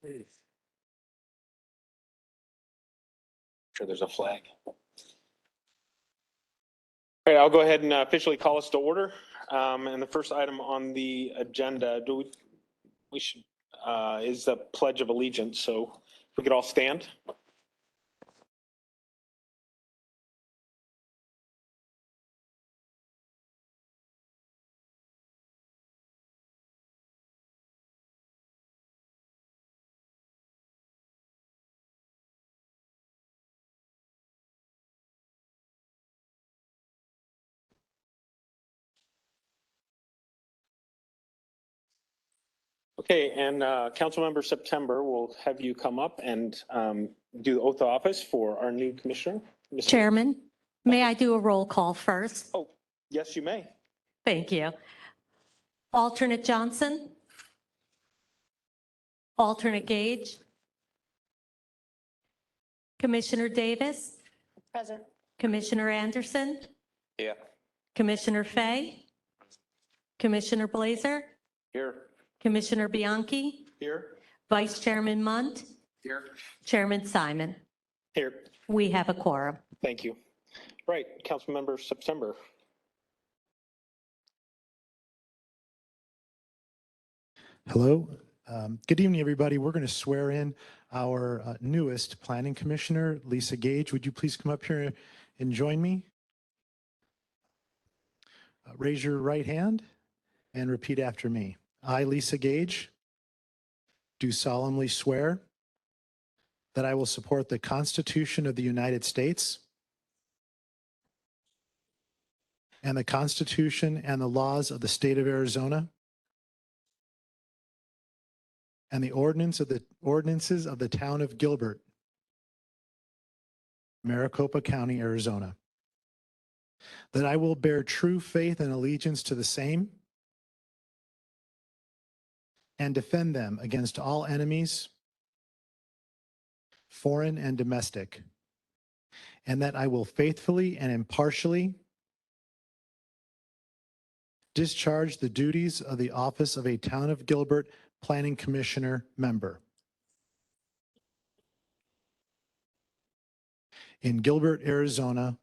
Sure, there's a flag. All right, I'll go ahead and officially call us to order. And the first item on the agenda, is the Pledge of Allegiance. So if we could all stand. Okay, and Councilmember September, will have you come up and do the oath of office for our new commissioner. Chairman, may I do a roll call first? Oh, yes, you may. Thank you. Alternate Johnson? Alternate Gage? Commissioner Davis? Present. Commissioner Anderson? Yeah. Commissioner Fay? Commissioner Blazer? Here. Commissioner Bianchi? Here. Vice Chairman Munt? Here. Chairman Simon? Here. We have a quorum. Thank you. Right, Councilmember September. Hello. Good evening, everybody. We're going to swear in our newest planning commissioner, Lisa Gage. Would you please come up here and join me? Raise your right hand and repeat after me. I, Lisa Gage, do solemnly swear that I will support the Constitution of the United States and the Constitution and the laws of the state of Arizona and the ordinances of the town of Gilbert, Maricopa County, Arizona, that I will bear true faith and allegiance to the same and defend them against all enemies, foreign and domestic, and that I will faithfully and impartially discharge the duties of the office of a Town of Gilbert Planning Commissioner member in Gilbert, Arizona,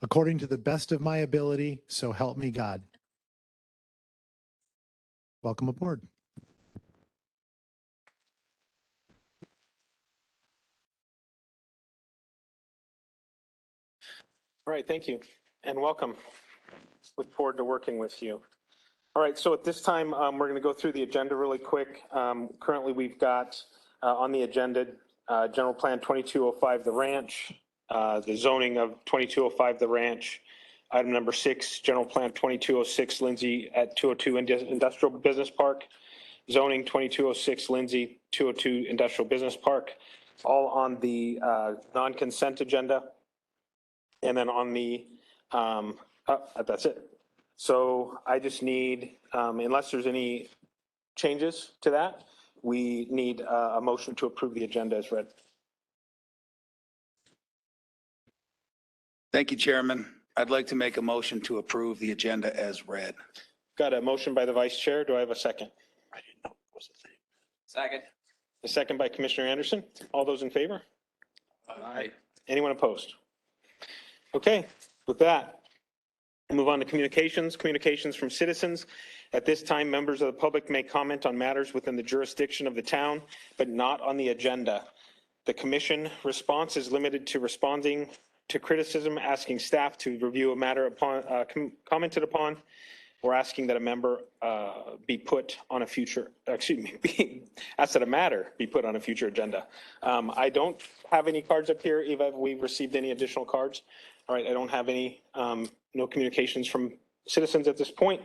according to the best of my ability, so help me God. Welcome aboard. All right, thank you and welcome. Look forward to working with you. All right, so at this time, we're going to go through the agenda really quick. Currently, we've got on the agenda, General Plan 2205, the ranch, the zoning of 2205, the ranch. Item number 6, General Plan 2206, Lindsey at 202 Industrial Business Park. Zoning 2206, Lindsey, 202 Industrial Business Park. All on the non-consent agenda. And then on the, that's it. So I just need, unless there's any changes to that, we need a motion to approve the agenda as read. Thank you, Chairman. I'd like to make a motion to approve the agenda as read. Got a motion by the Vice Chair. Do I have a second? I didn't know it was a thing. Second. A second by Commissioner Anderson. All those in favor? Aye. Anyone opposed? Okay, with that, we'll move on to communications. Communications from citizens. At this time, members of the public may comment on matters within the jurisdiction of the town, but not on the agenda. The commission response is limited to responding to criticism, asking staff to review a matter upon commented upon, or asking that a member be put on a future, ask that a matter be put on a future agenda. I don't have any cards up here. Eva, have we received any additional cards? All right, I don't have any, no communications from citizens at this point.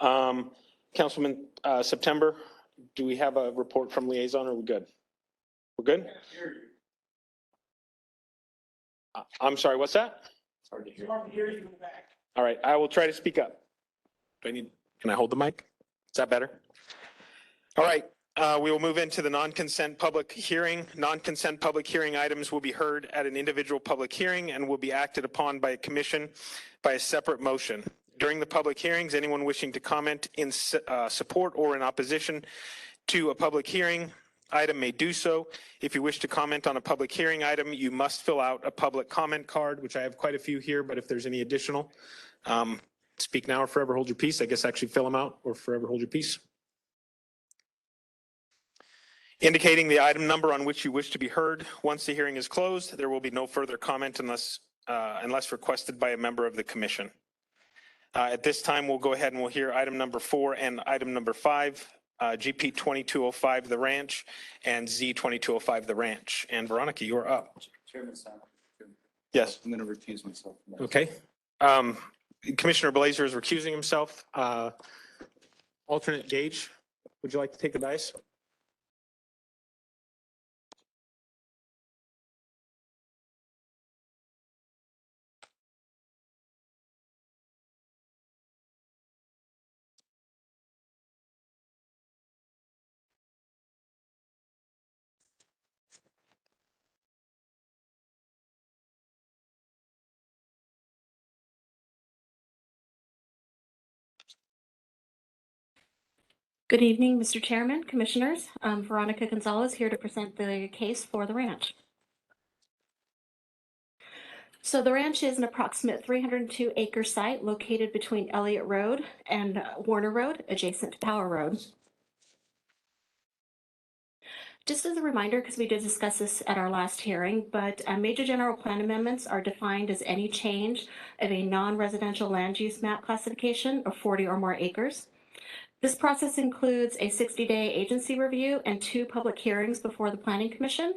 Councilman September, do we have a report from liaison or are we good? We're good? I'm sorry, what's that? Hard to hear. All right, I will try to speak up. Can I hold the mic? Is that better? All right, we will move into the non-consent public hearing. Non-consent public hearing items will be heard at an individual public hearing and will be acted upon by a commission by a separate motion. During the public hearings, anyone wishing to comment in support or in opposition to a public hearing item may do so. If you wish to comment on a public hearing item, you must fill out a public comment card, which I have quite a few here, but if there's any additional, speak now or forever hold your peace. I guess actually fill them out or forever hold your peace. Indicating the item number on which you wish to be heard. Once the hearing is closed, there will be no further comment unless requested by a member of the commission. At this time, we'll go ahead and we'll hear item number 4 and item number 5, GP 2205, The Ranch, and Z 2205, The Ranch. And Veronica, you're up. Chairman, Yes. I'm going to recuse myself. Okay. Commissioner Blazer is recusing himself. Alternate Gage, would you like to take the dice? Good evening, Mr. Chairman, Commissioners. Veronica Gonzalez here to present the case for the ranch. So the ranch is an approximate 302-acre site located between Elliott Road and Warner Road, adjacent to Power Road. Just as a reminder, because we did discuss this at our last hearing, but major general plan amendments are defined as any change of a non-residential land use map classification of 40 or more acres. This process includes a 60-day agency review and 2 public hearings before the Planning Commission.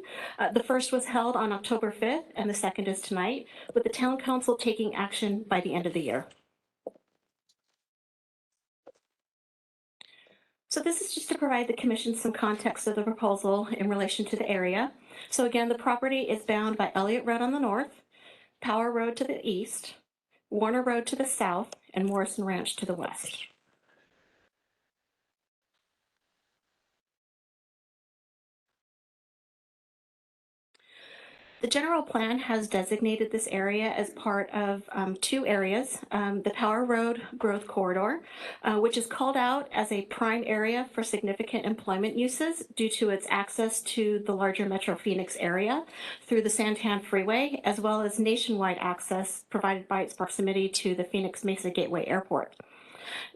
The first was held on October 5th, and the second is tonight, with the Town Council taking action by the end of the year. So this is just to provide the Commission some context of the proposal in relation to the area. So again, the property is bound by Elliott Road on the north, Power Road to the east, Warner Road to the south, and Morrison Ranch to the west. The general plan has designated this area as part of 2 areas, the Power Road Growth Corridor, which is called out as a prime area for significant employment uses due to its access to the larger Metro Phoenix area through the Santan Freeway, as well as nationwide access provided by its proximity to the Phoenix Mesa Gateway Airport.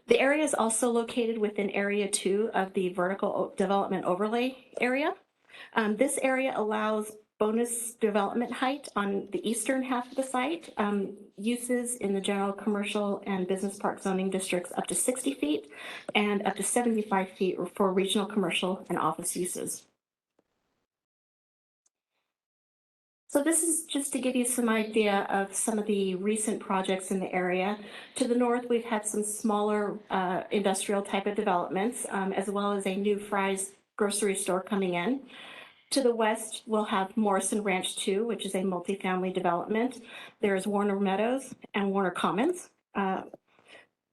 The area is also located within Area 2 of the Vertical Development Overlay area. This area allows bonus development height on the eastern half of the site, uses in the general commercial and business park zoning districts up to 60 feet and up to 75 feet for regional commercial and office uses. So this is just to give you some idea of some of the recent projects in the area. To the north, we've had some smaller industrial type of developments, as well as a new Fry's grocery store coming in. To the west, we'll have Morrison Ranch 2, which is a multifamily development. There's Warner Meadows and Warner Commons. To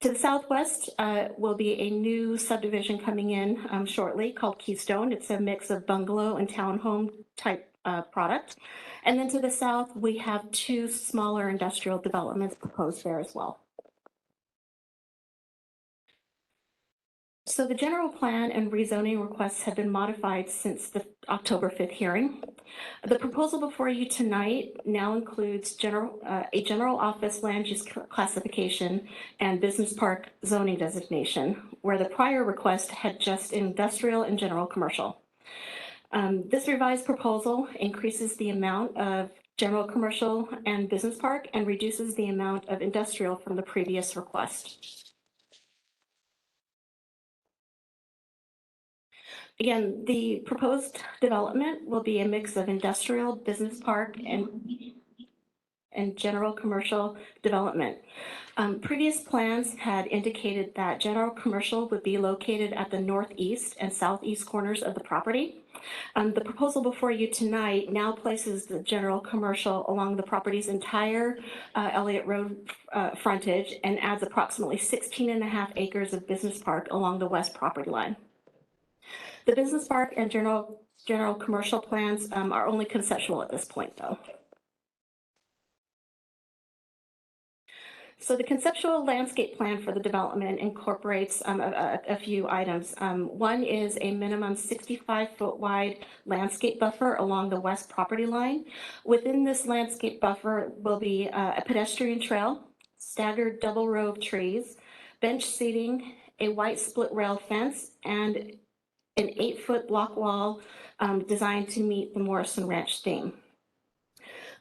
the southwest will be a new subdivision coming in shortly called Keystone. It's a mix of bungalow and townhome type product. And then to the south, we have 2 smaller industrial developments proposed there as well. So the general plan and rezoning requests have been modified since the October 5th hearing. The proposal before you tonight now includes a general office land use classification and business park zoning designation, where the prior request had just industrial and general commercial. This revised proposal increases the amount of general commercial and business park and reduces the amount of industrial from the previous request. Again, the proposed development will be a mix of industrial, business park, and general commercial development. Previous plans had indicated that general commercial would be located at the northeast and southeast corners of the property. The proposal before you tonight now places the general commercial along the property's entire Elliott Road frontage and adds approximately 16.5 acres of business park along the west property line. The business park and general commercial plans are only conceptual at this point, though. So the conceptual landscape plan for the development incorporates a few items. One is a minimum 65-foot wide landscape buffer along the west property line. Within this landscape buffer will be a pedestrian trail, staggered double row of trees, bench seating, a white split rail fence, and an 8-foot block wall designed to meet the Morrison Ranch theme.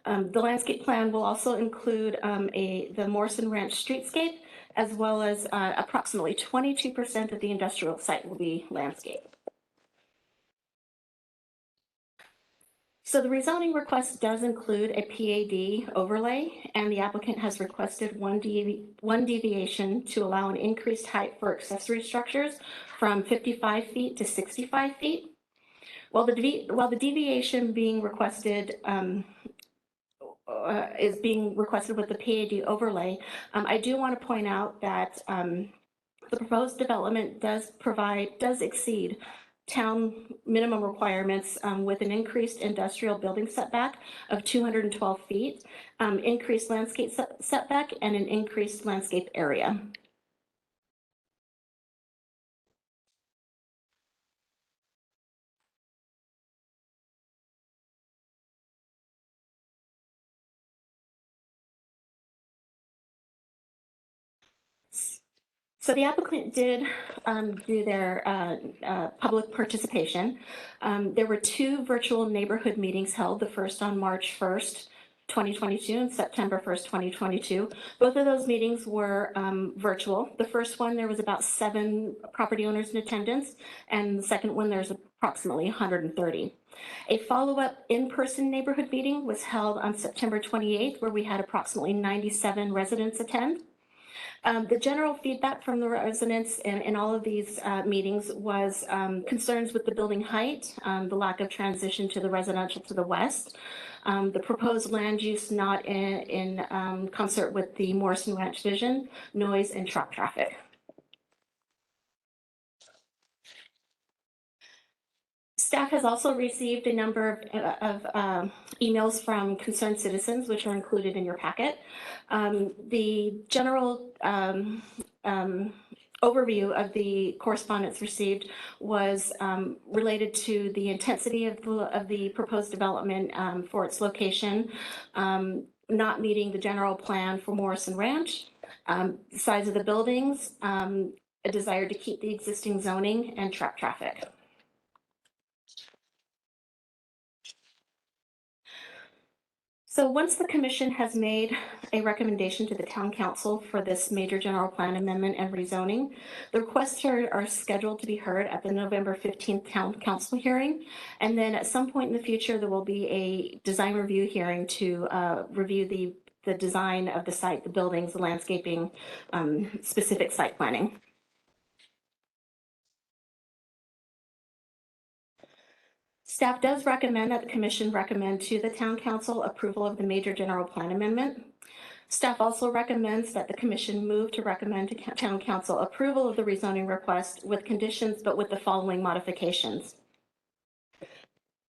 The landscape plan will also include the Morrison Ranch streetscape, as well as approximately 22% of the industrial site will be landscaped. So the rezoning request does include a PAD overlay, and the applicant has requested one deviation to allow an increased height for accessory structures from 55 feet to 65 feet. While the deviation being requested is being requested with the PAD overlay, I do want to point out that the proposed development does exceed town minimum requirements with an increased industrial building setback of 212 feet, increased landscape setback, and an increased landscape area. So the applicant did do their public participation. There were 2 virtual neighborhood meetings held, the first on March 1st, 2022 and September 1st, 2022. Both of those meetings were virtual. The first one, there was about 7 property owners in attendance, and the second one, there's approximately 130. A follow-up in-person neighborhood meeting was held on September 28th, where we had approximately 97 residents attend. The general feedback from the residents in all of these meetings was concerns with the building height, the lack of transition to the residential to the west, the proposed land use not in concert with the Morrison Ranch vision, noise, and truck traffic. Staff has also received a number of emails from concerned citizens, which are included in your packet. The general overview of the correspondence received was related to the intensity of the proposed development for its location, not meeting the general plan for Morrison Ranch, the size of the buildings, a desire to keep the existing zoning, and truck traffic. So once the commission has made a recommendation to the town council for this major general plan amendment and rezoning, the requests are scheduled to be heard at the November 15th town council hearing. And then at some point in the future, there will be a design review hearing to review the design of the site, the buildings, the landscaping, specific site planning. Staff does recommend that the commission recommend to the town council approval of the major general plan amendment. Staff also recommends that the commission move to recommend to town council approval of the rezoning request with conditions, but with the following modifications.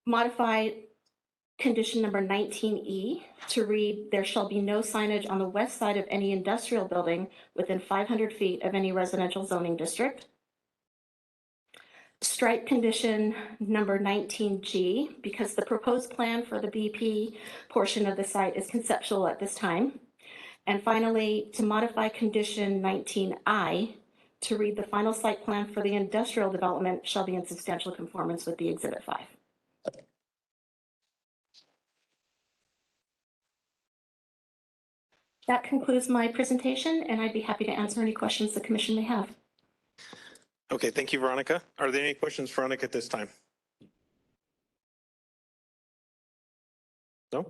Modify condition number 19E to read, there shall be no signage on the west side of any industrial building within 500 feet of any residential zoning district. Strike condition number 19G because the proposed plan for the BP portion of the site is conceptual at this time. And finally, to modify condition 19I to read, the final site plan for the industrial development shall be in substantial conformance with the Exhibit 5. That concludes my presentation, and I'd be happy to answer any questions the commission may have. Okay, thank you, Veronica. Are there any questions for Veronica at this time? No?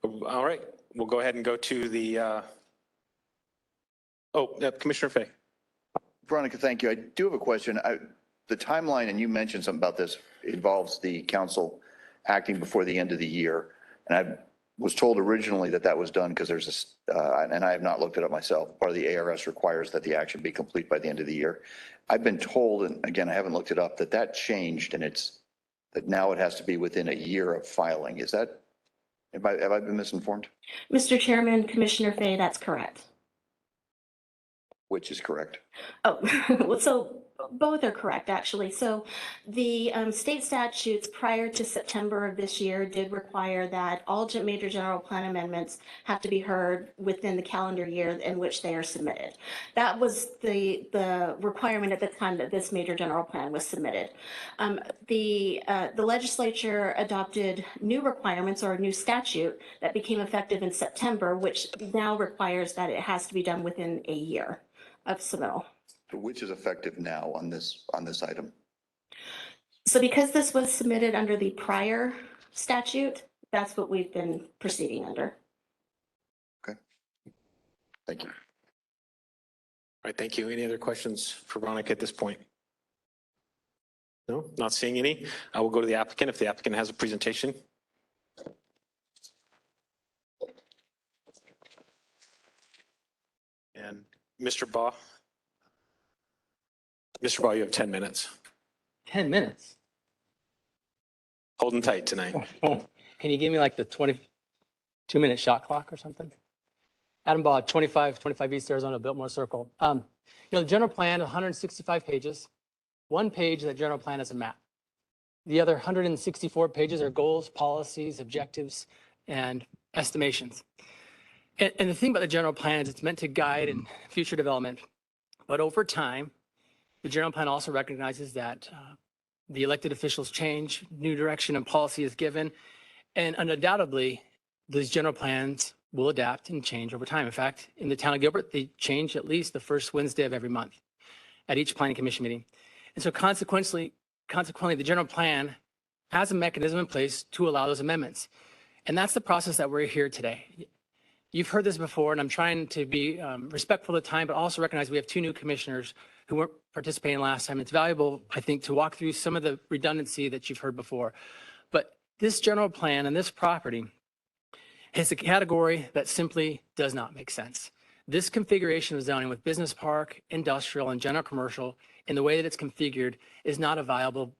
All right, we'll go ahead and go to the, Commissioner Fay. Veronica, thank you. I do have a question. The timeline, and you mentioned something about this, involves the council acting before the end of the year. And I was told originally that was done because there's this, and I have not looked it up myself, part of the ARS requires that the action be complete by the end of the year. I've been told, and again, I haven't looked it up, that changed and that now it has to be within a year of filing. Is that, have I been misinformed? Mr. Chairman, Commissioner Fay, that's correct. Which is correct? Oh, well, so both are correct, actually. So the state statutes prior to September of this year did require that all major general plan amendments have to be heard within the calendar year in which they are submitted. That was the requirement at the time that this major general plan was submitted. The legislature adopted new requirements or a new statute that became effective in September, which now requires that it has to be done within a year of submittal. Which is effective now on this item? So because this was submitted under the prior statute, that's what we've been proceeding under. Okay. Thank you. All right, thank you. Any other questions for Veronica at this point? No, not seeing any. I will go to the applicant if the applicant has a presentation. And Mr. Baugh. Mr. Baugh, you have 10 minutes. 10 minutes. Holding tight tonight. Can you give me like the 22-minute shot clock or something? Adam Baugh, 25 East Arizona, Biltmore Circle. The general plan, 165 pages. One page of that general plan is a map. The other 164 pages are goals, policies, objectives, and estimations. And the thing about the general plan is it's meant to guide in future development. But over time, the general plan also recognizes that the elected officials change, new direction and policy is given, and undoubtedly, these general plans will adapt and change over time. In fact, in the town of Gilbert, they change at least the first Wednesday of every month at each planning commission meeting. And so consequently, the general plan has a mechanism in place to allow those amendments. And that's the process that we're here today. You've heard this before, and I'm trying to be respectful of the time, but also recognize we have two new commissioners who weren't participating last time. It's valuable, I think, to walk through some of the redundancy that you've heard before. But this general plan and this property is a category that simply does not make sense. This configuration of zoning with business park, industrial, and general commercial in the way that it's configured is not a viable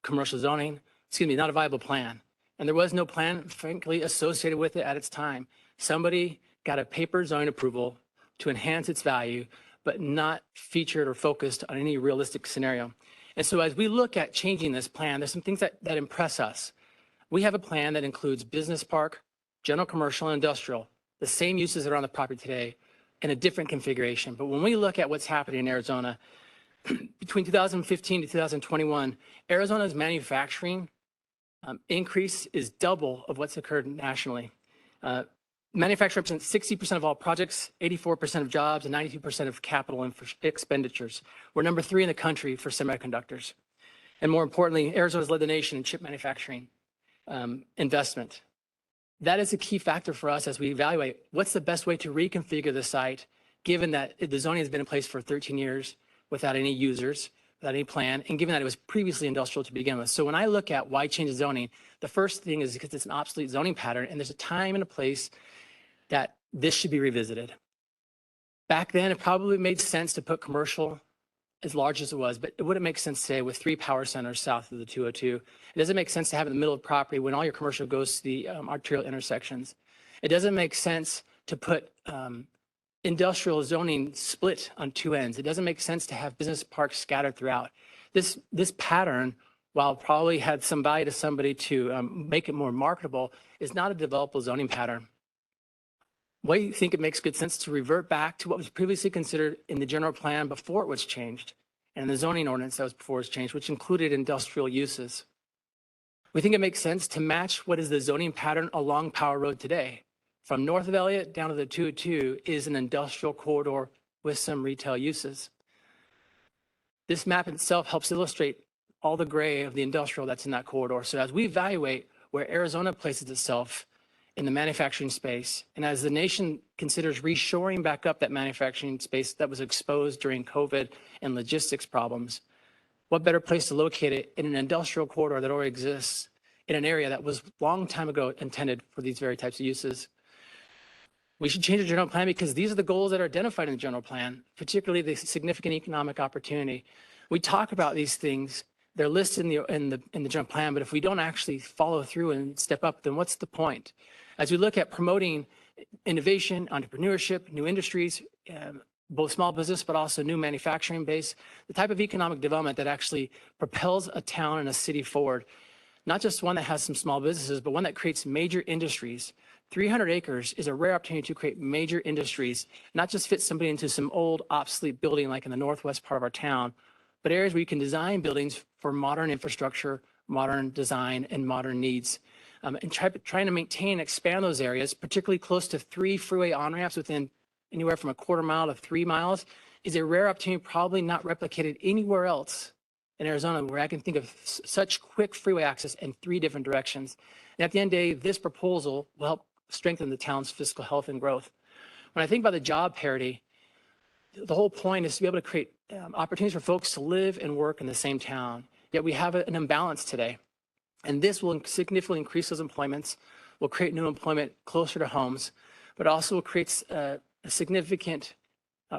commercial zoning, not a viable plan. And there was no plan, frankly, associated with it at its time. Somebody got a paper zoning approval to enhance its value, but not featured or focused on any realistic scenario. And so as we look at changing this plan, there's some things that impress us. We have a plan that includes business park, general commercial, and industrial, the same uses that are on the property today in a different configuration. But when we look at what's happening in Arizona, between 2015 to 2021, Arizona's manufacturing increase is double of what's occurred nationally. Manufacturing represents 60% of all projects, 84% of jobs, and 92% of capital expenditures. We're number 3 in the country for semiconductors. And more importantly, Arizona's led the nation in chip manufacturing investment. That is a key factor for us as we evaluate what's the best way to reconfigure the site, given that the zoning has been in place for 13 years without any users, without any plan, and given that it was previously industrial to begin with. So when I look at why change the zoning, the first thing is because it's an obsolete zoning pattern, and there's a time and a place that this should be revisited. Back then, it probably made sense to put commercial as large as it was, but it wouldn't make sense today with 3 power centers south of the 202. It doesn't make sense to have it in the middle of property when all your commercial goes to the arterial intersections. It doesn't make sense to put industrial zoning split on 2 ends. It doesn't make sense to have business parks scattered throughout. This pattern, while probably had some value to somebody to make it more marketable, is not a developable zoning pattern. We think it makes good sense to revert back to what was previously considered in the general plan before it was changed, and the zoning ordinance that was before it was changed, which included industrial uses. We think it makes sense to match what is the zoning pattern along Power Road today. From north of Elliott down to the 202 is an industrial corridor with some retail uses. This map itself helps illustrate all the gray of the industrial that's in that corridor. So as we evaluate where Arizona places itself in the manufacturing space, and as the nation considers reshoring back up that manufacturing space that was exposed during COVID and logistics problems, what better place to locate it in an industrial corridor that already exists in an area that was a long time ago intended for these very types of uses? We should change the general plan because these are the goals that are identified in the general plan, particularly the significant economic opportunity. We talk about these things, they're listed in the general plan, but if we don't actually follow through and step up, then what's the point? As we look at promoting innovation, entrepreneurship, new industries, both small business, but also new manufacturing base, the type of economic development that actually propels a town and a city forward. Not just one that has some small businesses, but one that creates major industries. 300 acres is a rare opportunity to create major industries, not just fit somebody into some old obsolete building like in the northwest part of our town, but areas where you can design buildings for modern infrastructure, modern design, and modern needs. And trying to maintain and expand those areas, particularly close to 3 freeway on-ramps within anywhere from a quarter mile to 3 miles, is a rare opportunity probably not replicated anywhere else in Arizona, where I can think of such quick freeway access in 3 different directions. And at the end of the day, this proposal will help strengthen the town's fiscal health and growth. When I think about the job parity, the whole point is to be able to create opportunities for folks to live and work in the same town. Yet we have an imbalance today. And this will significantly increase those employments, will create new employment closer to homes, but also creates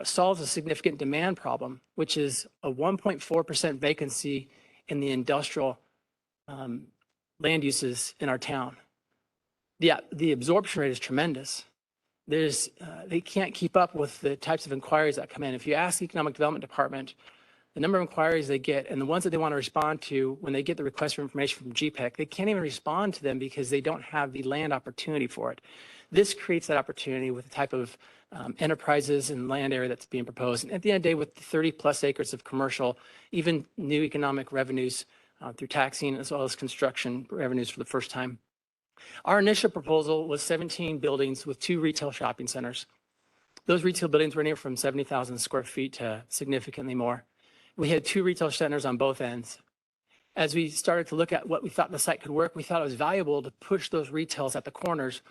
solves a significant demand problem, which is a 1.4% vacancy in the industrial land uses in our town. The absorption rate is tremendous. They can't keep up with the types of inquiries that come in. If you ask the Economic Development Department, the number of inquiries they get and the ones that they want to respond to when they get the request for information from GPEC, they can't even respond to them because they don't have the land opportunity for it. This creates that opportunity with the type of enterprises and land area that's being proposed. And at the end of the day, with 30 plus acres of commercial, even new economic revenues through taxing as well as construction revenues for the first time. Our initial proposal was 17 buildings with 2 retail shopping centers. Those retail buildings were anywhere from 70,000 square feet to significantly more. We had 2 retail centers on both ends. As we started to look at what we thought the site could work, we thought it was valuable to push those retails at the corners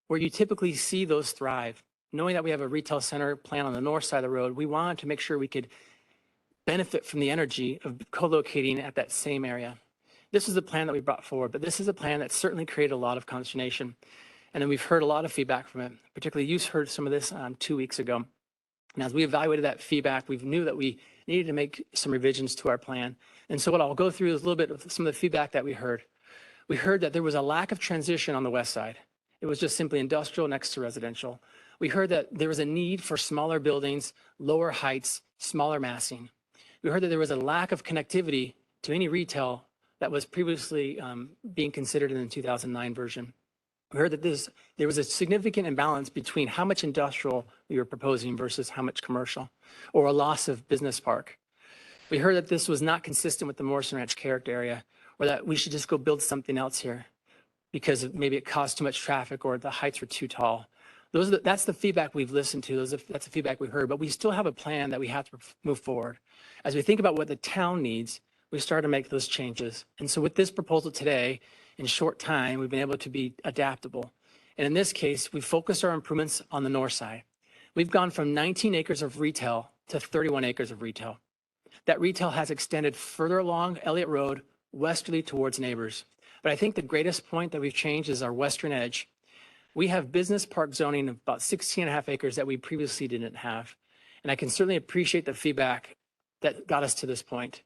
where you typically see those thrive. Knowing that we have a retail center plan on the north side of the road, we wanted to make sure we could benefit from the energy of co-locating at that same area. This is the plan that we brought forward, but this is a plan that certainly created a lot of consternation. And then we've heard a lot of feedback from it. Particularly, you heard some of this 2 weeks ago. And as we evaluated that feedback, we knew that we needed to make some revisions to our plan. And so what I'll go through is a little bit of some of the feedback that we heard. We heard that there was a lack of transition on the west side. It was just simply industrial next to residential. We heard that there was a need for smaller buildings, lower heights, smaller massing. We heard that there was a lack of connectivity to any retail that was previously being considered in the 2009 version. We heard that there was a significant imbalance between how much industrial we were proposing versus how much commercial, or a loss of business park. We heard that this was not consistent with the Morrison Ranch character area, or that we should just go build something else here because maybe it caused too much traffic or the heights were too tall. That's the feedback we've listened to. That's the feedback we heard, but we still have a plan that we have to move forward. As we think about what the town needs, we started to make those changes. And so with this proposal today, in short time, we've been able to be adaptable. And in this case, we focused our improvements on the north side. We've gone from 19 acres of retail to 31 acres of retail. That retail has extended further along Elliott Road, westerly towards neighbors. But I think the greatest point that we've changed is our western edge. We have business park zoning of about 16.5 acres that we previously didn't have. And I can certainly appreciate the feedback that got us to this point.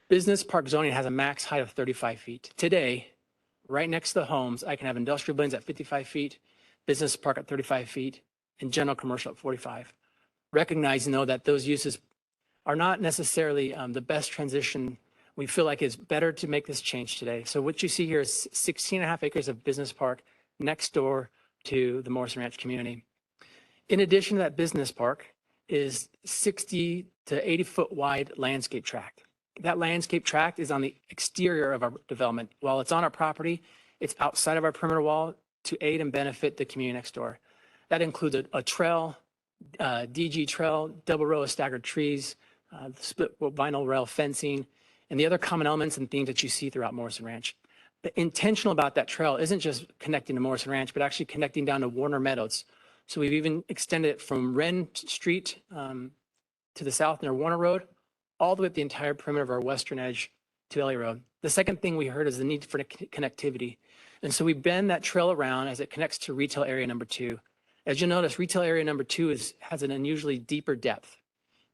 Business park zoning has a max height of 35 feet. Today, right next to the homes, I can have industrial buildings at 55 feet, business park at 35 feet, and general commercial at 45. Recognizing, though, that those uses are not necessarily the best transition, we feel like it's better to make this change today. So what you see here is 16.5 acres of business park next door to the Morrison Ranch community. In addition to that business park is 60 to 80 foot wide landscape tract. That landscape tract is on the exterior of our development. While it's on our property, it's outside of our perimeter wall to aid and benefit the community next door. That includes a trail, DG trail, double row of staggered trees, split vinyl rail fencing, and the other common elements and themes that you see throughout Morrison Ranch. The intentional about that trail isn't just connecting to Morrison Ranch, but actually connecting down to Warner Meadows. So we've even extended it from Wren Street to the south near Warner Road, all the way up the entire perimeter of our western edge to Elliott Road. The second thing we heard is the need for connectivity. And so we bend that trail around as it connects to retail area number 2. As you'll notice, retail area number 2 has an unusually deeper depth.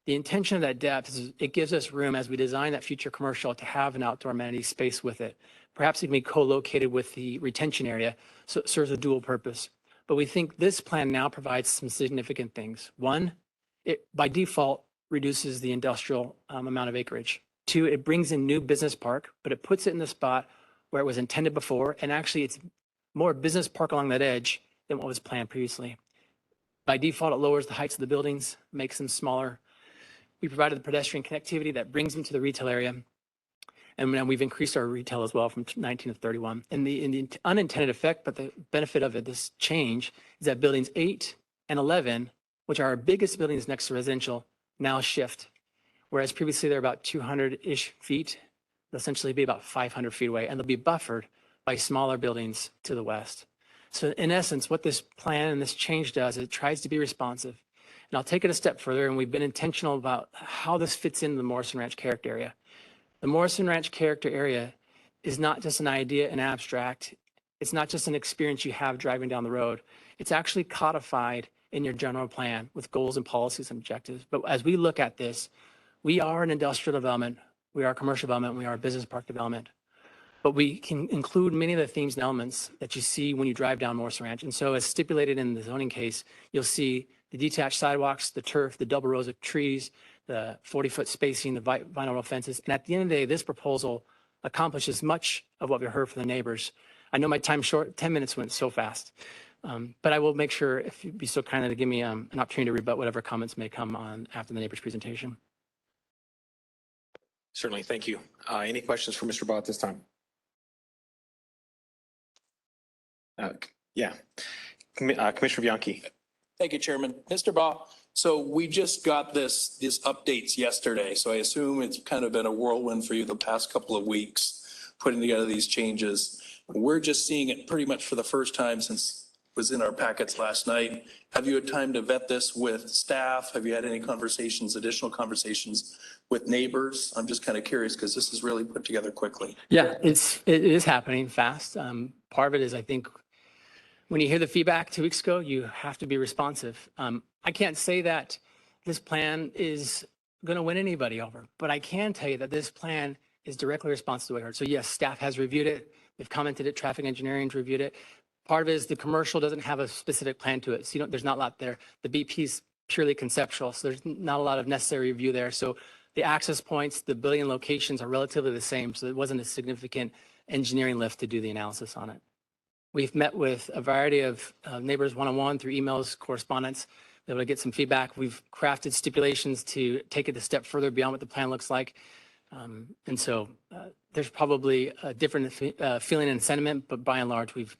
The intention of that depth is it gives us room as we design that future commercial to have an outdoor amenity space with it. Perhaps it can be co-located with the retention area, so it serves a dual purpose. But we think this plan now provides some significant things. One, it by default reduces the industrial amount of acreage. Two, it brings in new business park, but it puts it in the spot where it was intended before. And actually it's more business park along that edge than what was planned previously. By default, it lowers the heights of the buildings, makes them smaller. We provided the pedestrian connectivity that brings them to the retail area. And then we've increased our retail as well from 19 to 31. And the unintended effect, but the benefit of it, this change, is that buildings 8 and 11, which are our biggest buildings next to residential, now shift. Whereas previously they're about 200-ish feet, they'll essentially be about 500 feet away, and they'll be buffered by smaller buildings to the west. So in essence, what this plan and this change does is it tries to be responsive. And I'll take it a step further, and we've been intentional about how this fits into the Morrison Ranch character area. The Morrison Ranch character area is not just an idea, an abstract. It's not just an experience you have driving down the road. It's actually codified in your general plan with goals and policies and objectives. But as we look at this, we are an industrial development, we are commercial development, we are a business park development. But we can include many of the themes and elements that you see when you drive down Morrison Ranch. And so as stipulated in the zoning case, you'll see the detached sidewalks, the turf, the double rows of trees, the 40-foot spacing, the vinyl fences. And at the end of the day, this proposal accomplishes much of what we heard from the neighbors. I know my time's short, 10 minutes went so fast. But I will make sure, if you'd be so kind to give me an opportunity to rebut whatever comments may come on after the neighbor's presentation. Certainly, thank you. Any questions for Mr. Baugh at this time? Yeah. Commissioner Bianchi. Thank you, Chairman. Mr. Baugh, so we just got these updates yesterday, so I assume it's kind of been a whirlwind for you the past couple of weeks, putting together these changes. We're just seeing it pretty much for the first time since it was in our packets last night. Have you had time to vet this with staff? Have you had any conversations, additional conversations with neighbors? I'm just kind of curious because this is really put together quickly. Yeah, it is happening fast. Part of it is, I think, when you hear the feedback 2 weeks ago, you have to be responsive. I can't say that this plan is going to win anybody over, but I can tell you that this plan is directly responsive to what I heard. So yes, staff has reviewed it. They've commented it. Traffic engineering's reviewed it. Part of it is the commercial doesn't have a specific plan to it. So there's not a lot there. The BP is purely conceptual. So there's not a lot of necessary review there. So the access points, the building locations are relatively the same. So it wasn't a significant engineering lift to do the analysis on it. We've met with a variety of neighbors one-on-one through emails, correspondence, able to get some feedback. We've crafted stipulations to take it a step further beyond what the plan looks like. And so there's probably a different feeling and sentiment, but by and large, we've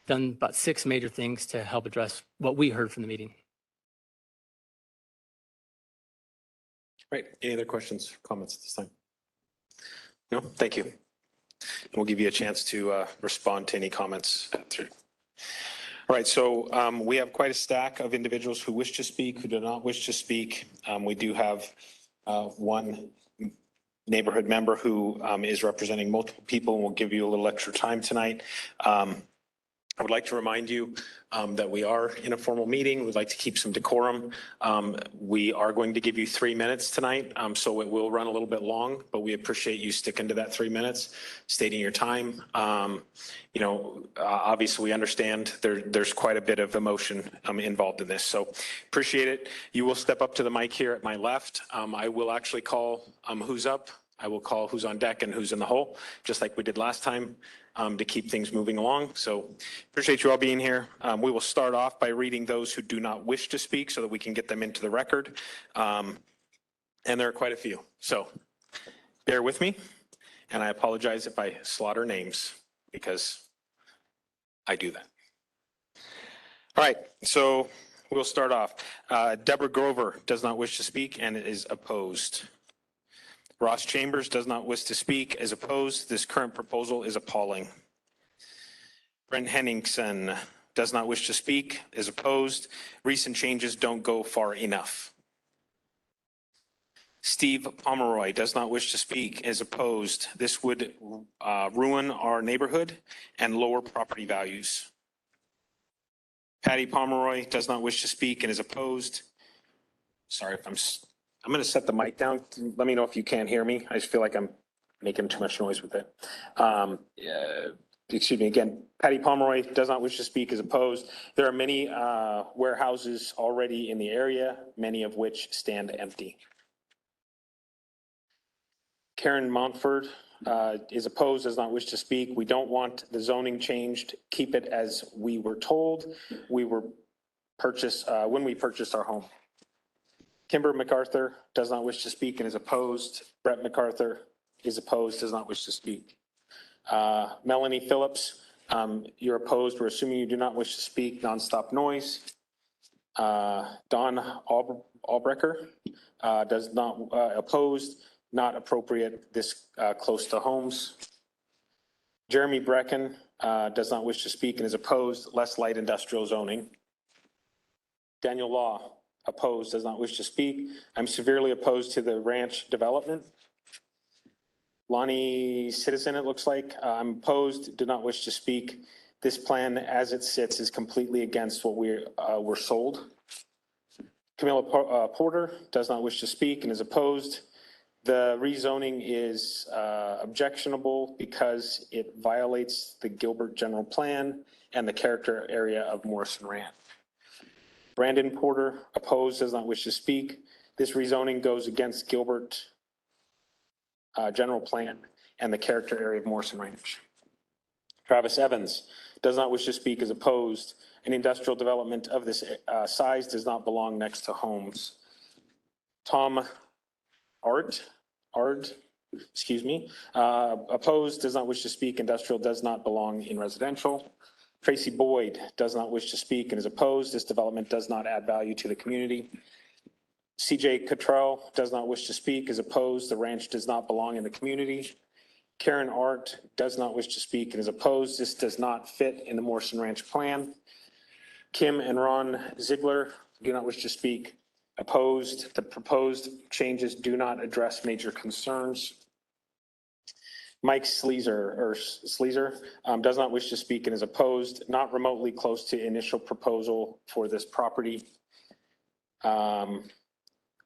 done about 6 major things to help address what we heard from the meeting. Right. Any other questions, comments at this time? No, thank you. We'll give you a chance to respond to any comments through. All right, so we have quite a stack of individuals who wish to speak, who do not wish to speak. We do have one neighborhood member who is representing multiple people, and we'll give you a little extra time tonight. I would like to remind you that we are in a formal meeting. We'd like to keep some decorum. We are going to give you 3 minutes tonight, so it will run a little bit long, but we appreciate you sticking to that 3 minutes, stating your time. Obviously we understand there's quite a bit of emotion involved in this, so appreciate it. You will step up to the mic here at my left. I will actually call who's up. I will call who's on deck and who's in the hole, just like we did last time. To keep things moving along. So appreciate you all being here. We will start off by reading those who do not wish to speak so that we can get them into the record. And there are quite a few. So bear with me. And I apologize if I slaughter names because I do that. All right. So we'll start off. Deborah Grover does not wish to speak and is opposed. Ross Chambers does not wish to speak, is opposed. This current proposal is appalling. Brent Henningsen does not wish to speak, is opposed. Recent changes don't go far enough. Steve Pomeroy does not wish to speak, is opposed. This would ruin our neighborhood and lower property values. Patty Pomeroy does not wish to speak and is opposed. Sorry if I'm going to set the mic down. Let me know if you can't hear me. I just feel like I'm making too much noise with it. excuse me, again, Patty Pomeroy does not wish to speak, is opposed. There are many warehouses already in the area, many of which stand empty. Karen Montford is opposed, does not wish to speak. We don't want the zoning changed. Keep it as we were told. We were purchased, when we purchased our home. Kimber MacArthur does not wish to speak and is opposed. Brett MacArthur is opposed, does not wish to speak. Melanie Phillips, you're opposed. We're assuming you do not wish to speak. Nonstop noise. Don Albrecker does not opposed, not appropriate this close to homes. Jeremy Brecken does not wish to speak and is opposed, less light industrial zoning. Daniel Law, opposed, does not wish to speak. I'm severely opposed to the ranch development. Lonnie Citizen, it looks like, I'm opposed, do not wish to speak. This plan as it sits is completely against what we were sold. Camilla Porter does not wish to speak and is opposed. The rezoning is objectionable because it violates the Gilbert general plan and the character area of Morrison Ranch. Brandon Porter, opposed, does not wish to speak. This rezoning goes against Gilbert general plan and the character area of Morrison Ranch. Travis Evans does not wish to speak, is opposed. An industrial development of this size does not belong next to homes. Tom Ard, opposed, does not wish to speak. Industrial does not belong in residential. Tracy Boyd does not wish to speak and is opposed. This development does not add value to the community. CJ Cottrell does not wish to speak, is opposed. The ranch does not belong in the community. Karen Art does not wish to speak and is opposed. This does not fit in the Morrison Ranch plan. Kim and Ron Ziegler do not wish to speak, opposed. The proposed changes do not address major concerns. Mike Sleezer does not wish to speak and is opposed, not remotely close to initial proposal for this property.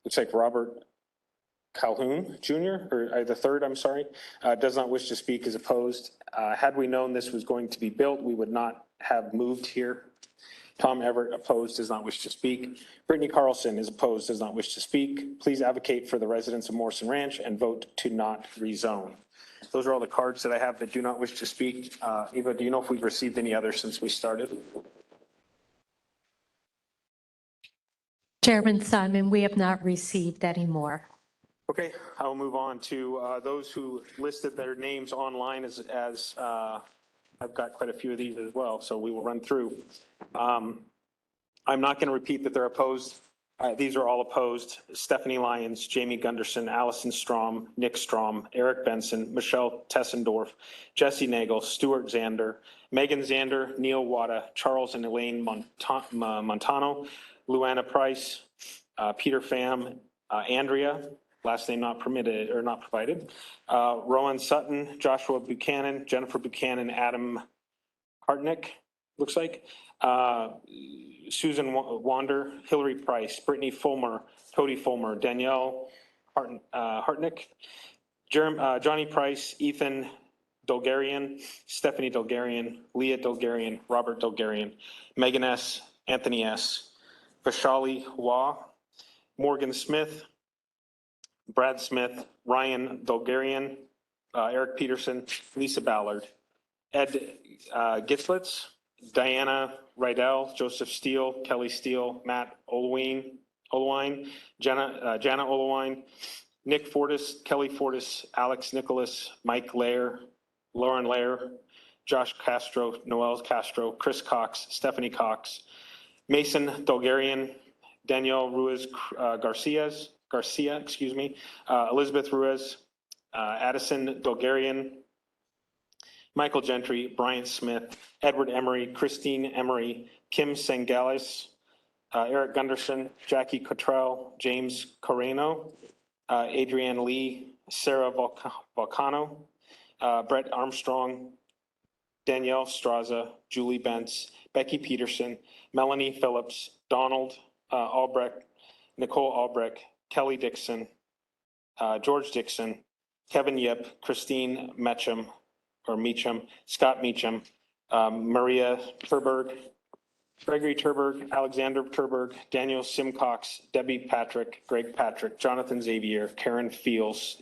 Looks like Robert Calhoun Jr., or the third, I'm sorry, does not wish to speak, is opposed. Had we known this was going to be built, we would not have moved here. Tom Everett, opposed, does not wish to speak. Brittany Carlson is opposed, does not wish to speak. Please advocate for the residents of Morrison Ranch and vote to not rezone. Those are all the cards that I have that do not wish to speak. Eva, do you know if we've received any others since we started? Chairman Simon, we have not received any more. Okay, I'll move on to those who listed their names online as I've got quite a few of these as well, so we will run through. I'm not going to repeat that they're opposed. These are all opposed. Stephanie Lyons, Jamie Gunderson, Allison Strom, Nick Strom, Eric Benson, Michelle Tessendorf, Jesse Nagel, Stuart Zander, Megan Zander, Neil Wada, Charles and Elaine Montano, Luana Price, Peter Pham, Andrea, last name not permitted or not provided, Rowan Sutton, Joshua Buchanan, Jennifer Buchanan, Adam Hartnick, looks like, Susan Wander, Hillary Price, Brittany Fulmer, Cody Fulmer, Danielle Hartnick, Johnny Price, Ethan Dolgarian, Stephanie Dolgarian, Leah Dolgarian, Robert Dolgarian, Megan S., Anthony S., Vashali Wah, Morgan Smith, Brad Smith, Ryan Dolgarian, Eric Peterson, Lisa Ballard, Ed Gitzlitz, Diana Rydell, Joseph Steele, Kelly Steele, Matt Olwine, Jana Olwine, Nick Fortis, Kelly Fortis, Alex Nicholas, Mike Lair, Lauren Lair, Josh Castro, Noel Castro, Chris Cox, Stephanie Cox, Mason Dolgarian, Danielle Ruiz Garcia, Elizabeth Ruiz, Addison Dolgarian, Michael Gentry, Bryant Smith, Edward Emery, Christine Emery, Kim Sengales, Eric Gunderson, Jackie Cottrell, James Coreno, Adrienne Lee, Sarah Volcano, Brett Armstrong, Danielle Straza, Julie Bentz, Becky Peterson, Melanie Phillips, Donald Albrecht, Nicole Albrecht, Kelly Dixon, George Dixon, Kevin Yip, Christine Metcham, or Meacham, Scott Meacham, Maria Turberg, Gregory Turberg, Alexander Turberg, Daniel Simcox, Debbie Patrick, Greg Patrick, Jonathan Xavier, Karen Fields,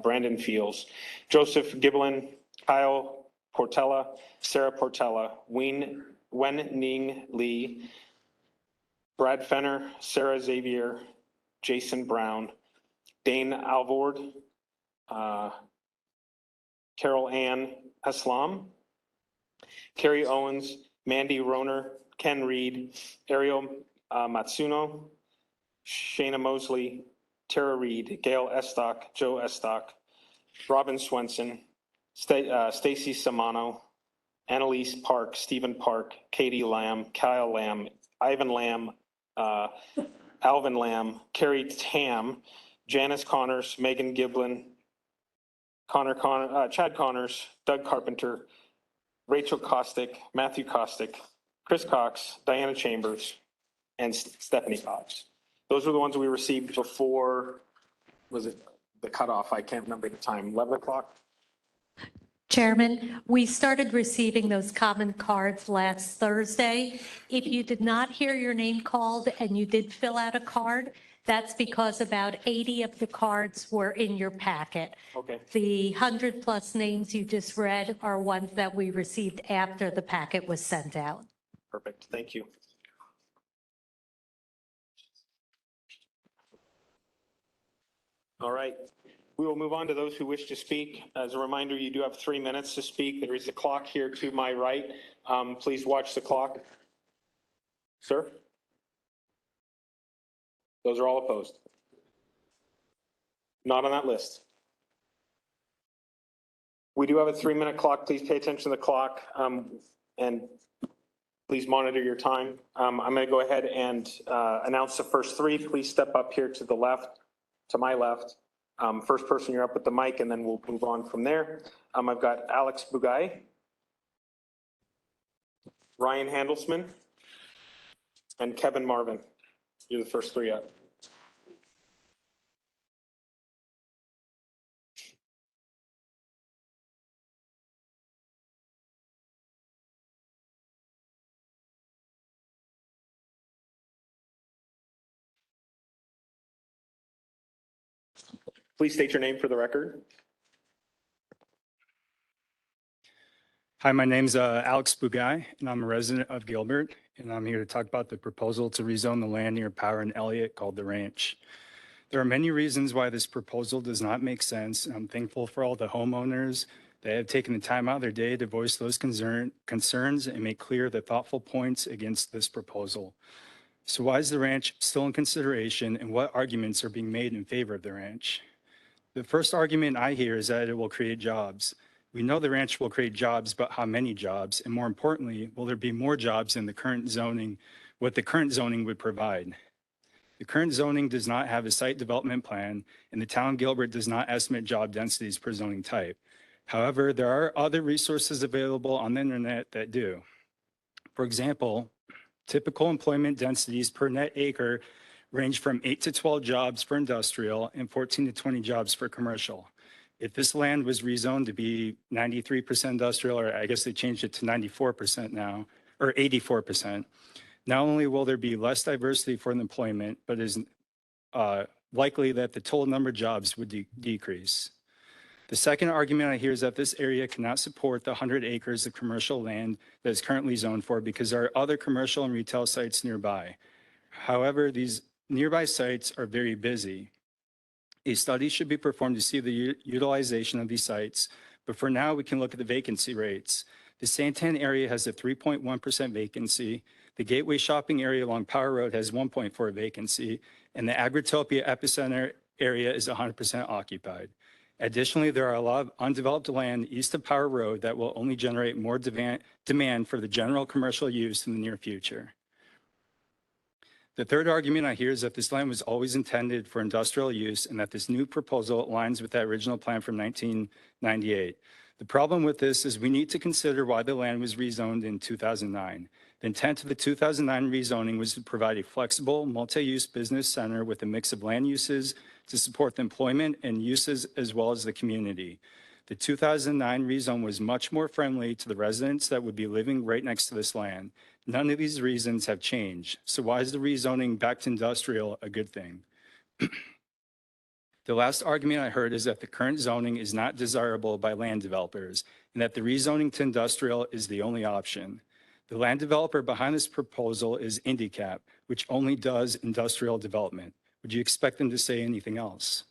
Brandon Fields, Joseph Giblin, Kyle Portella, Sarah Portella, Wen Ning Lee, Brad Fenner, Sarah Xavier, Jason Brown, Dane Alvord, Carol Ann Aslam, Carrie Owens, Mandy Roner, Ken Reed, Ariel Matsuno, Shayna Mosley, Tara Reed, Gail Estock, Joe Estock, Robin Swenson, Stacy Samano, Annalise Park, Stephen Park, Katie Lamb, Kyle Lamb, Ivan Lamb, Alvin Lamb, Carrie Tam, Janice Connors, Megan Giblin, Chad Connors, Doug Carpenter, Rachel Kostick, Matthew Kostick, Chris Cox, Diana Chambers, and Stephanie Cox. Those were the ones we received before, was it the cutoff? I can't remember the time, 11 o'clock? Chairman, we started receiving those common cards last Thursday. If you did not hear your name called and you did fill out a card, that's because about 80 of the cards were in your packet. Okay. The 100+ names you just read are ones that we received after the packet was sent out. Perfect, thank you. All right, we will move on to those who wish to speak. As a reminder, you do have 3 minutes to speak. There is a clock here to my right. Please watch the clock. Sir? Those are all opposed. Not on that list. We do have a 3-minute clock. Please pay attention to the clock and please monitor your time. I'm going to go ahead and announce the first 3. Please step up here to the left, to my left. First person, you're up with the mic, and then we'll move on from there. I've got Alex Bugay, Ryan Handelsman, and Kevin Marvin. You're the first 3 up. Please state your name for the record. Hi, my name's Alex Bugay, and I'm a resident of Gilbert, and I'm here to talk about the proposal to rezone the land near Power and Elliott called the Ranch. There are many reasons why this proposal does not make sense. I'm thankful for all the homeowners that have taken the time out of their day to voice those concerns and make clear the thoughtful points against this proposal. So why is the ranch still in consideration, and what arguments are being made in favor of the ranch? The first argument I hear is that it will create jobs. We know the ranch will create jobs, but how many jobs? And more importantly, will there be more jobs than the current zoning, what the current zoning would provide? The current zoning does not have a site development plan, and the town of Gilbert does not estimate job densities per zoning type. However, there are other resources available on the internet that do. For example, typical employment densities per net acre range from 8 to 12 jobs for industrial and 14 to 20 jobs for commercial. If this land was rezoned to be 93% industrial, or I guess they changed it to 94% now, or 84%, not only will there be less diversity for the employment, but it is likely that the total number of jobs would decrease. The second argument I hear is that this area cannot support the 100 acres of commercial land that is currently zoned for because there are other commercial and retail sites nearby. However, these nearby sites are very busy. A study should be performed to see the utilization of these sites, but for now we can look at the vacancy rates. The Santan area has a 3.1% vacancy. The Gateway shopping area along Power Road has 1.4 vacancy, and the Agritopia epicenter area is 100% occupied. Additionally, there are a lot of undeveloped land east of Power Road that will only generate more demand for the general commercial use in the near future. The third argument I hear is that this land was always intended for industrial use and that this new proposal aligns with that original plan from 1998. The problem with this is we need to consider why the land was rezoned in 2009. The intent of the 2009 rezoning was to provide a flexible, multi-use business center with a mix of land uses to support the employment and uses as well as the community. The 2009 rezone was much more friendly to the residents that would be living right next to this land. None of these reasons have changed. So why is the rezoning back to industrial a good thing? The last argument I heard is that the current zoning is not desirable by land developers and that the rezoning to industrial is the only option. The land developer behind this proposal is IndyCap, which only does industrial development. Would you expect them to say anything else?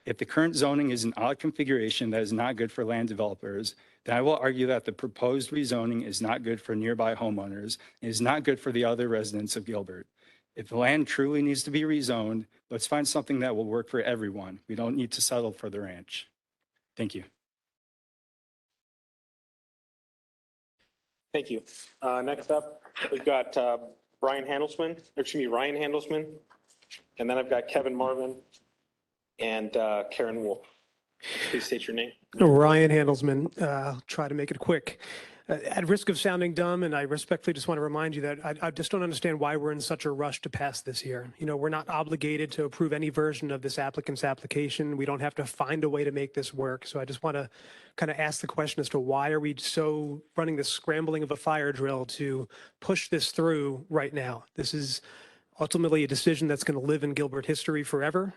If the current zoning is an odd configuration that is not good for land developers, then I will argue that the proposed rezoning is not good for nearby homeowners and is not good for the other residents of Gilbert. If the land truly needs to be rezoned, let's find something that will work for everyone. We don't need to settle for the ranch. Thank you. Thank you. Next up, we've got Ryan Handelsman, and then I've got Kevin Marvin and Karen Wolf. Please state your name. Ryan Handelsman, try to make it quick. At risk of sounding dumb, and I respectfully just want to remind you that I just don't understand why we're in such a rush to pass this here. You know, we're not obligated to approve any version of this applicant's application. We don't have to find a way to make this work. So I just want to kind of ask the question as to why are we so running this scrambling of a fire drill to push this through right now? This is ultimately a decision that's going to live in Gilbert history forever.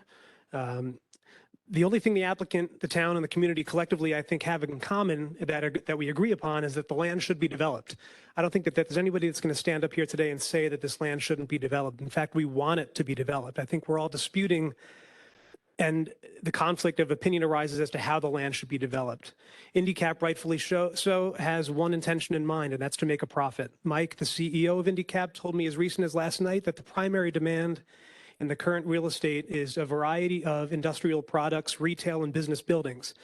The only thing the applicant, the town, and the community collectively, I think, have in common that we agree upon is that the land should be developed. I don't think that there's anybody that's going to stand up here today and say that this land shouldn't be developed. In fact, we want it to be developed. I think we're all disputing, and the conflict of opinion arises as to how the land should be developed. IndyCap, rightfully so, has one intention in mind, and that's to make a profit. Mike, the CEO of IndyCap, told me as recent as last night that the primary demand in the current real estate is a variety of industrial products, retail, and business buildings.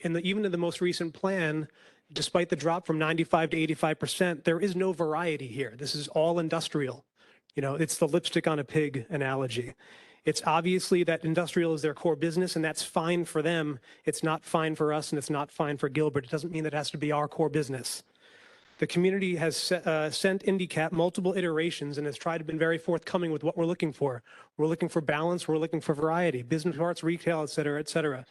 Even in the most recent plan, despite the drop from 95 to 85%, there is no variety here. This is all industrial. You know, it's the lipstick on a pig analogy. It's obviously that industrial is their core business, and that's fine for them. It's not fine for us, and it's not fine for Gilbert. It doesn't mean that it has to be our core business. The community has sent IndyCap multiple iterations and has tried to be very forthcoming with what we're looking for. We're looking for balance. We're looking for variety, business parts, retail, et cetera, et cetera.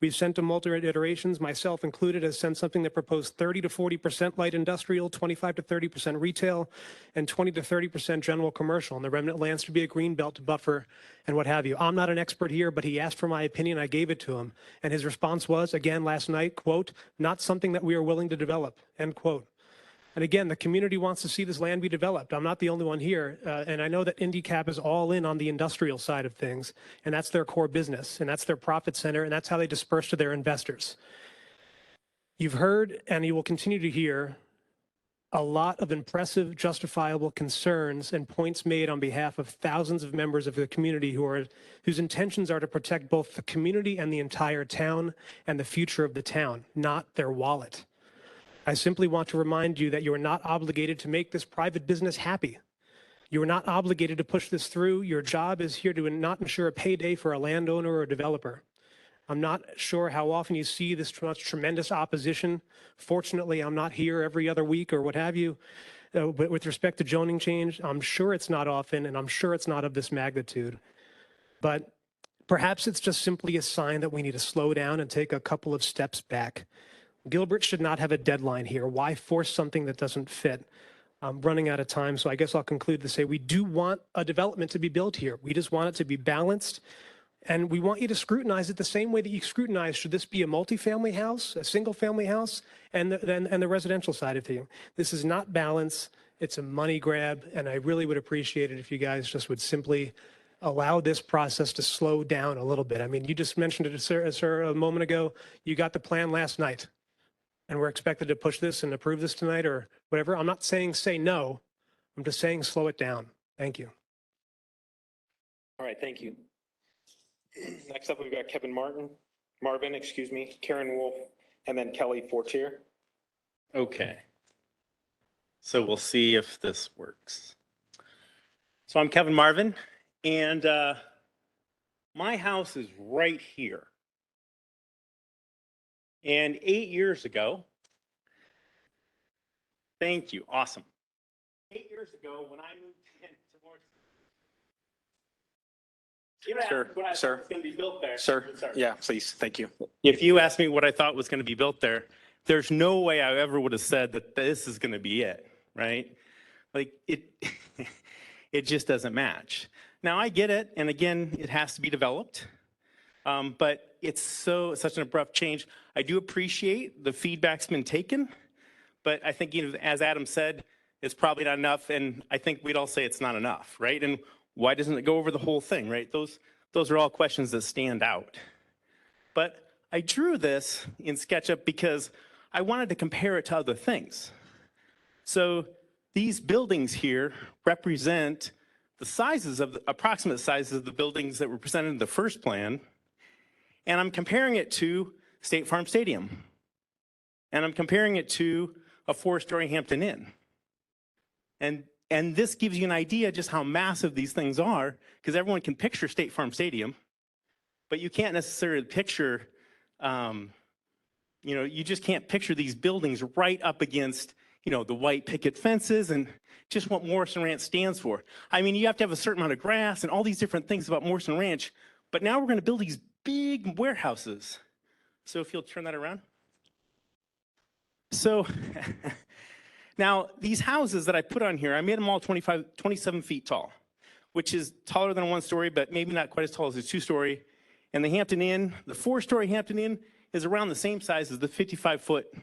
We've sent them multiple iterations, myself included, has sent something that proposed 30 to 40% light industrial, 25 to 30% retail, and 20 to 30% general commercial, and the remnant lands to be a green belt buffer and what have you. I'm not an expert here, but he asked for my opinion. I gave it to him. And his response was, again, last night, quote, "Not something that we are willing to develop," end quote. And again, the community wants to see this land be developed. I'm not the only one here. And I know that IndyCap is all in on the industrial side of things, and that's their core business, and that's their profit center, and that's how they disperse to their investors. You've heard, and you will continue to hear, a lot of impressive, justifiable concerns and points made on behalf of thousands of members of the community whose intentions are to protect both the community and the entire town and the future of the town, not their wallet. I simply want to remind you that you are not obligated to make this private business happy. You are not obligated to push this through. Your job is here to not ensure a payday for a landowner or a developer. I'm not sure how often you see this tremendous opposition. Fortunately, I'm not here every other week or what have you. But with respect to zoning change, I'm sure it's not often, and I'm sure it's not of this magnitude. But perhaps it's just simply a sign that we need to slow down and take a couple of steps back. Gilbert should not have a deadline here. Why force something that doesn't fit? I'm running out of time, so I guess I'll conclude to say we do want a development to be built here. We just want it to be balanced, and we want you to scrutinize it the same way that you scrutinize, should this be a multifamily house, a single-family house, and the residential side of things. This is not balance. It's a money grab, and I really would appreciate it if you guys just would simply allow this process to slow down a little bit. I mean, you just mentioned it, sir, a moment ago. You got the plan last night, and we're expected to push this and approve this tonight or whatever. I'm not saying say no. I'm just saying slow it down. Thank you. All right, thank you. Next up, we've got Kevin Marvin, Karen Wolf, and then Kelly Fortier. Okay. So we'll see if this works. So I'm Kevin Marvin, and my house is right here. And 8 years ago, thank you, awesome. 8 years ago, when I moved in to Lawrence, Sir, sir, Going to be built there. sir, Sorry. yeah, please, thank you. If you asked me what I thought was going to be built there, there's no way I ever would have said that this is going to be it, right? Like it, it just doesn't match. Now I get it, and again, it has to be developed, but it's such an abrupt change. I do appreciate the feedback's been taken, but I think, you know, as Adam said, it's probably not enough, and I think we'd all say it's not enough, right? And why doesn't it go over the whole thing, right? Those are all questions that stand out. But I drew this in SketchUp because I wanted to compare it to other things. So these buildings here represent the sizes of the approximate sizes of the buildings that were presented in the first plan. And I'm comparing it to State Farm Stadium. And I'm comparing it to a 4-story Hampton Inn. And this gives you an idea just how massive these things are, because everyone can picture State Farm Stadium, but you can't necessarily picture, you know, you just can't picture these buildings right up against, you know, the white picket fences and just what Morrison Ranch stands for. I mean, you have to have a certain amount of grass and all these different things about Morrison Ranch, but now we're going to build these big warehouses. So if you'll turn that around. So now these houses that I put on here, I made them all 27 feet tall, which is taller than a 1-story, but maybe not quite as tall as a 2-story. And the Hampton Inn, the 4-story Hampton Inn, is around the same size as the 55-foot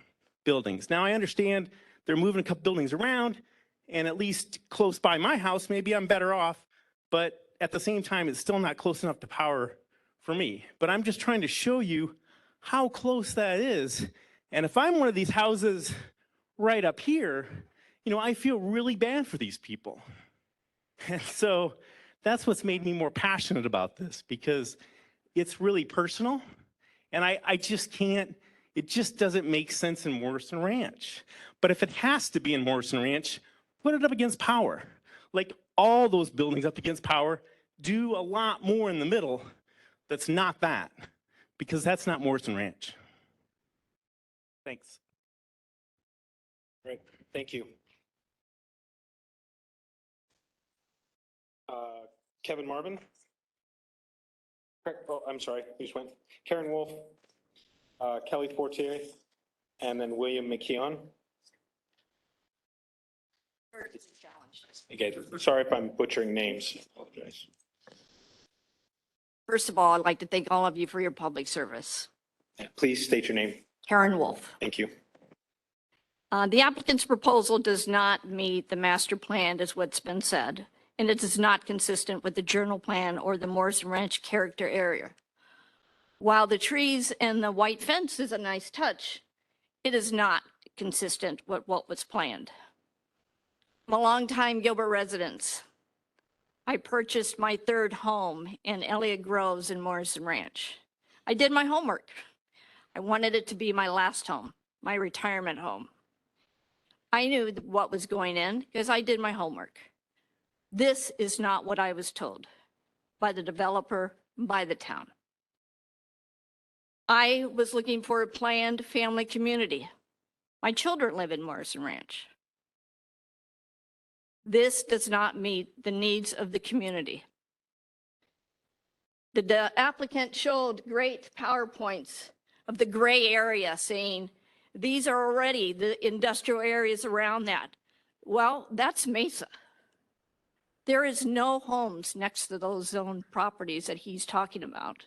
buildings. Now I understand they're moving a couple buildings around, and at least close by my house, maybe I'm better off, but at the same time, it's still not close enough to power for me. But I'm just trying to show you how close that is. And if I'm one of these houses right up here, you know, I feel really bad for these people. And so that's what's made me more passionate about this, because it's really personal. And I just can't, it just doesn't make sense in Morrison Ranch. But if it has to be in Morrison Ranch, put it up against power. Like all those buildings up against power, do a lot more in the middle that's not that, because that's not Morrison Ranch. Thanks. Great, thank you. Kevin Marvin? Oh, I'm sorry, you just went. Karen Wolf, Kelly Fortier, and then William McKeon. Okay, sorry if I'm butchering names. I apologize. First of all, I'd like to thank all of you for your public service. Please state your name. Karen Wolf. Thank you. The applicant's proposal does not meet the master plan, as what's been said, and it is not consistent with the general plan or the Morrison Ranch character area. While the trees and the white fence is a nice touch, it is not consistent with what was planned. I'm a longtime Gilbert resident. I purchased my 3rd home in Elliott Groves in Morrison Ranch. I did my homework. I wanted it to be my last home, my retirement home. I knew what was going in because I did my homework. This is not what I was told by the developer, by the town. I was looking for a planned family community. My children live in Morrison Ranch. This does not meet the needs of the community. The applicant showed great PowerPoints of the gray area saying, these are already the industrial areas around that. Well, that's Mesa. There is no homes next to those zoned properties that he's talking about.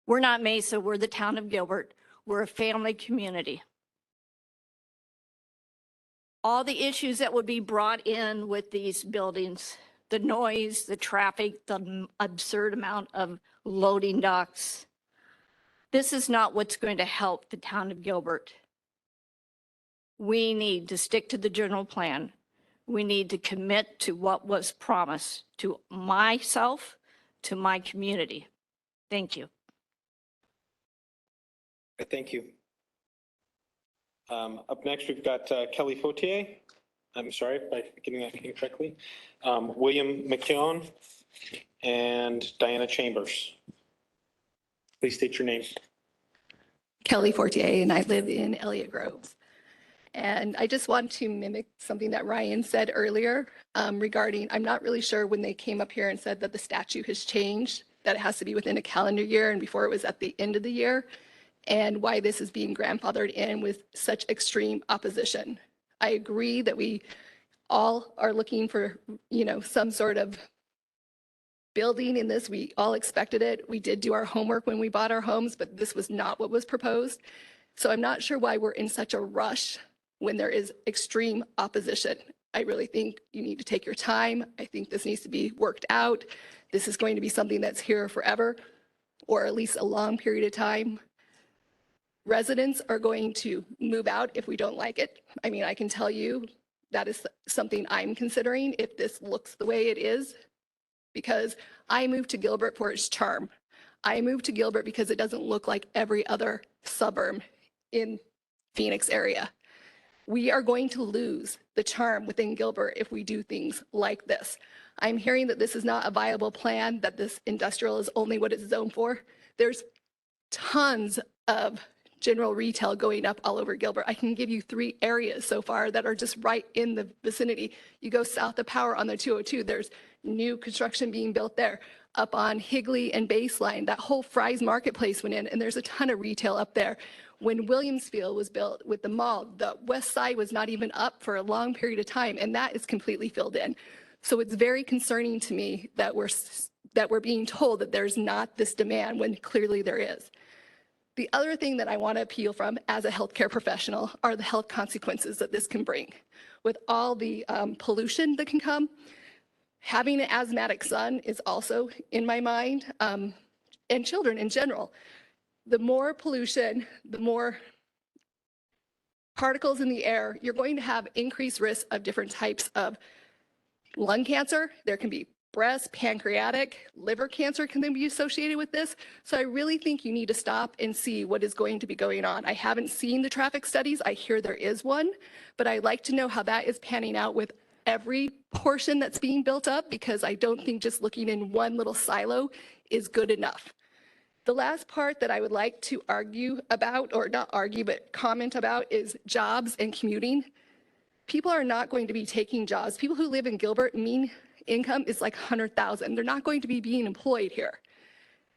We're not Mesa, we're the town of Gilbert. We're a family community. All the issues that would be brought in with these buildings, the noise, the traffic, the absurd amount of loading docks, this is not what's going to help the town of Gilbert. We need to stick to the general plan. We need to commit to what was promised to myself, to my community. Thank you. Thank you. Up next, we've got Kelly Fortier. I'm sorry if I'm getting that incorrectly. William McKeon and Diana Chambers. Please state your name. Kelly Fortier, and I live in Elliott Grove. And I just want to mimic something that Ryan said earlier regarding, I'm not really sure when they came up here and said that the statute has changed, that it has to be within a calendar year and before it was at the end of the year, and why this is being grandfathered in with such extreme opposition. I agree that we all are looking for, some sort of building in this. We all expected it. We did do our homework when we bought our homes, but this was not what was proposed. So I'm not sure why we're in such a rush when there is extreme opposition. I really think you need to take your time. I think this needs to be worked out. This is going to be something that's here forever, or at least a long period of time. Residents are going to move out if we don't like it. I mean, I can tell you that is something I'm considering if this looks the way it is, because I moved to Gilbert for its charm. I moved to Gilbert because it doesn't look like every other suburb in Phoenix area. We are going to lose the charm within Gilbert if we do things like this. I'm hearing that this is not a viable plan, that this industrial is only what it's zoned for. There's tons of general retail going up all over Gilbert. I can give you 3 areas so far that are just right in the vicinity. You go south of Power on the 202, there's new construction being built there. Up on Higley and Baseline, that whole Fry's Marketplace went in, and there's a ton of retail up there. When Williamsfield was built with the mall, the west side was not even up for a long period of time, and that is completely filled in. So it's very concerning to me that we're being told that there's not this demand when clearly there is. The other thing that I want to appeal from as a healthcare professional are the health consequences that this can bring. With all the pollution that can come, having an asthmatic son is also in my mind, and children in general. The more pollution, the more particles in the air, you're going to have increased risk of different types of lung cancer. There can be breast, pancreatic, liver cancer can then be associated with this. So I really think you need to stop and see what is going to be going on. I haven't seen the traffic studies. I hear there is one, but I'd like to know how that is panning out with every portion that's being built up, because I don't think just looking in one little silo is good enough. The last part that I would like to argue about, or not argue, but comment about, is jobs and commuting. People are not going to be taking jobs. People who live in Gilbert, mean income is like 100,000. They're not going to be being employed here.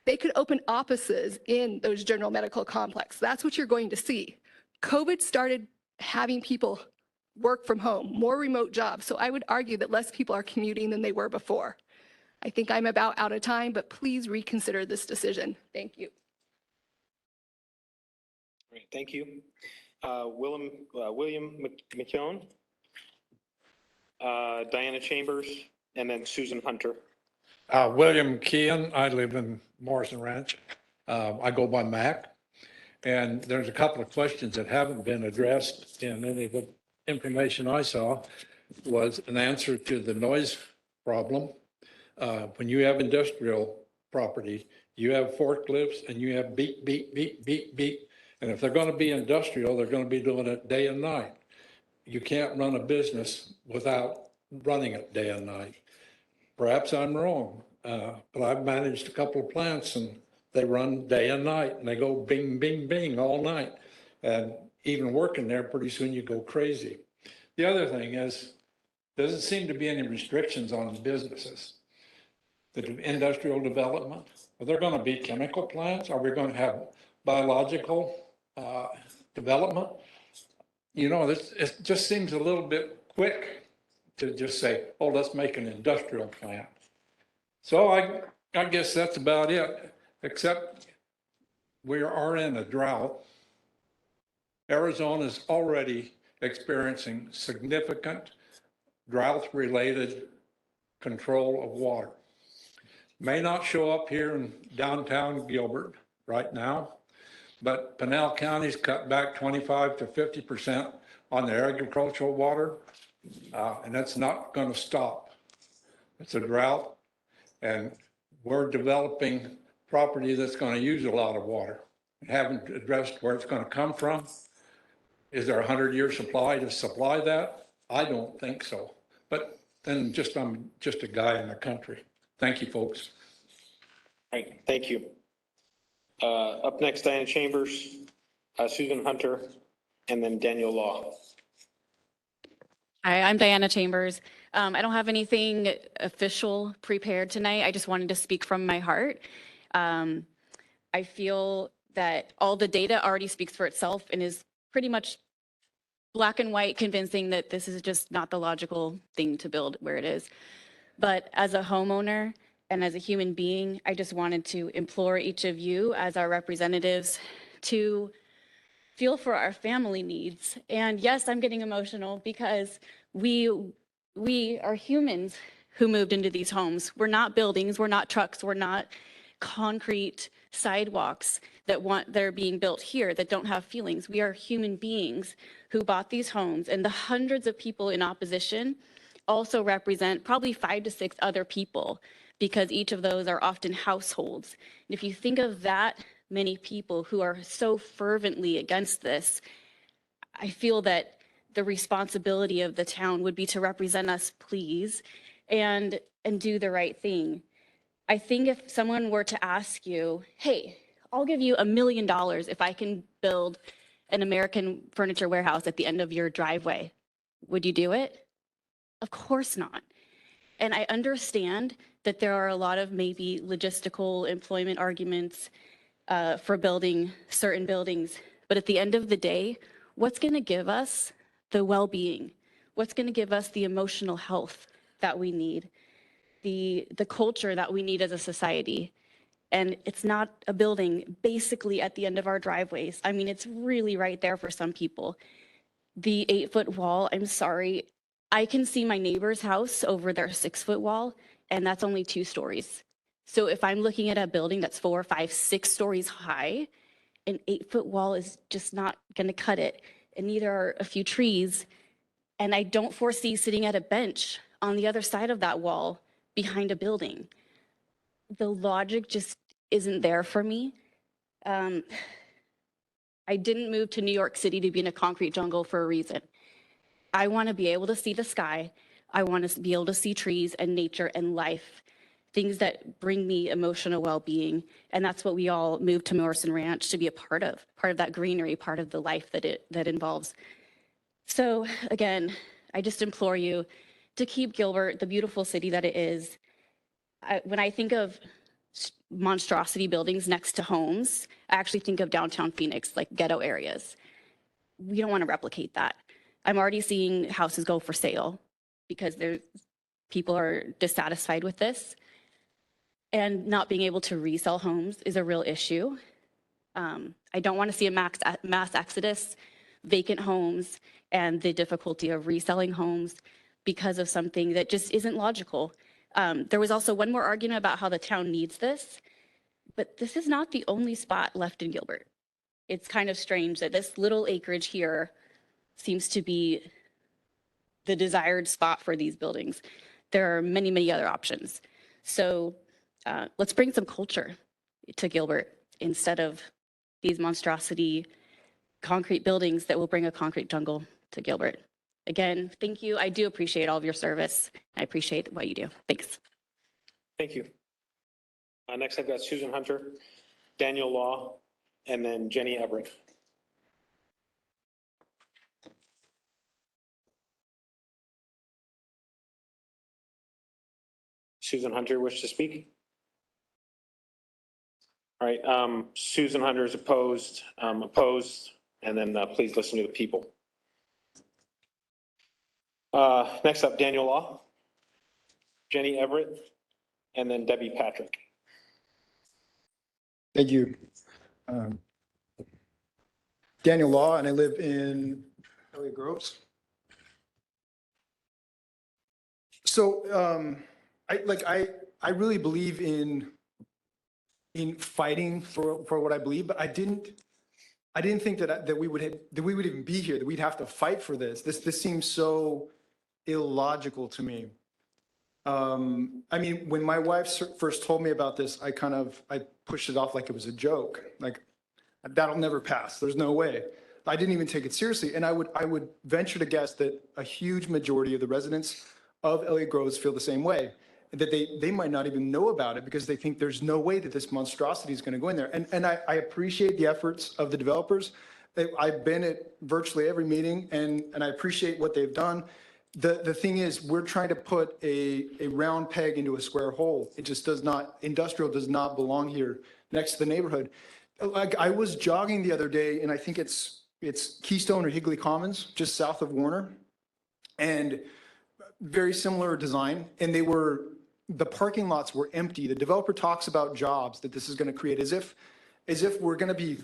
They could open offices in those general medical complex. That's what you're going to see. COVID started having people work from home, more remote jobs. So I would argue that less people are commuting than they were before. I think I'm about out of time, but please reconsider this decision. Thank you. Great, thank you. William McKeown, Diana Chambers, and then Susan Hunter. William Kean, I live in Morrison Ranch. I go by Mac. And there's a couple of questions that haven't been addressed in any of the information I saw. Was an answer to the noise problem. When you have industrial property, you have forklifts and you have beep, beep, beep, beep, beep. And if they're going to be industrial, they're going to be doing it day and night. You can't run a business without running it day and night. Perhaps I'm wrong, but I've managed a couple of plants and they run day and night and they go bing, bing, bing all night. And even working there, pretty soon you go crazy. The other thing is, doesn't seem to be any restrictions on businesses. The industrial development, are there going to be chemical plants? Are we going to have biological development? You know, it just seems a little bit quick to just say, oh, let's make an industrial plant. So I guess that's about it, except we are in a drought. Arizona is already experiencing significant drought-related control of water. May not show up here in downtown Gilbert right now, but Pinal County's cut back 25 to 50% on their agricultural water, and that's not going to stop. It's a drought, and we're developing property that's going to use a lot of water. We haven't addressed where it's going to come from. Is there a 100-year supply to supply that? I don't think so. But then I'm just a guy in the country. Thank you, folks. All right, thank you. Up next, Diana Chambers, Susan Hunter, and then Daniel Law. Hi, I'm Diana Chambers. I don't have anything official prepared tonight. I just wanted to speak from my heart. I feel that all the data already speaks for itself and is pretty much black and white convincing that this is just not the logical thing to build where it is. But as a homeowner and as a human being, I just wanted to implore each of you as our representatives to feel for our family needs. And yes, I'm getting emotional because we are humans who moved into these homes. We're not buildings, we're not trucks, we're not concrete sidewalks that are being built here that don't have feelings. We are human beings who bought these homes, and the hundreds of people in opposition also represent probably 5 to 6 other people, because each of those are often households. And if you think of that many people who are so fervently against this, I feel that the responsibility of the town would be to represent us, please, and do the right thing. I think if someone were to ask you, hey, I'll give you $1 million if I can build an American furniture warehouse at the end of your driveway, would you do it? Of course not. And I understand that there are a lot of maybe logistical employment arguments for building certain buildings. But at the end of the day, what's going to give us the well-being? What's going to give us the emotional health that we need? The culture that we need as a society? And it's not a building basically at the end of our driveways. I mean, it's really right there for some people. The 8-foot wall, I'm sorry, I can see my neighbor's house over their 6-foot wall, and that's only 2 stories. So if I'm looking at a building that's 4, 5, 6 stories high, an 8-foot wall is just not going to cut it. And neither are a few trees. And I don't foresee sitting at a bench on the other side of that wall behind a building. The logic just isn't there for me. I didn't move to New York City to be in a concrete jungle for a reason. I want to be able to see the sky. I want to be able to see trees and nature and life, things that bring me emotional well-being. And that's what we all moved to Morrison Ranch to be a part of that greenery, part of the life that involves. So again, I just implore you to keep Gilbert the beautiful city that it is. When I think of monstrosity buildings next to homes, I actually think of downtown Phoenix, like ghetto areas. We don't want to replicate that. I'm already seeing houses go for sale because people are dissatisfied with this. And not being able to resell homes is a real issue. I don't want to see a mass exodus, vacant homes, and the difficulty of reselling homes because of something that just isn't logical. There was also one more argument about how the town needs this, but this is not the only spot left in Gilbert. It's kind of strange that this little acreage here seems to be the desired spot for these buildings. There are many, many other options. So let's bring some culture to Gilbert instead of these monstrosity concrete buildings that will bring a concrete jungle to Gilbert. Again, thank you. I do appreciate all of your service. I appreciate what you do. Thanks. Thank you. Next, I've got Susan Hunter, Daniel Law, and then Jenny Everett. Susan Hunter, wish to speak? All right, Susan Hunter is opposed, and then please listen to the people. Next up, Daniel Law, Jenny Everett, and then Debbie Patrick. Thank you. Daniel Law, and I live in Elliott Groves. So I really believe in fighting for what I believe, but I didn't think that we would even be here, that we'd have to fight for this. This seems so illogical to me. I mean, when my wife first told me about this, I pushed it off like it was a joke. Like, that'll never pass. There's no way. I didn't even take it seriously. And I would venture to guess that a huge majority of the residents of Elliott Groves feel the same way, that they might not even know about it because they think there's no way that this monstrosity is going to go in there. And I appreciate the efforts of the developers. I've been at virtually every meeting, and I appreciate what they've done. The thing is, we're trying to put a round peg into a square hole. It just does not, industrial does not belong here next to the neighborhood. Like, I was jogging the other day, and I think it's Keystone or Higley Commons, just south of Warner, and very similar design, and the parking lots were empty. The developer talks about jobs that this is going to create, as if we're going to be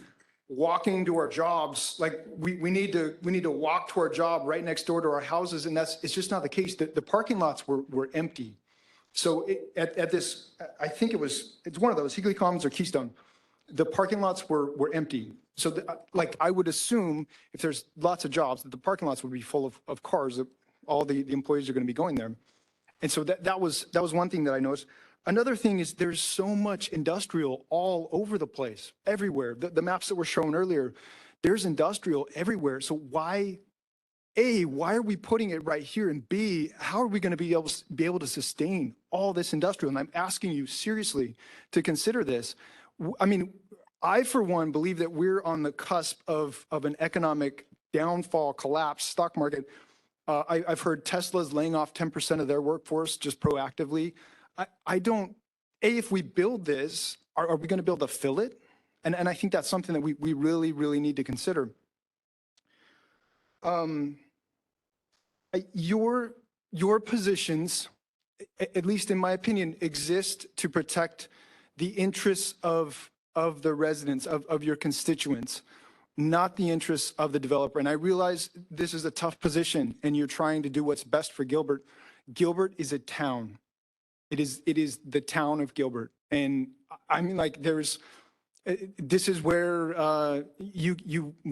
walking to our jobs, like we need to walk to our job right next door to our houses, and it's just not the case. The parking lots were empty. So at this, I think it's one of those, Higley Commons or Keystone, the parking lots were empty. So like, I would assume if there's lots of jobs, that the parking lots would be full of cars, that all the employees are going to be going there. And so that was one thing that I noticed. Another thing is there's so much industrial all over the place, everywhere. The maps that were shown earlier, there's industrial everywhere. So why are we putting it right here? And B, how are we going to be able to sustain all this industrial? And I'm asking you seriously to consider this. I mean, I, for one, believe that we're on the cusp of an economic downfall, collapse, stock market. I've heard Tesla's laying off 10% of their workforce just proactively. If we build this, are we going to be able to fill it? And I think that's something that we really, really need to consider. Your positions, at least in my opinion, exist to protect the interests of the residents, of your constituents, not the interests of the developer. And I realize this is a tough position and you're trying to do what's best for Gilbert. Gilbert is a town. It is the town of Gilbert. And I mean, like, this is where we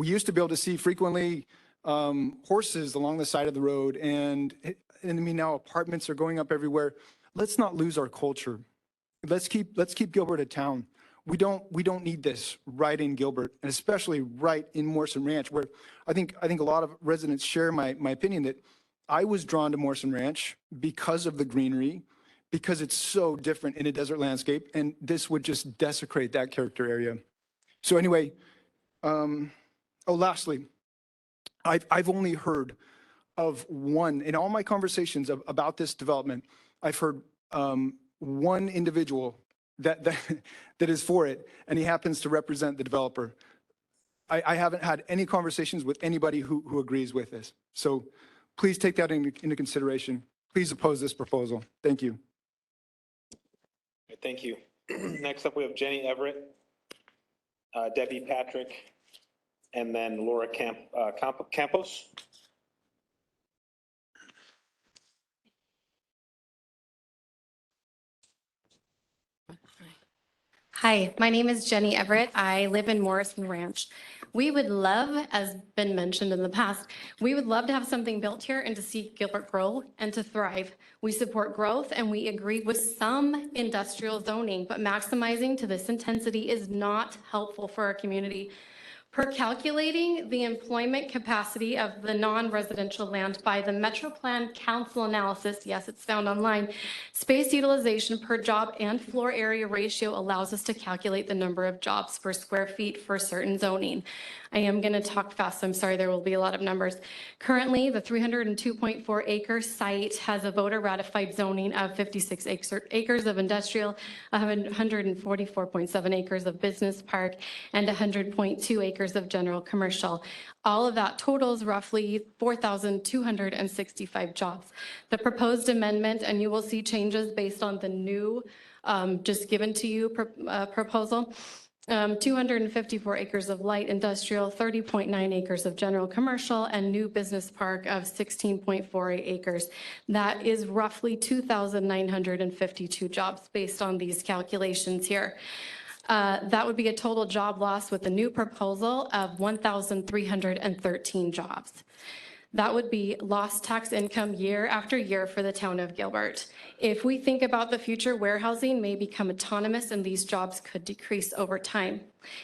used to be able to see frequently horses along the side of the road. And I mean, now apartments are going up everywhere. Let's not lose our culture. Let's keep Gilbert a town. We don't need this right in Gilbert, and especially right in Morrison Ranch, where I think a lot of residents share my opinion that I was drawn to Morrison Ranch because of the greenery, because it's so different in a desert landscape, and this would just desecrate that character area. So anyway, lastly, I've only heard of one, in all my conversations about this development, I've heard one individual that is for it, and he happens to represent the developer. I haven't had any conversations with anybody who agrees with this. So please take that into consideration. Please oppose this proposal. Thank you. Thank you. Next up, we have Jenny Everett, Debbie Patrick, and then Laura Campos. Hi, my name is Jenny Everett. I live in Morrison Ranch. We would love, as been mentioned in the past, we would love to have something built here and to see Gilbert grow and to thrive. We support growth and we agree with some industrial zoning, but maximizing to this intensity is not helpful for our community. Per calculating the employment capacity of the non-residential land by the Metro Plan Council analysis, yes, it's found online, space utilization per job and floor area ratio allows us to calculate the number of jobs per square feet for certain zoning. I am going to talk fast. I'm sorry, there will be a lot of numbers. Currently, the 302.4 acre site has a voter ratified zoning of 56 acres of industrial, 144.7 acres of business park, and 100.2 acres of general commercial. All of that totals roughly 4,265 jobs. The proposed amendment, and you will see changes based on the new just given to you proposal, 254 acres of light industrial, 30.9 acres of general commercial, and new business park of 16.48 acres. That is roughly 2,952 jobs based on these calculations here. That would be a total job loss with the new proposal of 1,313 jobs. That would be lost tax income year after year for the town of Gilbert. If we think about the future, warehousing may become autonomous and these jobs could decrease over time.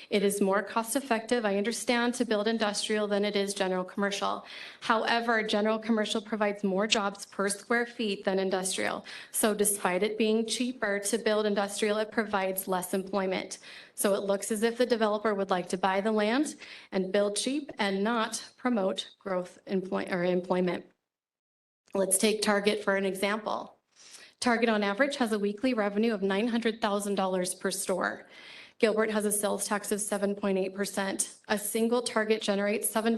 It is more cost effective, I understand, to build industrial than it is general commercial. However, general commercial provides more jobs per square feet than industrial. So despite it being cheaper to build industrial, it provides less employment. So it looks as if the developer would like to buy the land and build cheap and not promote growth or employment. Let's take Target for an example. Target on average has a weekly revenue of $900,000 per store. Gilbert has a sales tax of 7.8%. A single Target generates roughly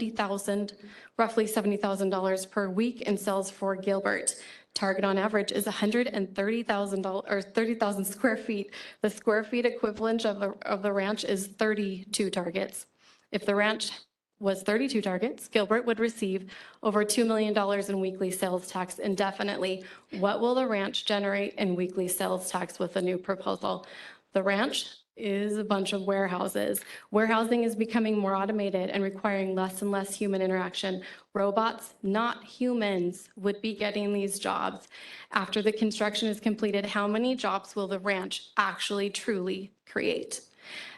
$70,000 per week in sales for Gilbert. Target on average is $130,000 or 30,000 square feet. The square feet equivalent of the ranch is 32 Targets. If the ranch was 32 Targets, Gilbert would receive over $2 million in weekly sales tax indefinitely. What will the ranch generate in weekly sales tax with the new proposal? The ranch is a bunch of warehouses. Warehousing is becoming more automated and requiring less and less human interaction. Robots, not humans, would be getting these jobs. After the construction is completed, how many jobs will the ranch actually truly create?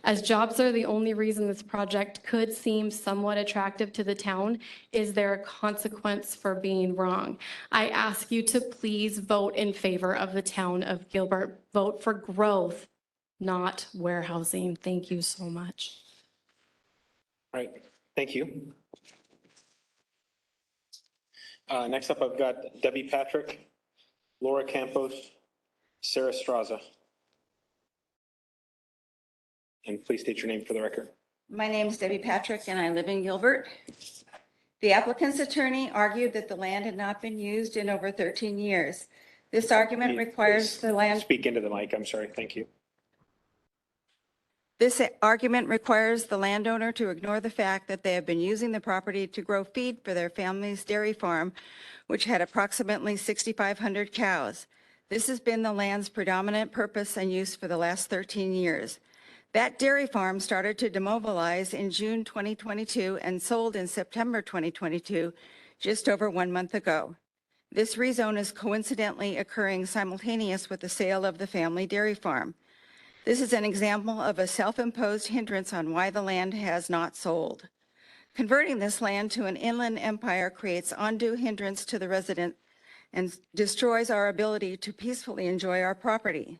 As jobs are the only reason this project could seem somewhat attractive to the town, is there a consequence for being wrong? I ask you to please vote in favor of the town of Gilbert. Vote for growth, not warehousing. Thank you so much. All right, thank you. Next up, I've got Debbie Patrick, Laura Campos, Sarah Straza. And please state your name for the record. My name is Debbie Patrick and I live in Gilbert. The applicant's attorney argued that the land had not been used in over 13 years. This argument requires the land. Speak into the mic, I'm sorry, thank you. This argument requires the landowner to ignore the fact that they have been using the property to grow feed for their family's dairy farm, which had approximately 6,500 cows. This has been the land's predominant purpose and use for the last 13 years. That dairy farm started to demobilize in June 2022 and sold in September 2022, just over 1 month ago. This rezone is coincidentally occurring simultaneous with the sale of the family dairy farm. This is an example of a self-imposed hindrance on why the land has not sold. Converting this land to an inland empire creates undue hindrance to the resident and destroys our ability to peacefully enjoy our property.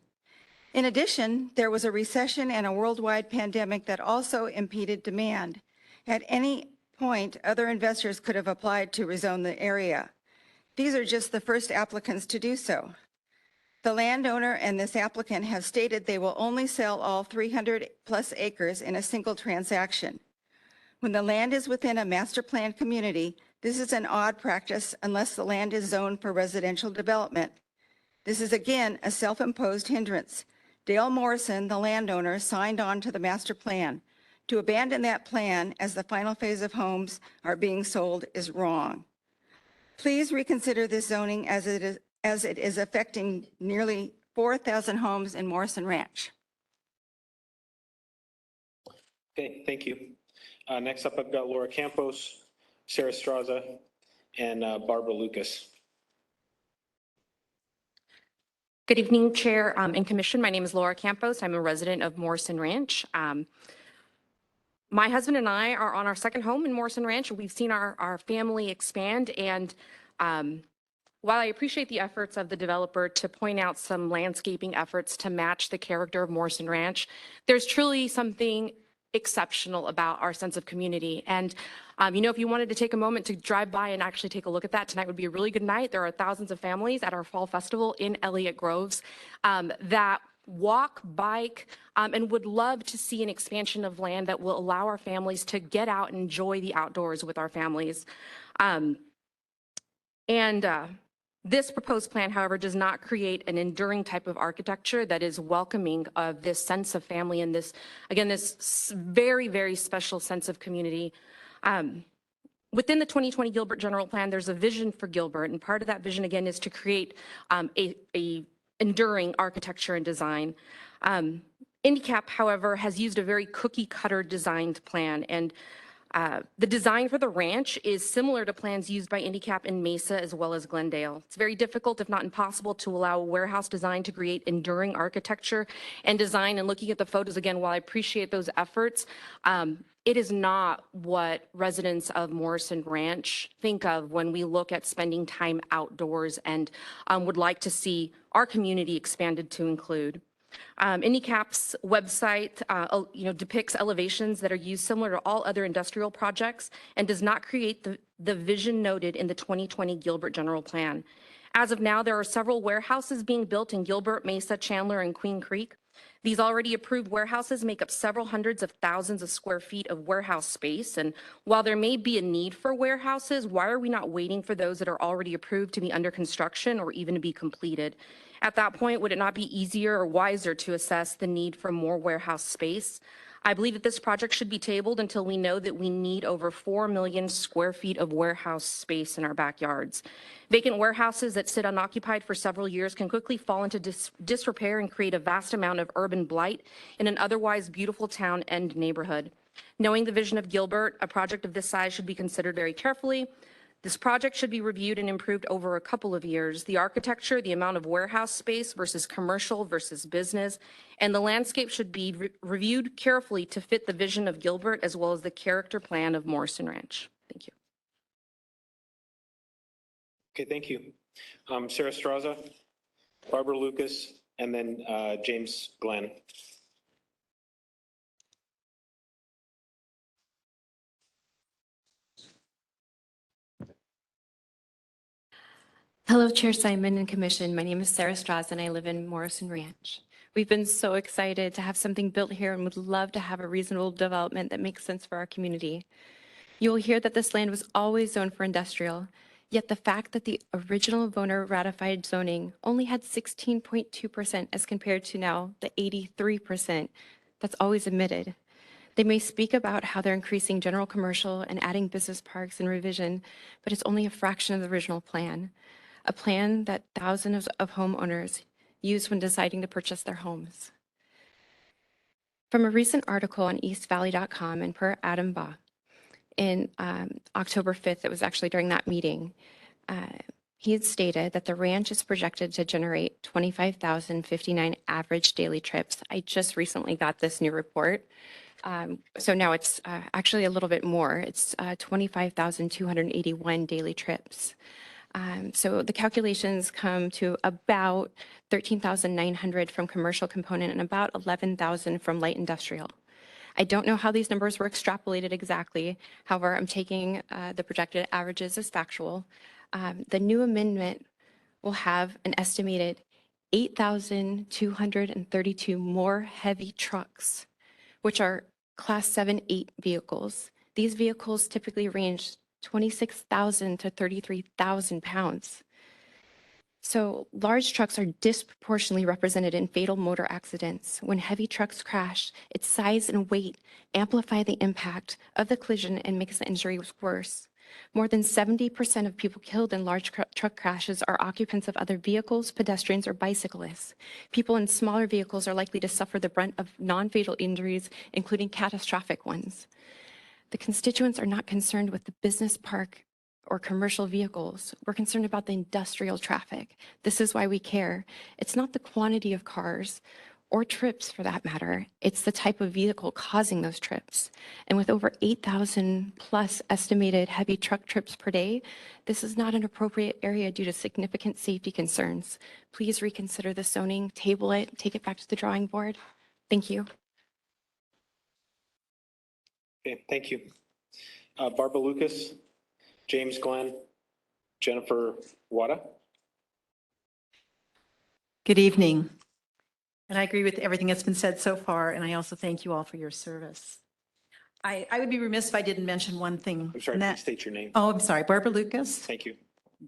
In addition, there was a recession and a worldwide pandemic that also impeded demand. At any point, other investors could have applied to rezone the area. These are just the first applicants to do so. The landowner and this applicant have stated they will only sell all 300 plus acres in a single transaction. When the land is within a master plan community, this is an odd practice unless the land is zoned for residential development. This is again a self-imposed hindrance. Dale Morrison, the landowner, signed on to the master plan. To abandon that plan as the final phase of homes are being sold is wrong. Please reconsider this zoning as it is affecting nearly 4,000 homes in Morrison Ranch. Okay, thank you. Next up, I've got Laura Campos, Sarah Straza, and Barbara Lucas. Good evening, Chair and Commission. My name is Laura Campos. I'm a resident of Morrison Ranch. My husband and I are on our second home in Morrison Ranch. We've seen our family expand, and while I appreciate the efforts of the developer to point out some landscaping efforts to match the character of Morrison Ranch, there's truly something exceptional about our sense of community. And if you wanted to take a moment to drive by and actually take a look at that, tonight would be a really good night. There are thousands of families at our fall festival in Elliott Groves that walk, bike, and would love to see an expansion of land that will allow our families to get out and enjoy the outdoors with our families. This proposed plan, however, does not create an enduring type of architecture that is welcoming of this sense of family and this, again, this very, very special sense of community. Within the 2020 Gilbert General Plan, there's a vision for Gilbert, and part of that vision, again, is to create a enduring architecture and design. IndyCap, however, has used a very cookie-cutter designed plan, and the design for the ranch is similar to plans used by IndyCap in Mesa as well as Glendale. It's very difficult, if not impossible, to allow a warehouse design to create enduring architecture and design. And looking at the photos again, while I appreciate those efforts, it is not what residents of Morrison Ranch think of when we look at spending time outdoors and would like to see our community expanded to include. IndyCap's website, depicts elevations that are used similar to all other industrial projects and does not create the vision noted in the 2020 Gilbert General Plan. As of now, there are several warehouses being built in Gilbert, Mesa, Chandler, and Queen Creek. These already approved warehouses make up several hundreds of thousands of square feet of warehouse space. And while there may be a need for warehouses, why are we not waiting for those that are already approved to be under construction or even to be completed? At that point, would it not be easier or wiser to assess the need for more warehouse space? I believe that this project should be tabled until we know that we need over 4 million square feet of warehouse space in our backyards. Vacant warehouses that sit unoccupied for several years can quickly fall into disrepair and create a vast amount of urban blight in an otherwise beautiful town and neighborhood. Knowing the vision of Gilbert, a project of this size should be considered very carefully. This project should be reviewed and improved over a couple of years. The architecture, the amount of warehouse space versus commercial versus business, and the landscape should be reviewed carefully to fit the vision of Gilbert as well as the character plan of Morrison Ranch. Thank you. Okay, thank you. Sarah Straza, Barbara Lucas, and then James Glenn. Hello, Chair Simon and Commission. My name is Sarah Straza and I live in Morrison Ranch. We've been so excited to have something built here and would love to have a reasonable development that makes sense for our community. You will hear that this land was always zoned for industrial, yet the fact that the original owner ratified zoning only had 16.2% as compared to now the 83% that's always admitted. They may speak about how they're increasing general commercial and adding business parks and revision, but it's only a fraction of the original plan. A plan that thousands of homeowners use when deciding to purchase their homes. From a recent article on eastvalley.com and per Adam Baugh in October 5th, it was actually during that meeting, he had stated that the ranch is projected to generate 25,059 average daily trips. I just recently got this new report. So now it's actually a little bit more. It's 25,281 daily trips. So the calculations come to about 13,900 from commercial component and about 11,000 from light industrial. I don't know how these numbers were extrapolated exactly. However, I'm taking the projected averages as factual. The new amendment will have an estimated 8,232 more heavy trucks, which are Class 7-8 vehicles. These vehicles typically range 26,000 to 33,000 pounds. So large trucks are disproportionately represented in fatal motor accidents. When heavy trucks crash, its size and weight amplify the impact of the collision and makes the injury worse. More than 70% of people killed in large truck crashes are occupants of other vehicles, pedestrians, or bicyclists. People in smaller vehicles are likely to suffer the brunt of non-fatal injuries, including catastrophic ones. The constituents are not concerned with the business park or commercial vehicles. We're concerned about the industrial traffic. This is why we care. It's not the quantity of cars or trips for that matter. It's the type of vehicle causing those trips. And with over 8,000 plus estimated heavy truck trips per day, this is not an appropriate area due to significant safety concerns. Please reconsider the zoning, table it, take it back to the drawing board. Thank you. Okay, thank you. Barbara Lucas, James Glenn, Jennifer Wada. Good evening. And I agree with everything that's been said so far, and I also thank you all for your service. I would be remiss if I didn't mention one thing. I'm sorry, please state your name. Oh, I'm sorry, Barbara Lucas. Thank you.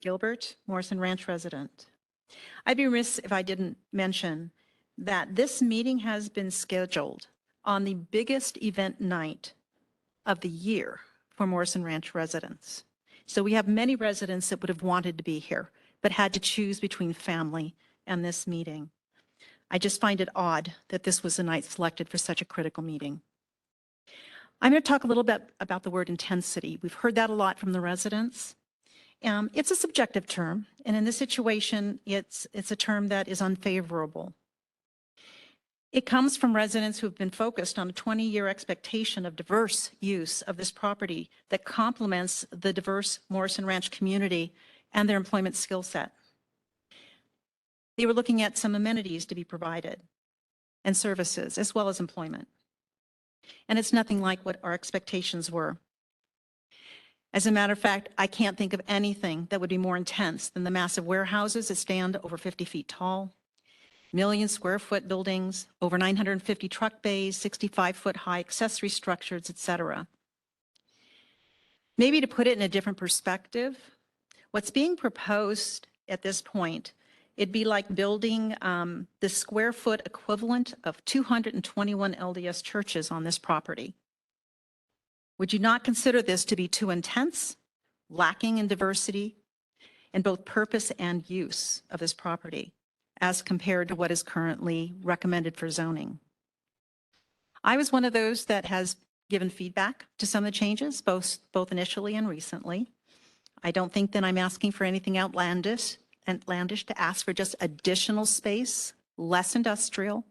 Gilbert, Morrison Ranch resident. I'd be remiss if I didn't mention that this meeting has been scheduled on the biggest event night of the year for Morrison Ranch residents. So we have many residents that would have wanted to be here, but had to choose between family and this meeting. I just find it odd that this was the night selected for such a critical meeting. I'm going to talk a little bit about the word intensity. We've heard that a lot from the residents. It's a subjective term, and in this situation, it's a term that is unfavorable. It comes from residents who have been focused on a 20-year expectation of diverse use of this property that complements the diverse Morrison Ranch community and their employment skill set. They were looking at some amenities to be provided and services as well as employment. And it's nothing like what our expectations were. As a matter of fact, I can't think of anything that would be more intense than the massive warehouses that stand over 50 feet tall, million square foot buildings, over 950 truck bays, 65-foot high accessory structures, et cetera. Maybe to put it in a different perspective, what's being proposed at this point, it'd be like building the square foot equivalent of 221 LDS churches on this property. Would you not consider this to be too intense, lacking in diversity, in both purpose and use of this property, as compared to what is currently recommended for zoning? I was one of those that has given feedback to some of the changes, both initially and recently. I don't think that I'm asking for anything outlandish to ask for just additional space, less industrial,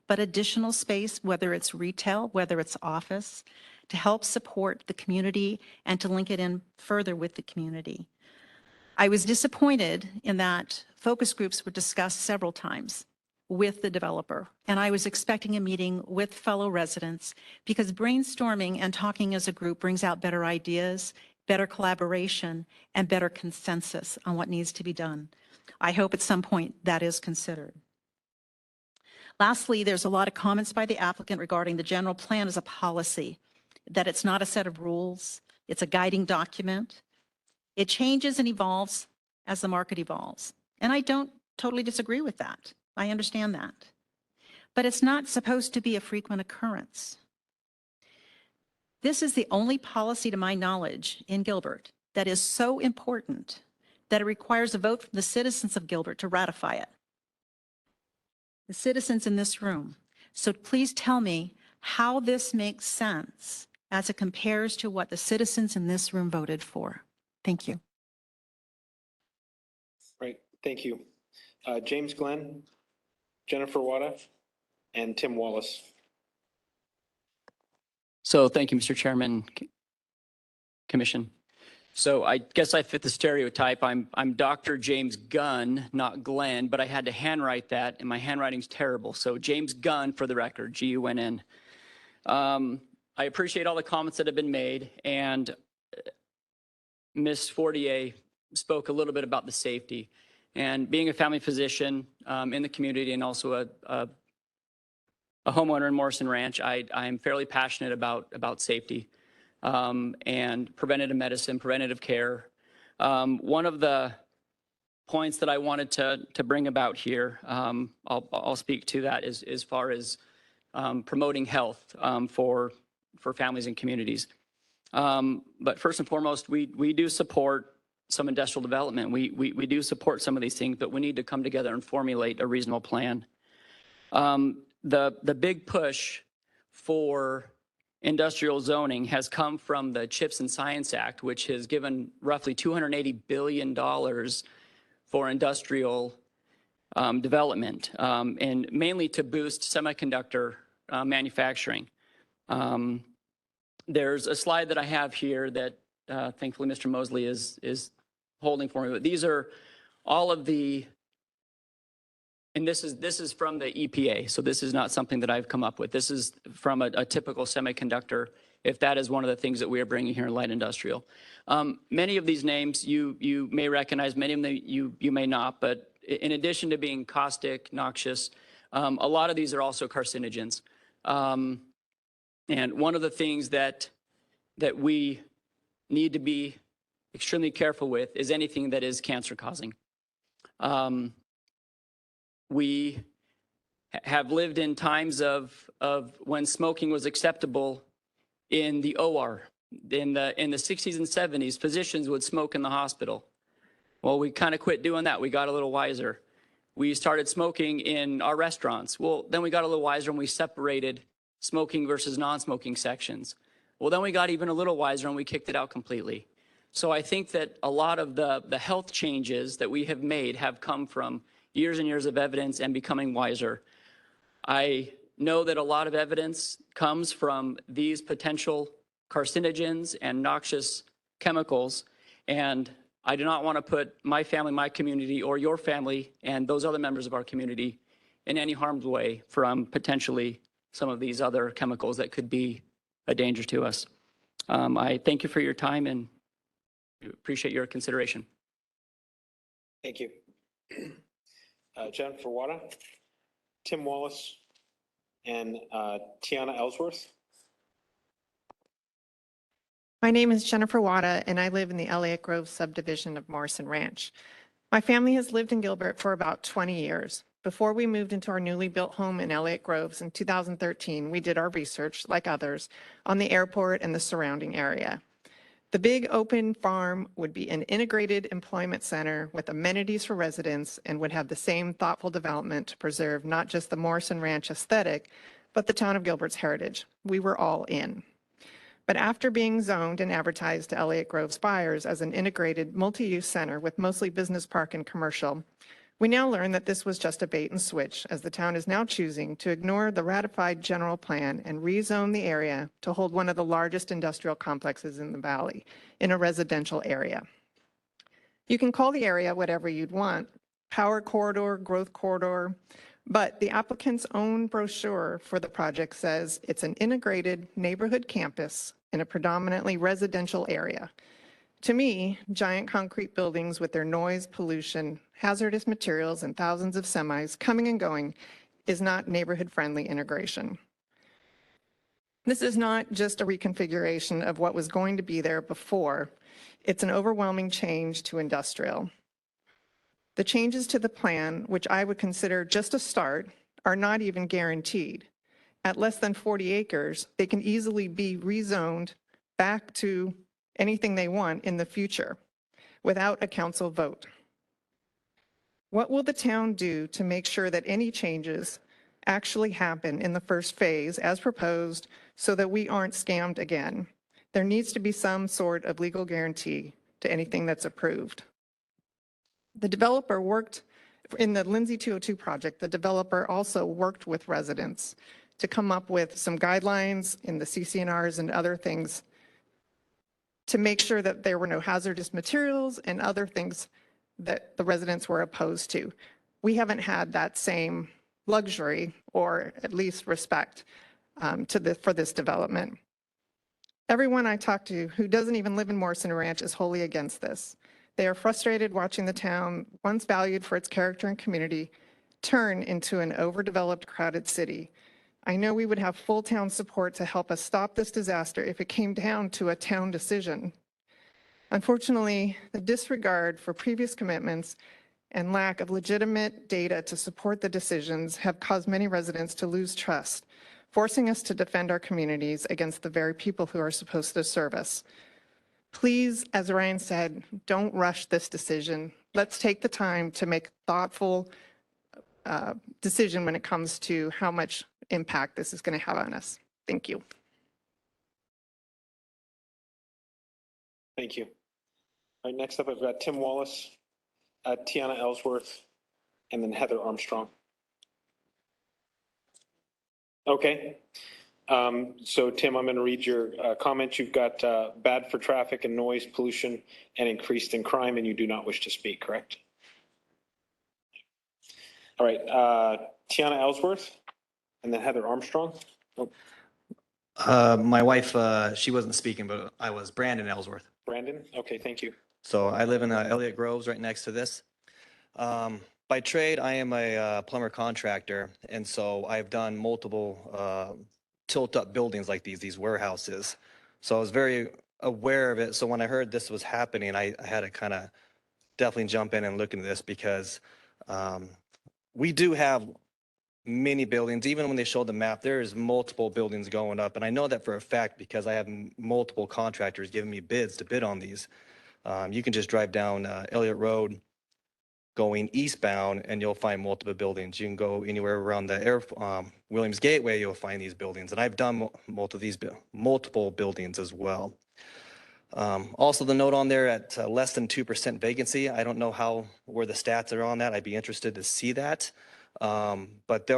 but additional space, whether it's retail, whether it's office, to help support the community and to link it in further with the community. I was disappointed in that focus groups were discussed several times with the developer, and I was expecting a meeting with fellow residents because brainstorming and talking as a group brings out better ideas, better collaboration, and better consensus on what needs to be done. I hope at some point that is considered. Lastly, there's a lot of comments by the applicant regarding the general plan as a policy, that it's not a set of rules, it's a guiding document. It changes and evolves as the market evolves. And I don't totally disagree with that. I understand that. But it's not supposed to be a frequent occurrence. This is the only policy, to my knowledge, in Gilbert that is so important that it requires a vote from the citizens of Gilbert to ratify it. The citizens in this room. So please tell me how this makes sense as it compares to what the citizens in this room voted for. Thank you. Right, thank you. James Glenn, Jennifer Wada, and Tim Wallace. So thank you, Mr. Chairman, Commission. So I guess I fit the stereotype. I'm Dr. James Gunn, not Glenn, but I had to handwrite that, and my handwriting's terrible. So James Gunn for the record, G-U-N-N. I appreciate all the comments that have been made, and Ms. Fortier spoke a little bit about the safety. And being a family physician in the community and also a homeowner in Morrison Ranch, I'm fairly passionate about safety and preventative medicine, preventative care. One of the points that I wanted to bring about here, I'll speak to that as far as promoting health for families and communities. But first and foremost, we do support some industrial development. We do support some of these things, but we need to come together and formulate a reasonable plan. The big push for industrial zoning has come from the CHIPS and Science Act, which has given roughly $280 billion for industrial development, and mainly to boost semiconductor manufacturing. There's a slide that I have here that thankfully Mr. Mosley is holding for me, but these are all of the, and this is from the EPA, so this is not something that I've come up with. This is from a typical semiconductor, if that is one of the things that we are bringing here in light industrial. Many of these names you may recognize, many of them you may not, but in addition to being caustic, noxious, a lot of these are also carcinogens. And one of the things that we need to be extremely careful with is anything that is cancer causing. We have lived in times of when smoking was acceptable in the OR. In the 60s and 70s, physicians would smoke in the hospital. Well, we kind of quit doing that. We got a little wiser. We started smoking in our restaurants. Well, then we got a little wiser and we separated smoking versus non-smoking sections. Well, then we got even a little wiser and we kicked it out completely. So I think that a lot of the health changes that we have made have come from years and years of evidence and becoming wiser. I know that a lot of evidence comes from these potential carcinogens and noxious chemicals, and I do not want to put my family, my community, or your family and those other members of our community in any harm's way from potentially some of these other chemicals that could be a danger to us. I thank you for your time, and Appreciate your consideration. Thank you. Jennifer Wada, Tim Wallace, and Tiana Ellsworth. My name is Jennifer Wada, and I live in the Elliott Grove subdivision of Morrison Ranch. My family has lived in Gilbert for about 20 years. Before we moved into our newly built home in Elliott Groves in 2013, we did our research, like others, on the airport and the surrounding area. The big open farm would be an integrated employment center with amenities for residents and would have the same thoughtful development to preserve not just the Morrison Ranch aesthetic, but the town of Gilbert's heritage. We were all in. But after being zoned and advertised to Elliott Grove's buyers as an integrated multi-use center with mostly business park and commercial, we now learn that this was just a bait and switch, as the town is now choosing to ignore the ratified general plan and rezone the area to hold one of the largest industrial complexes in the valley in a residential area. You can call the area whatever you'd want, power corridor, growth corridor, but the applicant's own brochure for the project says it's an integrated neighborhood campus in a predominantly residential area. To me, giant concrete buildings with their noise, pollution, hazardous materials, and thousands of semis coming and going is not neighborhood-friendly integration. This is not just a reconfiguration of what was going to be there before. It's an overwhelming change to industrial. The changes to the plan, which I would consider just a start, are not even guaranteed. At less than 40 acres, they can easily be rezoned back to anything they want in the future without a council vote. What will the town do to make sure that any changes actually happen in the first phase as proposed so that we aren't scammed again? There needs to be some sort of legal guarantee to anything that's approved. The developer worked in the Lindsey 202 project. The developer also worked with residents to come up with some guidelines in the CCNRs and other things to make sure that there were no hazardous materials and other things that the residents were opposed to. We haven't had that same luxury, or at least respect, for this development. Everyone I talk to who doesn't even live in Morrison Ranch is wholly against this. They are frustrated watching the town, once valued for its character and community, turn into an overdeveloped, crowded city. I know we would have full town support to help us stop this disaster if it came down to a town decision. Unfortunately, the disregard for previous commitments and lack of legitimate data to support the decisions have caused many residents to lose trust, forcing us to defend our communities against the very people who are supposed to serve us. Please, as Ryan said, don't rush this decision. Let's take the time to make thoughtful decision when it comes to how much impact this is going to have on us. Thank you. Thank you. All right, next up, I've got Tim Wallace, Tiana Ellsworth, and then Heather Armstrong. Okay. So Tim, I'm going to read your comments. You've got bad for traffic and noise pollution and increased in crime, and you do not wish to speak, correct? All right, Tiana Ellsworth, and then Heather Armstrong. Oh, My wife, she wasn't speaking, but I was. Brandon Ellsworth. Brandon, okay, thank you. So I live in Elliott Groves right next to this. By trade, I am a plumber contractor, and so I've done multiple tilt-up buildings like these warehouses. So I was very aware of it. So when I heard this was happening, I had to kind of definitely jump in and look into this because we do have many buildings. Even when they showed the map, there's multiple buildings going up. And I know that for a fact because I have multiple contractors giving me bids to bid on these. You can just drive down Elliott Road going eastbound and you'll find multiple buildings. You can go anywhere around the Williams Gateway, you'll find these buildings. And I've done multiple buildings as well. Also the note on there at less than 2% vacancy. I don't know where the stats are on that. I'd be interested to see that. But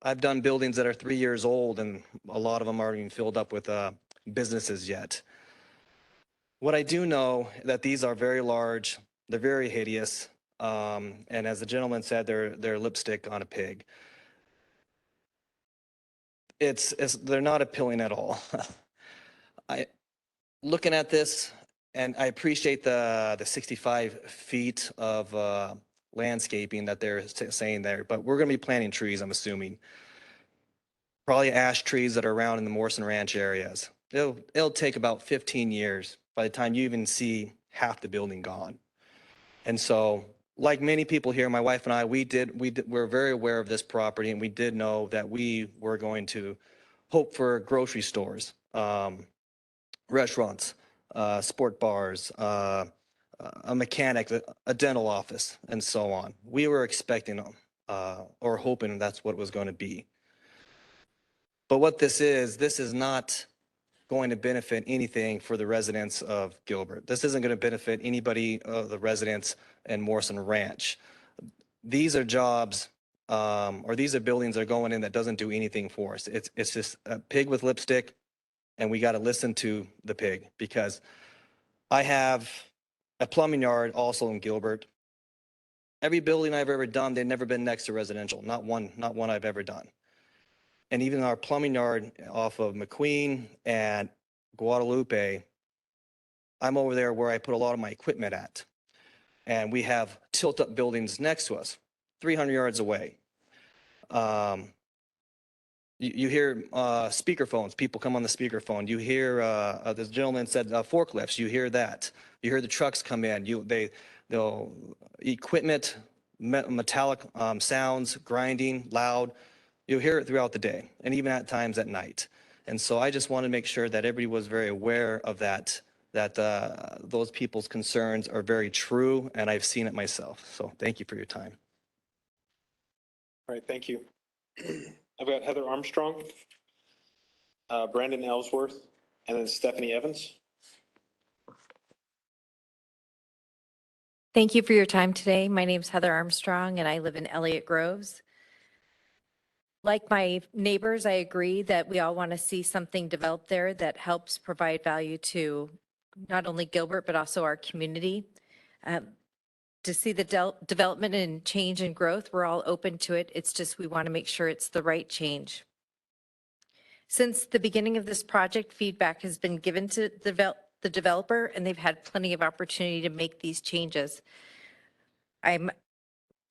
I've done buildings that are 3 years old and a lot of them aren't even filled up with businesses yet. What I do know that these are very large, they're very hideous, and as the gentleman said, they're lipstick on a pig. They're not appealing at all. looking at this, and I appreciate the 65 feet of landscaping that they're saying there, but we're going to be planting trees, I'm assuming. Probably ash trees that are around in the Morrison Ranch areas. It'll take about 15 years by the time you even see half the building gone. And so, like many people here, my wife and I, we're very aware of this property, and we did know that we were going to hope for grocery stores, restaurants, sport bars, a mechanic, a dental office, and so on. We were expecting them, or hoping that's what it was going to be. But what this is not going to benefit anything for the residents of Gilbert. This isn't going to benefit anybody, the residents in Morrison Ranch. These are jobs, or these are buildings that are going in that doesn't do anything for us. It's just a pig with lipstick, and we got to listen to the pig, because I have a plumbing yard also in Gilbert. Every building I've ever done, they've never been next to residential. Not one I've ever done. And even our plumbing yard off of McQueen and Guadalupe, I'm over there where I put a lot of my equipment at. And we have tilt-up buildings next to us, 300 yards away. You hear speakerphones, people come on the speakerphone. You hear, this gentleman said forklifts, you hear that. You hear the trucks come in, they'll equipment, metallic sounds, grinding, loud. You'll hear it throughout the day, and even at times at night. And so I just want to make sure that everybody was very aware of that those people's concerns are very true, and I've seen it myself. So thank you for your time. All right, thank you. I've got Heather Armstrong, Brandon Ellsworth, and then Stephanie Evans. Thank you for your time today. My name is Heather Armstrong, and I live in Elliott Groves. Like my neighbors, I agree that we all want to see something developed there that helps provide value to not only Gilbert, but also our community. To see the development and change and growth, we're all open to it. It's just we want to make sure it's the right change. Since the beginning of this project, feedback has been given to the developer, and they've had plenty of opportunity to make these changes. I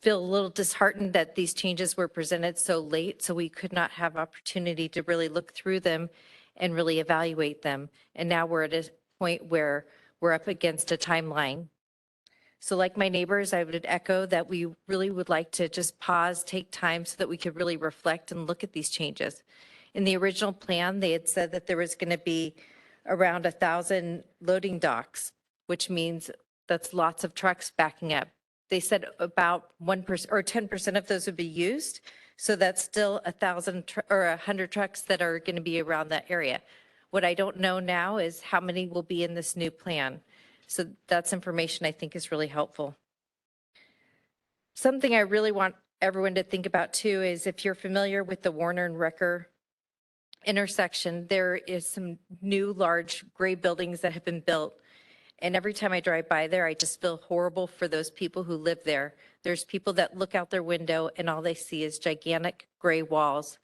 feel a little disheartened that these changes were presented so late, so we could not have opportunity to really look through them and really evaluate them. And now we're at a point where we're up against a timeline. So like my neighbors, I would echo that we really would like to just pause, take time so that we could really reflect and look at these changes. In the original plan, they had said that there was going to be around 1,000 loading docks, which means that's lots of trucks backing up. They said about 1% or 10% of those would be used. So that's still 1,000 or 100 trucks that are going to be around that area. What I don't know now is how many will be in this new plan. So that's information I think is really helpful. Something I really want everyone to think about too is if you're familiar with the Warner and Recker intersection, there is some new large gray buildings that have been built. And every time I drive by there, I just feel horrible for those people who live there. There's people that look out their window and all they see is gigantic gray walls.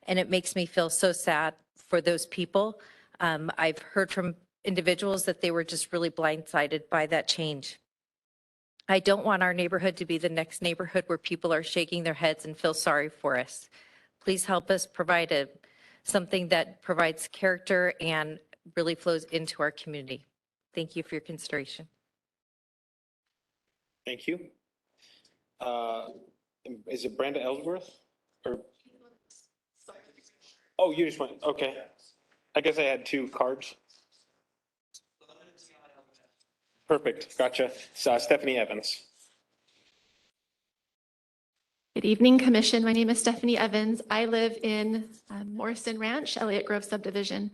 And it makes me feel so sad for those people. I've heard from individuals that they were just really blindsided by that change. I don't want our neighborhood to be the next neighborhood where people are shaking their heads and feel sorry for us. Please help us provide something that provides character and really flows into our community. Thank you for your consideration. Thank you. Is it Brenda Ellsworth? Or? Oh, you just went, okay. I guess I had two cards. Perfect, gotcha. So, Stephanie Evans. Good evening, Commission. My name is Stephanie Evans. I live in Morrison Ranch, Elliott Grove subdivision.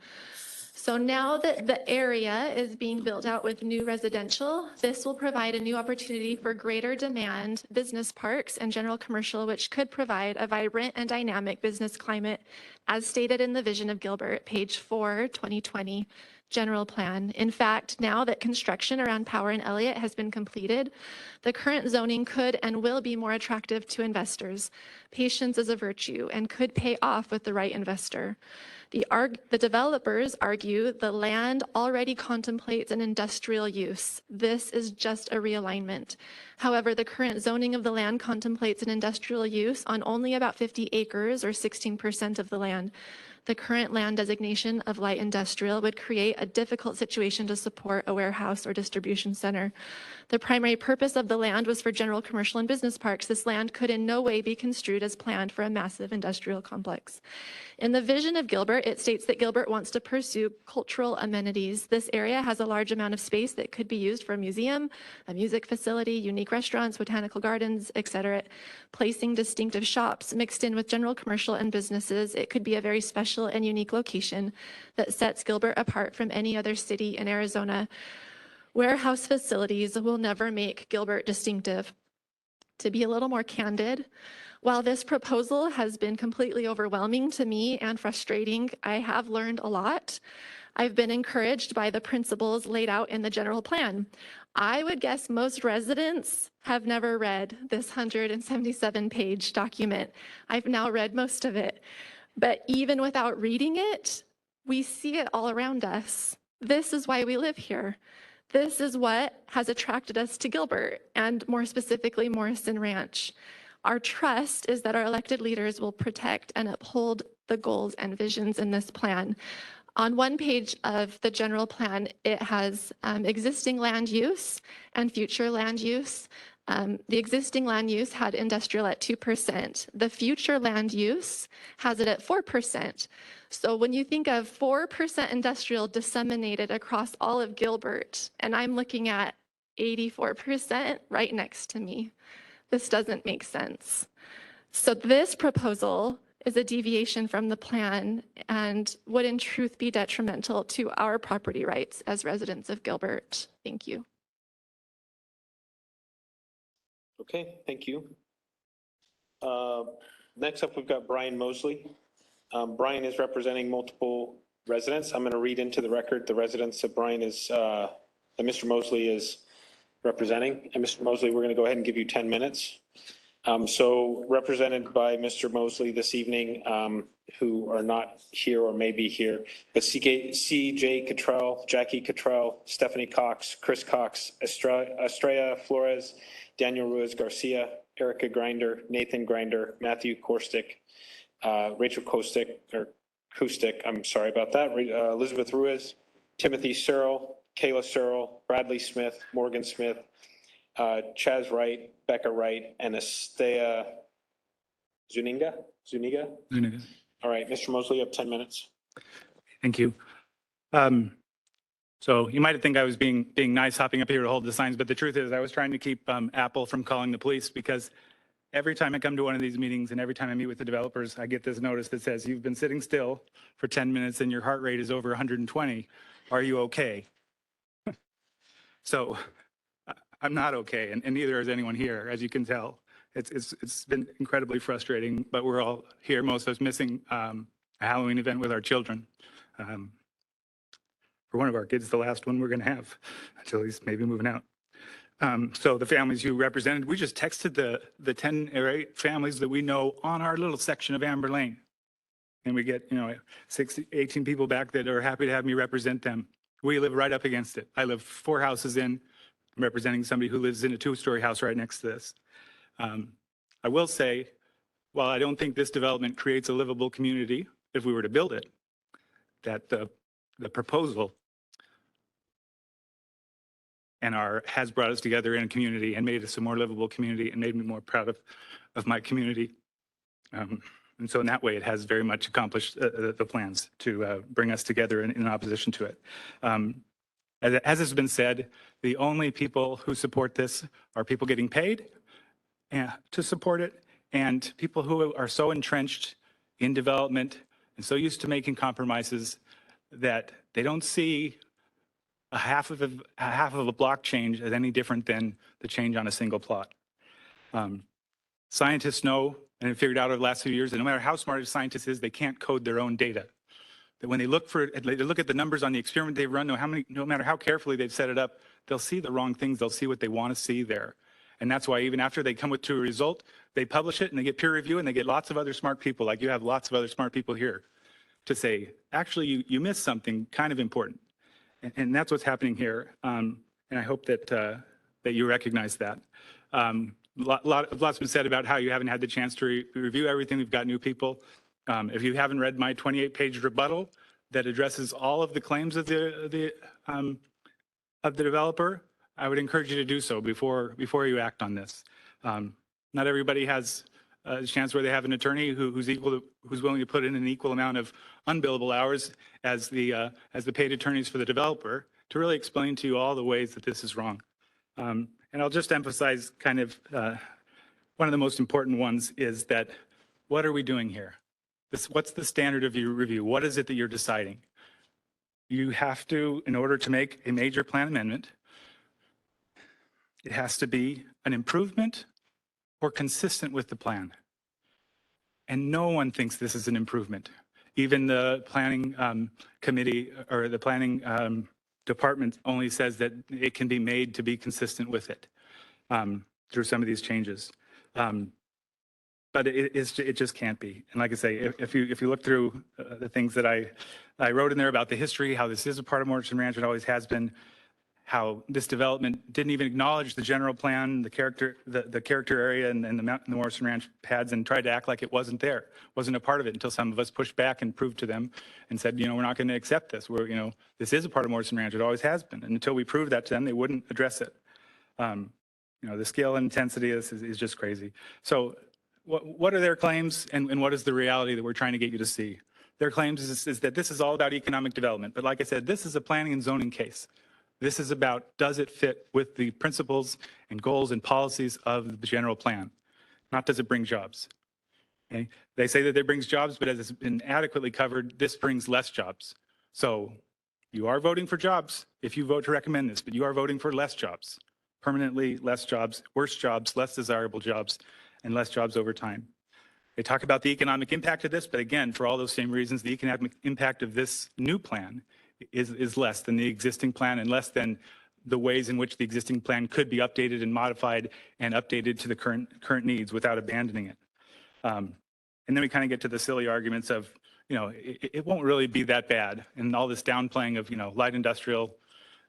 So now that the area is being built out with new residential, this will provide a new opportunity for greater demand, business parks, and general commercial, which could provide a vibrant and dynamic business climate as stated in the Vision of Gilbert, page 4, 2020, general plan. In fact, now that construction around Power and Elliott has been completed, the current zoning could and will be more attractive to investors. Patience is a virtue and could pay off with the right investor. The developers argue the land already contemplates an industrial use. This is just a realignment. However, the current zoning of the land contemplates an industrial use on only about 50 acres or 16% of the land. The current land designation of light industrial would create a difficult situation to support a warehouse or distribution center. The primary purpose of the land was for general commercial and business parks. This land could in no way be construed as planned for a massive industrial complex. In the vision of Gilbert, it states that Gilbert wants to pursue cultural amenities. This area has a large amount of space that could be used for a museum, a music facility, unique restaurants, botanical gardens, etc. Placing distinctive shops mixed in with general commercial and businesses, it could be a very special and unique location that sets Gilbert apart from any other city in Arizona. Warehouse facilities will never make Gilbert distinctive. To be a little more candid, while this proposal has been completely overwhelming to me and frustrating, I have learned a lot. I've been encouraged by the principles laid out in the general plan. I would guess most residents have never read this 177-page document. I've now read most of it. But even without reading it, we see it all around us. This is why we live here. This is what has attracted us to Gilbert, and more specifically, Morrison Ranch. Our trust is that our elected leaders will protect and uphold the goals and visions in this plan. On one page of the general plan, it has existing land use and future land use. The existing land use had industrial at 2%. The future land use has it at 4%. So when you think of 4% industrial disseminated across all of Gilbert, and I'm looking at 84% right next to me, this doesn't make sense. So this proposal is a deviation from the plan and would in truth be detrimental to our property rights as residents of Gilbert. Thank you. Okay, thank you. Next up, we've got Brian Mosley. Brian is representing multiple residents. I'm going to read into the record the residents that that Mr. Mosley is representing. And Mr. Mosley, we're going to go ahead and give you 10 minutes. So represented by Mr. Mosley this evening, who are not here or may be here, but C.J. Cottrell, Jackie Cottrell, Stephanie Cox, Chris Cox, Estrella Flores, Daniel Ruiz Garcia, Erica Grinder, Nathan Grinder, Matthew Korstick, Rachel Kostick, I'm sorry about that, Elizabeth Ruiz, Timothy Searle, Kayla Searle, Bradley Smith, Morgan Smith, Chaz Wright, Becca Wright, and Estea Zuniga? All right, Mr. Mosley, you have 10 minutes. Thank you. So you might think I was being nice hopping up here to hold the signs, but the truth is I was trying to keep Apple from calling the police, because every time I come to one of these meetings and every time I meet with the developers, I get this notice that says, you've been sitting still for 10 minutes and your heart rate is over 120. Are you okay? So I'm not okay, and neither is anyone here, as you can tell. It's been incredibly frustrating, but we're all here, most of us missing a Halloween event with our children. For one of our kids, the last one we're going to have until he's maybe moving out. So the families you represented, we just texted the 10 or 8 families that we know on our little section of Amber Lane. And we get, 18 people back that are happy to have me represent them. We live right up against it. I live 4 houses in. I'm representing somebody who lives in a 2-story house right next to this. I will say, while I don't think this development creates a livable community, if we were to build it, that the proposal and has brought us together in a community and made us a more livable community and made me more proud of my community. And so in that way, it has very much accomplished the plans to bring us together in opposition to it. As has been said, the only people who support this are people getting paid to support it, and people who are so entrenched in development and so used to making compromises that they don't see a half of a block change as any different than the change on a single plot. Scientists know and have figured out over the last few years that no matter how smart a scientist is, they can't code their own data. that when they look at the numbers on the experiment they've run, no matter how carefully they've set it up, they'll see the wrong things. They'll see what they want to see there. And that's why even after they come to a result, they publish it and they get peer review and they get lots of other smart people, like you have lots of other smart people here, to say, actually, you missed something kind of important. And that's what's happening here. And I hope that you recognize that. Lots been said about how you haven't had the chance to review everything. We've got new people. If you haven't read my 28-page rebuttal that addresses all of the claims of the developer, I would encourage you to do so before you act on this. Not everybody has a chance where they have an attorney who's willing to put in an equal amount of unbillable hours as the paid attorneys for the developer to really explain to you all the ways that this is wrong. And I'll just emphasize kind of one of the most important ones is that what are we doing here? What's the standard of your review? What is it that you're deciding? You have to, in order to make a major plan amendment, it has to be an improvement or consistent with the plan. And no one thinks this is an improvement. Even the planning committee or the planning department only says that it can be made to be consistent with it through some of these changes. But it just can't be. And like I say, if you look through the things that I wrote in there about the history, how this is a part of Morrison Ranch, it always has been, how this development didn't even acknowledge the general plan, the character area and the Morrison Ranch pads, and tried to act like it wasn't there, wasn't a part of it, until some of us pushed back and proved to them and said, we're not going to accept this. This is a part of Morrison Ranch. It always has been. And until we proved that to them, they wouldn't address it. The scale and intensity of this is just crazy. So what are their claims, and what is the reality that we're trying to get you to see? Their claims is that this is all about economic development. But like I said, this is a planning and zoning case. This is about, does it fit with the principles and goals and policies of the general plan? Not does it bring jobs? Okay? They say that it brings jobs, but as it's been adequately covered, this brings less jobs. So you are voting for jobs if you vote to recommend this, but you are voting for less jobs, permanently less jobs, worse jobs, less desirable jobs, and less jobs over time. They talk about the economic impact of this, but again, for all those same reasons, the economic impact of this new plan is less than the existing plan and less than the ways in which the existing plan could be updated and modified and updated to the current needs without abandoning it. And then we kind of get to the silly arguments of, it won't really be that bad, and all this downplaying of, light industrial,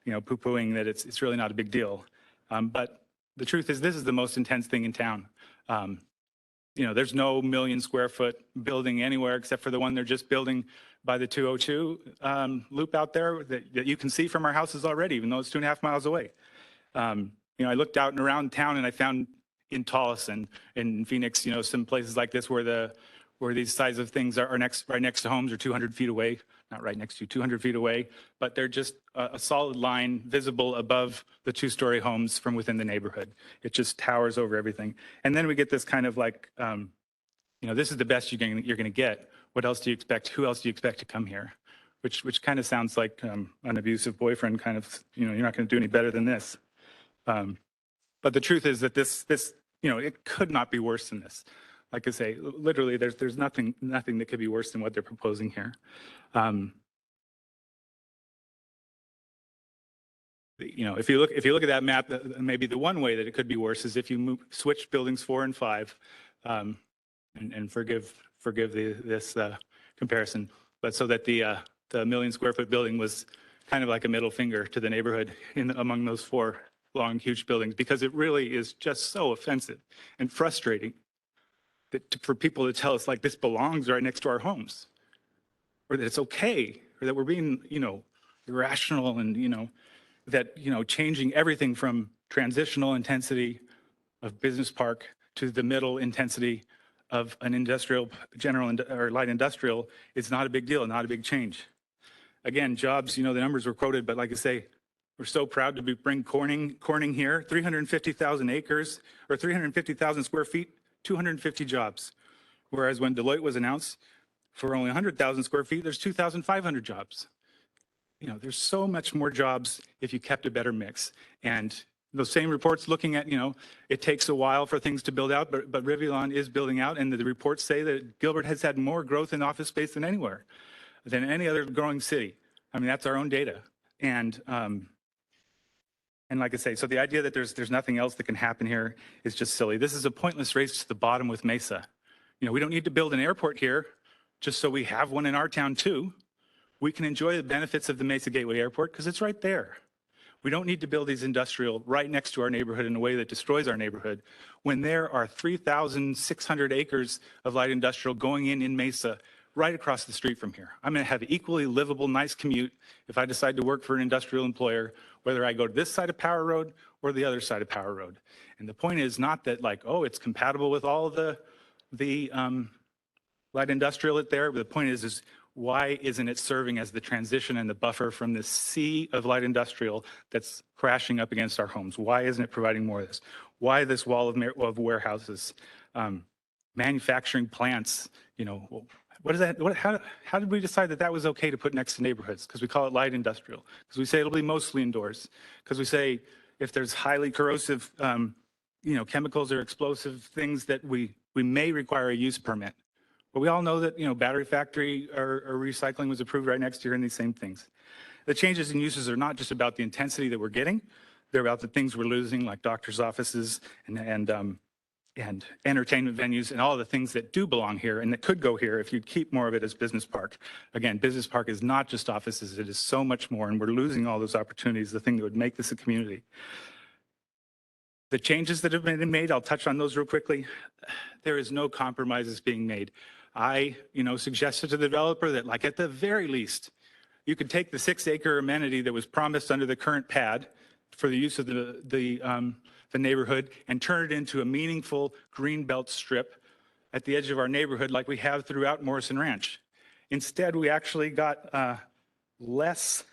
poo-pooing that it's really not a big deal. But the truth is, this is the most intense thing in town. There's no 1 million square foot building anywhere except for the one they're just building by the 202 loop out there that you can see from our houses already, even though it's 2.5 miles away. I looked out and around town and I found in Tolleson, in Phoenix, some places like this where these size of things are right next to homes or 200 feet away, not right next to 200 feet away, but they're just a solid line visible above the 2-story homes from within the neighborhood. It just towers over everything. And then we get this kind of like, this is the best you're going to get. What else do you expect? Who else do you expect to come here? Which kind of sounds like an abusive boyfriend kind of, you're not going to do any better than this. But the truth is that this it could not be worse than this. Like I say, literally, there's nothing that could be worse than what they're proposing here. If you look at that map, maybe the one way that it could be worse is if you switch buildings 4 and 5, and forgive this comparison, but so that the 1 million square foot building was kind of like a middle finger to the neighborhood among those 4 long, huge buildings, because it really is just so offensive and frustrating for people to tell us like this belongs right next to our homes, or that it's okay, or that we're being, irrational, and, that, changing everything from transitional intensity of business park to the middle intensity of an industrial, or light industrial is not a big deal, not a big change. Again, jobs, the numbers were quoted, but like I say, we're so proud to bring Corning here, 350,000 acres, or 350,000 square feet, 250 jobs. Whereas when Deloitte was announced, for only 100,000 square feet, there's 2,500 jobs. There's so much more jobs if you kept a better mix. And those same reports looking at, it takes a while for things to build out, but Rivulon is building out, and the reports say that Gilbert has had more growth in office space than anywhere. than any other growing city. I mean, that's our own data. And like I say, so the idea that there's nothing else that can happen here is just silly. This is a pointless race to the bottom with Mesa. You know, we don't need to build an airport here just so we have one in our town too. We can enjoy the benefits of the Mesa Gateway Airport because it's right there. We don't need to build these industrial right next to our neighborhood in a way that destroys our neighborhood when there are 3,600 acres of light industrial going in Mesa right across the street from here. I'm going to have equally livable, nice commute if I decide to work for an industrial employer, whether I go to this side of Power Road or the other side of Power Road. And the point is not that like, oh, it's compatible with all of the light industrial there. But the point is why isn't it serving as the transition and the buffer from this sea of light industrial that's crashing up against our homes? Why isn't it providing more of this? Why this wall of warehouses, manufacturing plants, you know, what is that? How did we decide that that was okay to put next to neighborhoods? Because we call it light industrial. Because we say it'll be mostly indoors. Because we say if there's highly corrosive, you know, chemicals or explosive things that we may require a use permit. But we all know that, you know, battery factory or recycling was approved right next year and these same things. The changes in uses are not just about the intensity that we're getting. They're about the things we're losing, like doctors' offices and entertainment venues and all the things that do belong here and that could go here if you'd keep more of it as business park. Again, business park is not just offices, it is so much more, and we're losing all those opportunities, the thing that would make this a community. The changes that have been made, I'll touch on those real quickly. There is no compromises being made. I, you know, suggested to the developer that, like, at the very least, you could take the 6-acre amenity that was promised under the current pad for the use of the neighborhood and turn it into a meaningful green belt strip at the edge of our neighborhood like we have throughout Morrison Ranch. Instead, we actually got less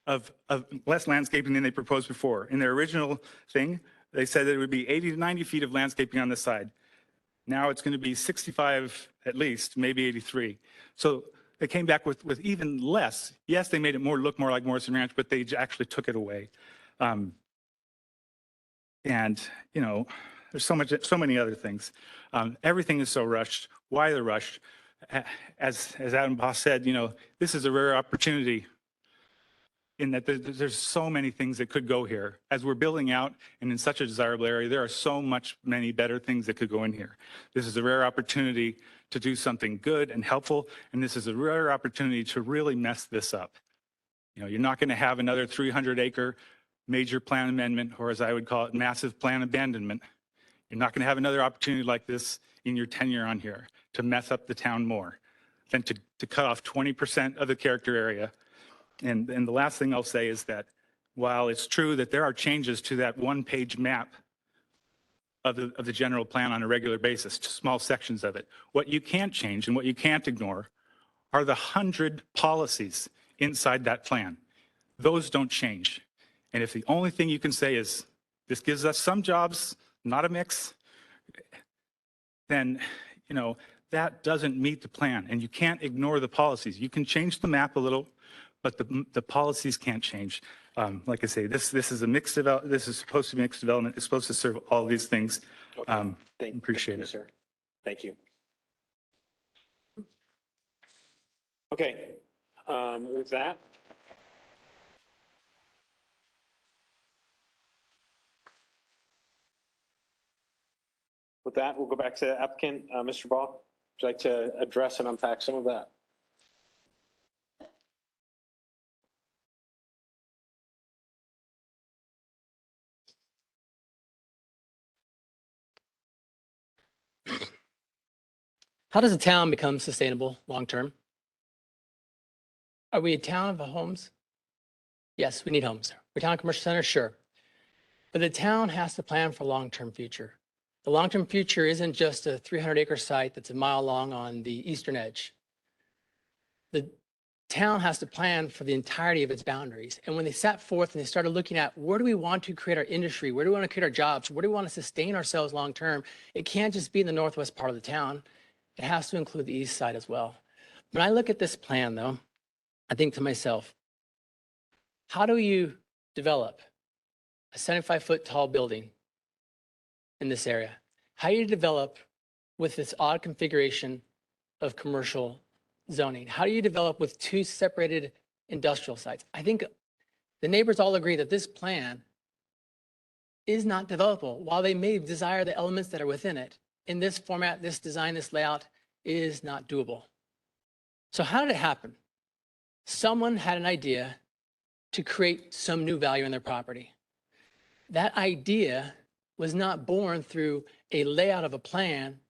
landscaping than they proposed before. In their original thing, they said that it would be 80 to 90 feet of landscaping on this side. Now it's going to be 65 at least, maybe 83. So they came back with even less. Yes, they made it look more like Morrison Ranch, but they actually took it away. And, you know, there's so many other things. Everything is so rushed. Why the rush? As Adam Boss said, you know, this is a rare opportunity in that there's so many things that could go here. As we're building out and in such a desirable area, there are many better things that could go in here. This is a rare opportunity to do something good and helpful, and this is a rare opportunity to really mess this up. You know, you're not going to have another 300-acre major plan amendment, or as I would call it, massive plan abandonment. You're not going to have another opportunity like this in your tenure on here to mess up the town more than to cut off 20% of the character area. And the last thing I'll say is that while it's true that there are changes to that one-page map of the general plan on a regular basis, to small sections of it, what you can't change and what you can't ignore are the 100 policies inside that plan. Those don't change. And if the only thing you can say is, this gives us some jobs, not a mix, then, you know, that doesn't meet the plan. And you can't ignore the policies. You can change the map a little, but the policies can't change. Like I say, this is a mixed development. This is supposed to be mixed development. It's supposed to serve all these things. Appreciate it. Sir. Thank you. Okay, with that. With that, we'll go back to the applicant. Mr. Ball, would you like to address and unpack some of that? How does a town become sustainable long-term? Are we a town of homes? Yes, we need homes. We're a town commercial center, sure. But the town has to plan for long-term future. The long-term future isn't just a 300-acre site that's a mile long on the eastern edge. The town has to plan for the entirety of its boundaries. And when they set forth and they started looking at where do we want to create our industry, where do we want to create our jobs, where do we want to sustain ourselves long-term, it can't just be in the northwest part of the town. It has to include the east side as well. When I look at this plan, though, I think to myself, how do you develop a 75-foot tall building in this area? How do you develop with this odd configuration of commercial zoning? How do you develop with two separated industrial sites? I think the neighbors all agree that this plan is not developable. While they may desire the elements that are within it, in this format, this design, this layout is not doable. So how did it happen? Someone had an idea to create some new value in their property. That idea was not born through a layout of a plan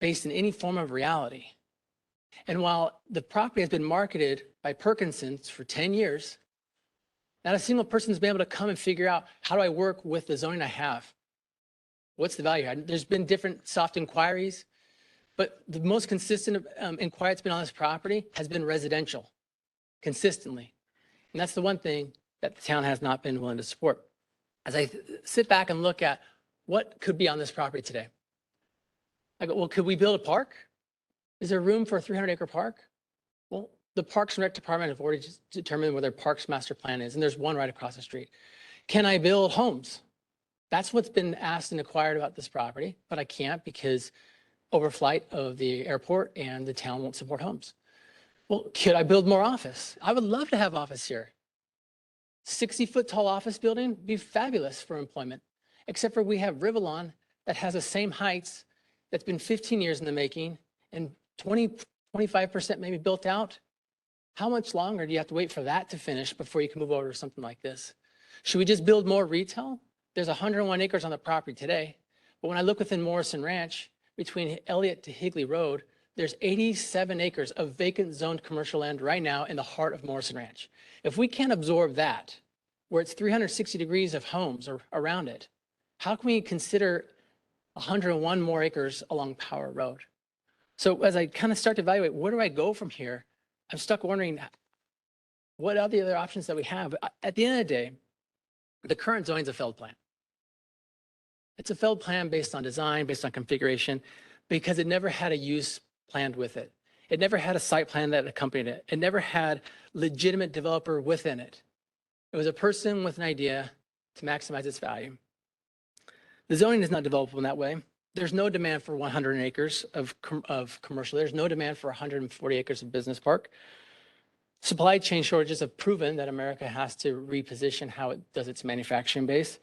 based in any form of reality. And while the property has been marketed by Perkinsons for 10 years, not a single person has been able to come and figure out, how do I work with the zoning I have? What's the value? There's been different soft inquiries, but the most consistent inquiry that's been on this property has been residential, consistently. And that's the one thing that the town has not been willing to support. As I sit back and look at what could be on this property today, I go, well, could we build a park? Is there room for a 300-acre park? Well, the Parks and Rec Department have already determined where their parks master plan is, and there's one right across the street. Can I build homes? That's what's been asked and inquired about this property, but I can't because overflight of the airport and the town won't support homes. Well, could I build more office? I would love to have office here. 60-foot tall office building would be fabulous for employment, except for we have Rivalon that has the same heights that's been 15 years in the making and 25% maybe built out. How much longer do you have to wait for that to finish before you can move over to something like this? Should we just build more retail? There's 101 acres on the property today, but when I look within Morrison Ranch, between Elliott to Higley Road, there's 87 acres of vacant zoned commercial land right now in the heart of Morrison Ranch. If we can't absorb that, where it's 360 degrees of homes around it, how can we consider 101 more acres along Power Road? So as I kind of start to evaluate, where do I go from here? I'm stuck wondering, what are the other options that we have? At the end of the day, the current zoning is a failed plan. It's a failed plan based on design, based on configuration, because it never had a use planned with it. It never had a site plan that accompanied it. It never had legitimate developer within it. It was a person with an idea to maximize its value. The zoning is not developable in that way. There's no demand for 100 acres of commercial. There's no demand for 140 acres of business park. Supply chain shortages have proven that America has to reposition how it does its manufacturing base.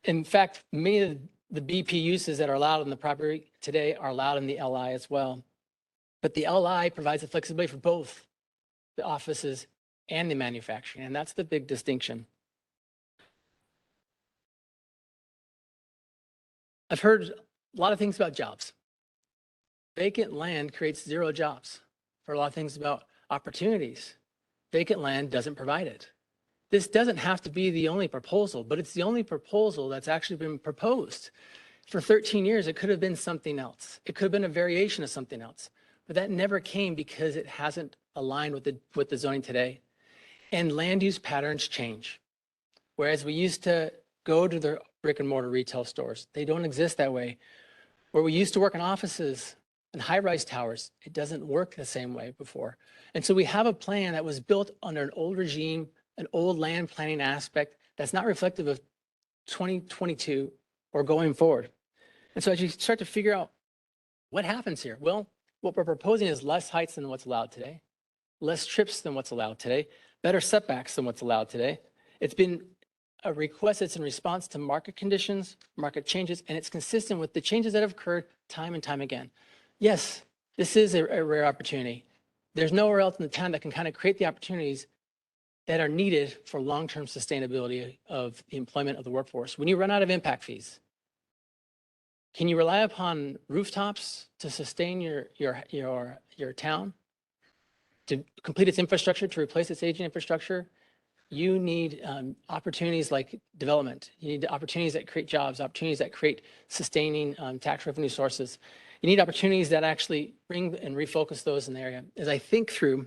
In fact, many of the BP uses that are allowed in the property today are allowed in the LI as well. But the LI provides the flexibility for both the offices and the manufacturing, and that's the big distinction. I've heard a lot of things about jobs. Vacant land creates 0 jobs. I've heard a lot of things about opportunities. Vacant land doesn't provide it. This doesn't have to be the only proposal, but it's the only proposal that's actually been proposed. For 13 years, it could have been something else. It could have been a variation of something else, but that never came because it hasn't aligned with the zoning today. And land use patterns change. Whereas we used to go to the brick and mortar retail stores, they don't exist that way. Where we used to work in offices and high-rise towers, it doesn't work the same way before. And so we have a plan that was built under an old regime, an old land planning aspect that's not reflective of 2022 or going forward. And so as you start to figure out what happens here, well, what we're proposing is less heights than what's allowed today, less trips than what's allowed today, better setbacks than what's allowed today. It's been a request that's in response to market conditions, market changes, and it's consistent with the changes that have occurred time and time again. Yes, this is a rare opportunity. There's nowhere else in the town that can kind of create the opportunities that are needed for long-term sustainability of the employment of the workforce. When you run out of impact fees, can you rely upon rooftops to sustain your town, to complete its infrastructure, to replace its aging infrastructure? You need opportunities like development. You need opportunities that create jobs, opportunities that create sustaining tax revenue sources. You need opportunities that actually bring and refocus those in the area. As I think through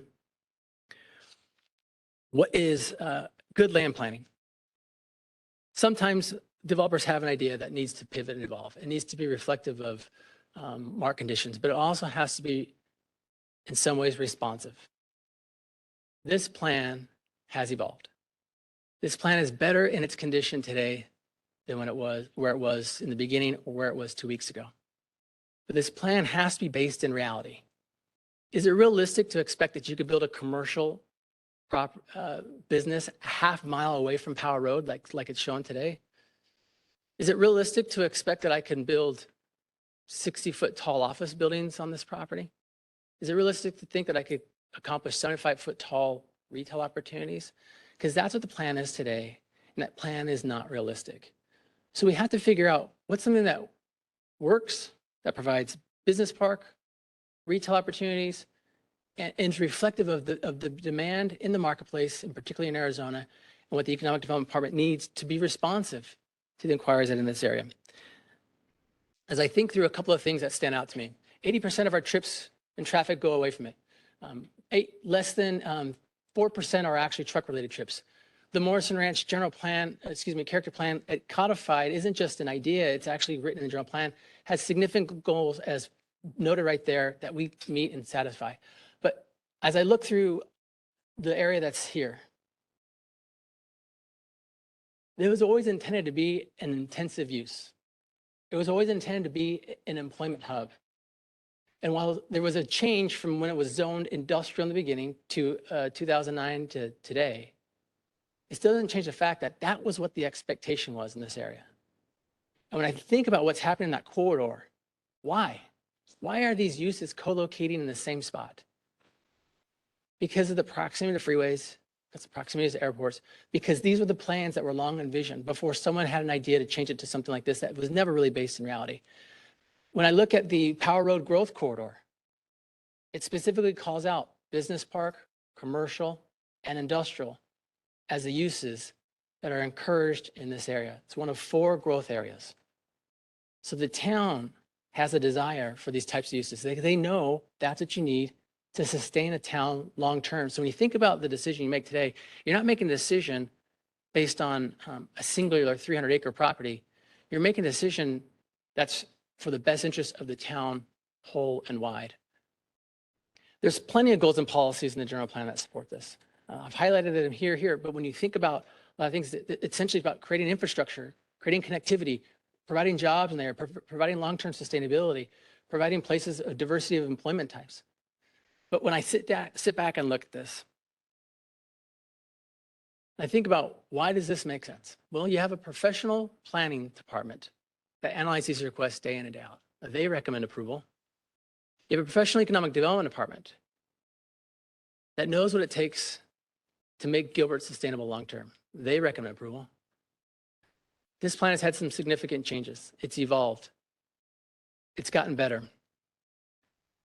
what is good land planning, sometimes developers have an idea that needs to pivot and evolve. It needs to be reflective of market conditions, but it also has to be in some ways responsive. This plan has evolved. This plan is better in its condition today than when it was where it was in the beginning or where it was 2 weeks ago. But this plan has to be based in reality. Is it realistic to expect that you could build a commercial business a half mile away from Power Road like it's shown today? Is it realistic to expect that I can build 60-foot tall office buildings on this property? Is it realistic to think that I could accomplish 75-foot tall retail opportunities? Because that's what the plan is today, and that plan is not realistic. So we have to figure out what's something that works, that provides business park, retail opportunities, and is reflective of the demand in the marketplace, and particularly in Arizona, and what the Economic Development Department needs to be responsive to the inquiries that are in this area. As I think through a couple of things that stand out to me, 80% of our trips and traffic go away from it. Less than 4% are actually truck-related trips. The Morrison Ranch character plan codified isn't just an idea, it's actually written in the general plan, has significant goals as noted right there that we meet and satisfy. But as I look through the area that's here, it was always intended to be an intensive use. It was always intended to be an employment hub. And while there was a change from when it was zoned industrial in the beginning to 2009 to today, it still doesn't change the fact that that was what the expectation was in this area. And when I think about what's happening in that corridor, why? Why are these uses co-locating in the same spot? Because of the proximity to freeways, because of the proximity to airports, because these were the plans that were long envisioned before someone had an idea to change it to something like this that was never really based in reality. When I look at the Power Road Growth Corridor, it specifically calls out business park, commercial, and industrial as the uses that are encouraged in this area. It's one of 4 growth areas. So the town has a desire for these types of uses. They know that's what you need to sustain a town long-term. So when you think about the decision you make today, you're not making a decision based on a singular 300-acre property. You're making a decision that's for the best interest of the town whole and wide. There's plenty of goals and policies in the general plan that support this. I've highlighted them here, but when you think about a lot of things, it's essentially about creating infrastructure, creating connectivity, providing jobs in there, providing long-term sustainability, providing places of diversity of employment types. But when I sit back and look at this, I think about why does this make sense? Well, you have a professional planning department that analyzes these requests day in and day out. They recommend approval. You have a professional economic development department that knows what it takes to make Gilbert sustainable long-term. They recommend approval. This plan has had some significant changes. It's evolved. It's gotten better.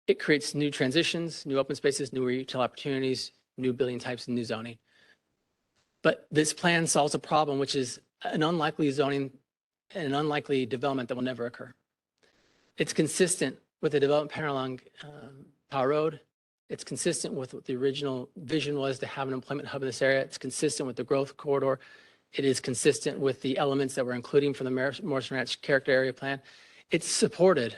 It creates new transitions, new open spaces, new retail opportunities, new building types, and new zoning. But this plan solves a problem, which is an unlikely zoning and an unlikely development that will never occur. It's consistent with the development pattern along Power Road. It's consistent with what the original vision was to have an employment hub in this area. It's consistent with the growth corridor. It is consistent with the elements that we're including from the Morrison Ranch character area plan. It's supported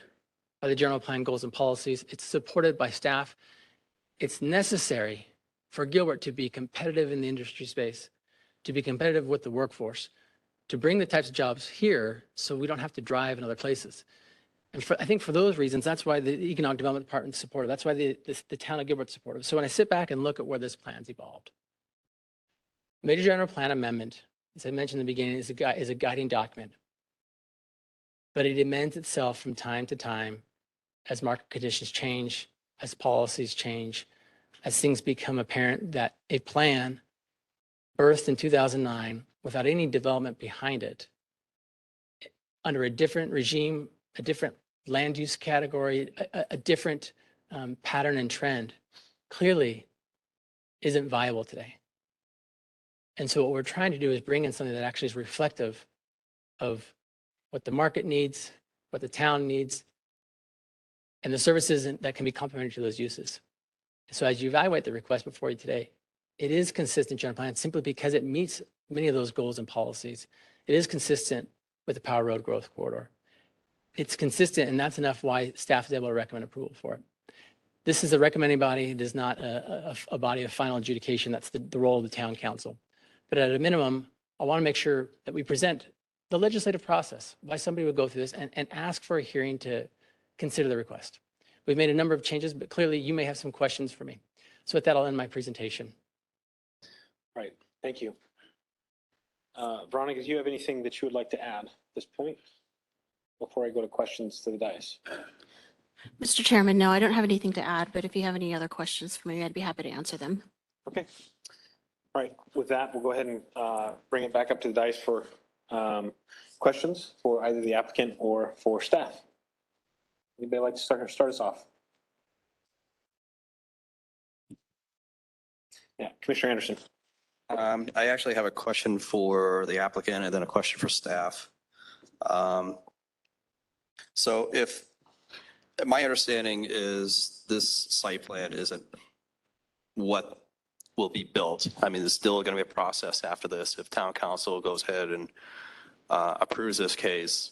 by the general plan goals and policies. It's supported by staff. It's necessary for Gilbert to be competitive in the industry space, to be competitive with the workforce, to bring the types of jobs here so we don't have to drive in other places. And I think for those reasons, that's why the Economic Development Department is supportive. That's why the town of Gilbert's supportive. So when I sit back and look at where this plan's evolved, Major General Plan Amendment, as I mentioned in the beginning, is a guiding document. But it amends itself from time to time as market conditions change, as policies change, as things become apparent that a plan birthed in 2009 without any development behind it, under a different regime, a different land use category, a different pattern and trend, clearly isn't viable today. And so what we're trying to do is bring in something that actually is reflective of what the market needs, what the town needs, and the services that can be complementary to those uses. So as you evaluate the request before you today, it is consistent general plan simply because it meets many of those goals and policies. It is consistent with the Power Road Growth Corridor. It's consistent, and that's enough why staff is able to recommend approval for it. This is a recommending body. It is not a body of final adjudication. That's the role of the town council. But at a minimum, I want to make sure that we present the legislative process, why somebody would go through this and ask for a hearing to consider the request. We've made a number of changes, but clearly you may have some questions for me. So with that, I'll end my presentation. Right, thank you. Veronica, do you have anything that you would like to add at this point before I go to questions to the dais? Mr. Chairman, no, I don't have anything to add, but if you have any other questions for me, I'd be happy to answer them. Okay. All right, with that, we'll go ahead and bring it back up to the dais for questions for either the applicant or for staff. Anybody like to start us off? Yeah, Commissioner Anderson. I actually have a question for the applicant and then a question for staff. So if, my understanding is this site plan isn't what will be built. I mean, there's still going to be a process after this. If town council goes ahead and approves this case,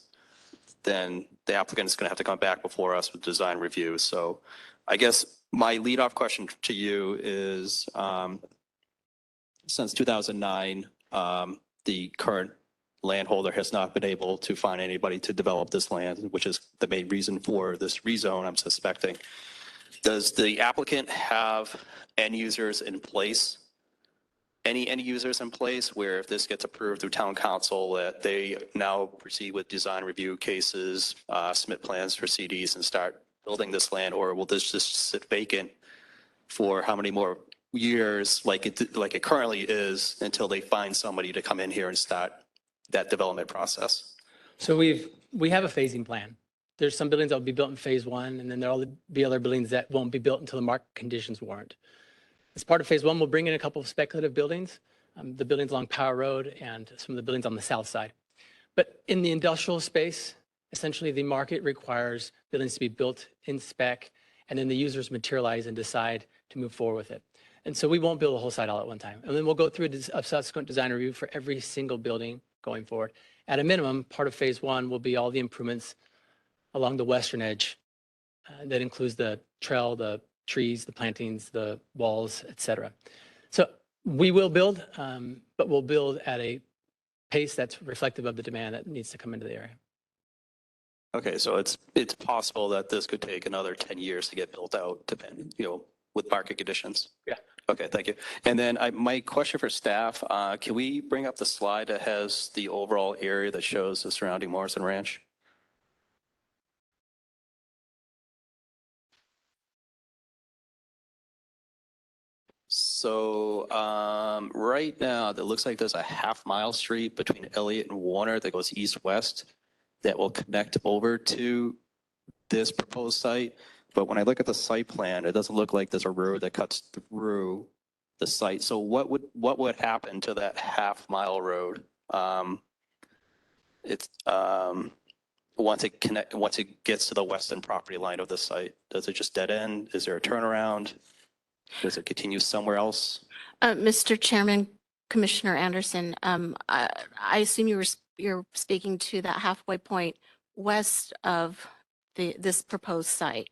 then the applicant is going to have to come back before us with design review. So I guess my leadoff question to you is, since 2009, the current landholder has not been able to find anybody to develop this land, which is the main reason for this rezone, I'm suspecting. Does the applicant have end users in place? Any end users in place where if this gets approved through town council, that they now proceed with design review cases, submit plans for CDs and start building this land? Or will this just sit vacant for how many more years like it currently is until they find somebody to come in here and start that development process? So we have a phasing plan. There's some buildings that will be built in phase one, and then there'll be other buildings that won't be built until the market conditions warrant. As part of phase one, we'll bring in a couple of speculative buildings, the buildings along Power Road and some of the buildings on the south side. But in the industrial space, essentially the market requires buildings to be built in spec, and then the users materialize and decide to move forward with it. And so we won't build a whole site all at one time. And then we'll go through a subsequent design review for every single building going forward. At a minimum, part of phase one will be all the improvements along the western edge. That includes the trail, the trees, the plantings, the walls, et cetera. So we will build, but we'll build at a pace that's reflective of the demand that needs to come into the area. Okay, so it's possible that this could take another 10 years to get built out, depending, with market conditions. Yeah. Okay, thank you. And then my question for staff, can we bring up the slide that has the overall area that shows the surrounding Morrison Ranch? So right now, it looks like there's a half-mile street between Elliott and Warner that goes east-west that will connect over to this proposed site. But when I look at the site plan, it doesn't look like there's a road that cuts through the site. So what would happen to that half-mile road? Once it gets to the western property line of the site, does it just dead end? Is there a turnaround? Does it continue somewhere else? Mr. Chairman, Commissioner Anderson, I assume you're speaking to that halfway point west of this proposed site.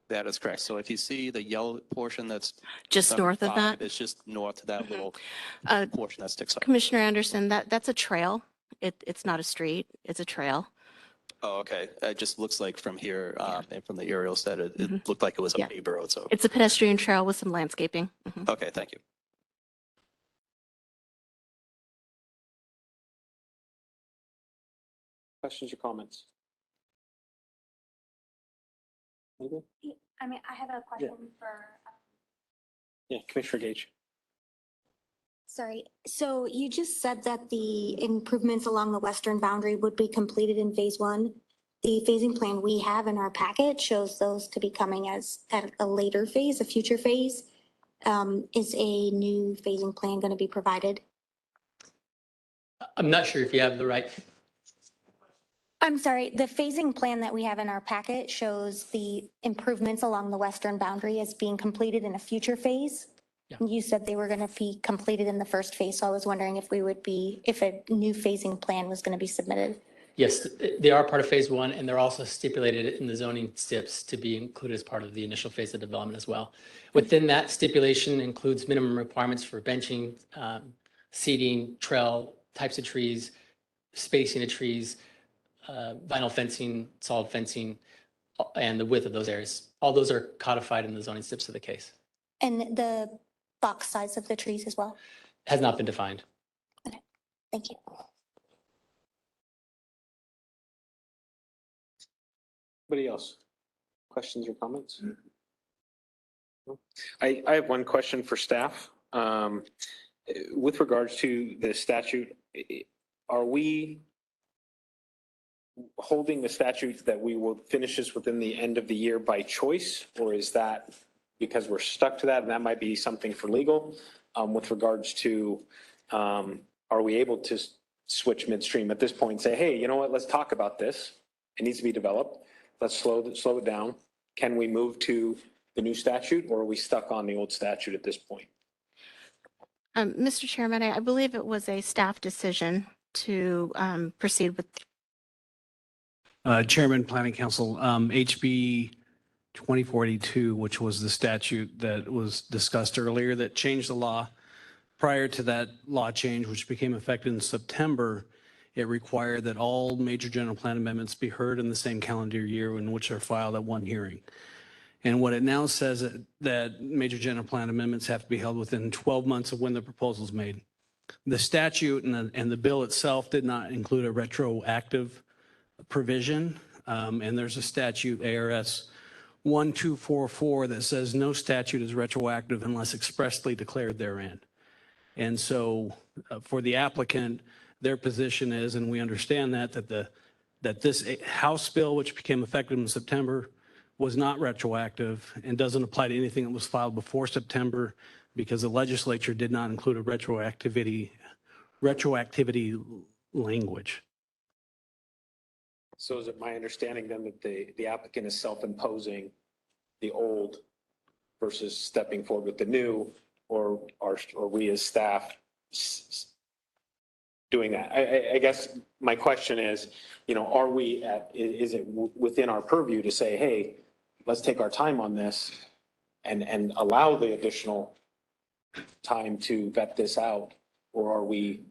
That is correct. So if you see the yellow portion that's Just north of that? it's just north of that little portion that sticks up. Commissioner Anderson, that's a trail. It's not a street, it's a trail. Oh, okay. It just looks like from here and from the aerials that it looked like it was a paved road. So It's a pedestrian trail with some landscaping. okay, thank you. Questions or comments? I mean, I have a question for. Yeah, Commissioner Gage. Sorry, so you just said that the improvements along the western boundary would be completed in phase one. The phasing plan we have in our packet shows those to be coming as at a later phase, a future phase. Is a new phasing plan going to be provided? I'm not sure if you have the right. I'm sorry, the phasing plan that we have in our packet shows the improvements along the western boundary as being completed in a future phase. Yeah. You said they were going to be completed in the first phase, so I was wondering if if a new phasing plan was going to be submitted. Yes, they are part of phase one, and they're also stipulated in the zoning steps to be included as part of the initial phase of development as well. Within that stipulation includes minimum requirements for benching, seeding, trail, types of trees, spacing of trees, vinyl fencing, solid fencing, and the width of those areas. All those are codified in the zoning steps of the case. And the box size of the trees as well? Has not been defined. Thank you. Anybody else? Questions or comments? No? I have one question for staff. With regards to the statute, are we holding the statute that we will finish this within the end of the year by choice? Or is that because we're stuck to that? And that might be something for legal with regards to, are we able to switch midstream at this point and say, hey, you know what, let's talk about this. It needs to be developed. Let's slow it down. Can we move to the new statute, or are we stuck on the old statute at this point? Mr. Chairman, I believe it was a staff decision to proceed with. Chairman, Planning Council, HB 2482, which was the statute that was discussed earlier that changed the law. Prior to that law change, which became effective in September, it required that all major general plan amendments be heard in the same calendar year in which they're filed at one hearing. And what it now says that major general plan amendments have to be held within 12 months of when the proposal is made. The statute and the bill itself did not include a retroactive provision. And there's a statute, ARS 1244, that says no statute is retroactive unless expressly declared therein. And so for the applicant, their position is, and we understand that this House bill, which became effective in September, was not retroactive and doesn't apply to anything that was filed before September because the legislature did not include a retroactivity language. So is it my understanding then that the applicant is self-imposing the old versus stepping forward with the new, or are we as staff doing that? I guess my question is, are we is it within our purview to say, hey, let's take our time on this and allow the additional time to vet this out, or are we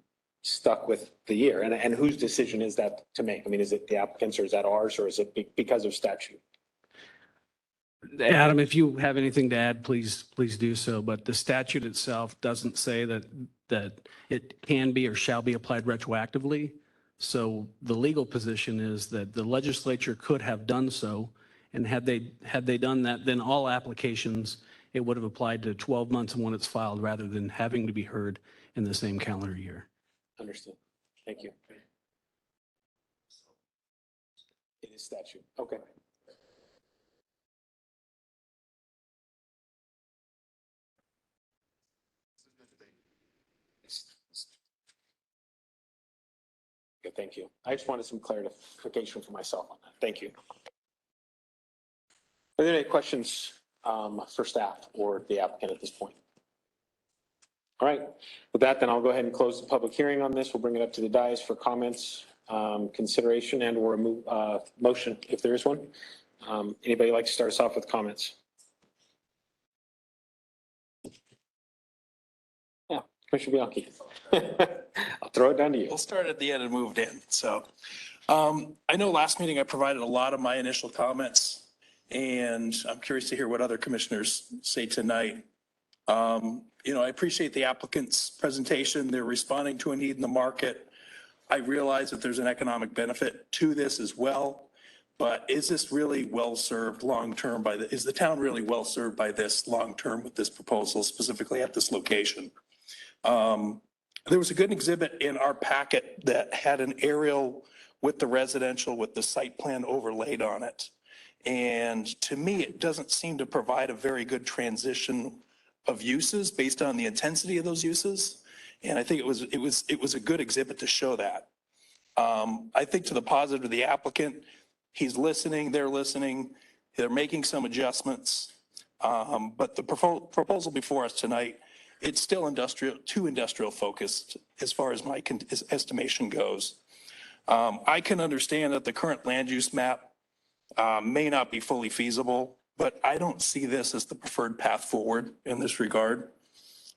stuck with the year? And whose decision is that to make? I mean, is it the applicant's, or is that ours, or is it because of statute? Adam, if you have anything to add, please do so. But the statute itself doesn't say that it can be or shall be applied retroactively. So the legal position is that the legislature could have done so. And had they done that, then all applications, it would have applied to 12 months when it's filed rather than having to be heard in the same calendar year. Understood. Thank you. It is statute. Okay. Okay, thank you. I just wanted some clarification for myself on that. Thank you. Are there any questions for staff or the applicant at this point? All right. With that, then I'll go ahead and close the public hearing on this. We'll bring it up to the dais for comments, consideration, and or a motion if there is one. Anybody like to start us off with comments? Yeah, Commissioner Bianchi. I'll throw it down to you. We'll start at the end and moved in. So I know last meeting I provided a lot of my initial comments, and I'm curious to hear what other commissioners say tonight. I appreciate the applicant's presentation. They're responding to a need in the market. I realize that there's an economic benefit to this as well, but is this really well-served long-term is the town really well-served by this long-term with this proposal, specifically at this location? There was a good exhibit in our packet that had an aerial with the residential with the site plan overlaid on it. And to me, it doesn't seem to provide a very good transition of uses based on the intensity of those uses. And I think it was a good exhibit to show that. I think to the positive of the applicant, he's listening, they're making some adjustments. But the proposal before us tonight, it's still too industrial focused as far as my estimation goes. I can understand that the current land use map may not be fully feasible, but I don't see this as the preferred path forward in this regard.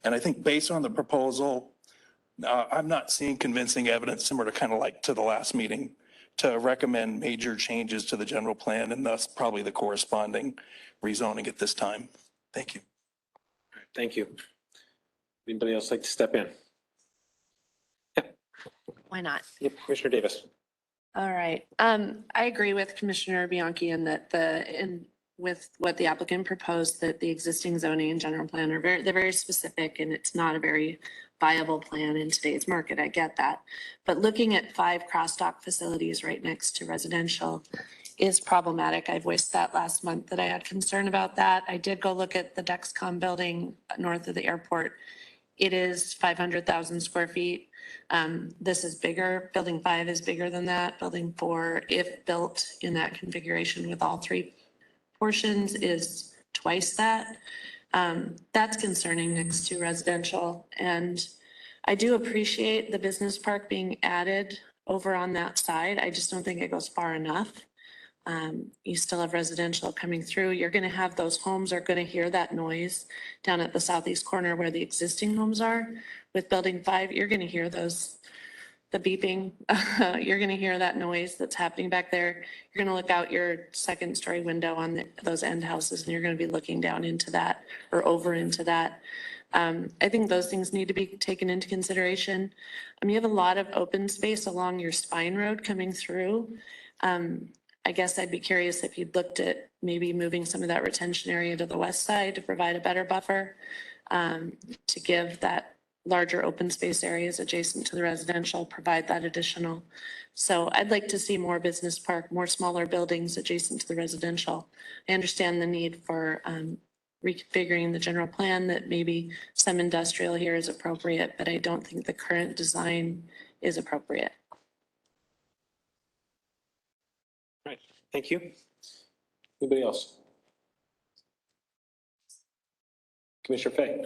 And I think based on the proposal, I'm not seeing convincing evidence similar to kind of like to the last meeting to recommend major changes to the general plan and thus probably the corresponding rezoning at this time. Thank you. Thank you. Anybody else like to step in? Why not? Yep, Commissioner Davis. All right. I agree with Commissioner Bianchi in that with what the applicant proposed, that the existing zoning and general plan are they're very specific, and it's not a very viable plan in today's market. I get that. But looking at 5 cross-dock facilities right next to residential is problematic. I voiced that last month that I had concern about that. I did go look at the Dexcom building north of the airport. It is 500,000 square feet. This is bigger. Building 5 is bigger than that. Building 4, if built in that configuration with all 3 portions, is twice that. That's concerning next to residential. And I do appreciate the business park being added over on that side. I just don't think it goes far enough. You still have residential coming through. You're going to have those homes are going to hear that noise down at the southeast corner where the existing homes are. With building 5, you're going to hear the beeping. You're going to hear that noise that's happening back there. You're going to look out your 2nd-story window on those end houses, and you're going to be looking down into that or over into that. I think those things need to be taken into consideration. You have a lot of open space along your spine road coming through. I guess I'd be curious if you'd looked at maybe moving some of that retention area to the west side to provide a better buffer, to give that larger open space areas adjacent to the residential, provide that additional. So I'd like to see more business park, more smaller buildings adjacent to the residential. I understand the need for reconfiguring the general plan, that maybe some industrial here is appropriate, but I don't think the current design is appropriate. Right, thank you. Anybody else? Commissioner Fay.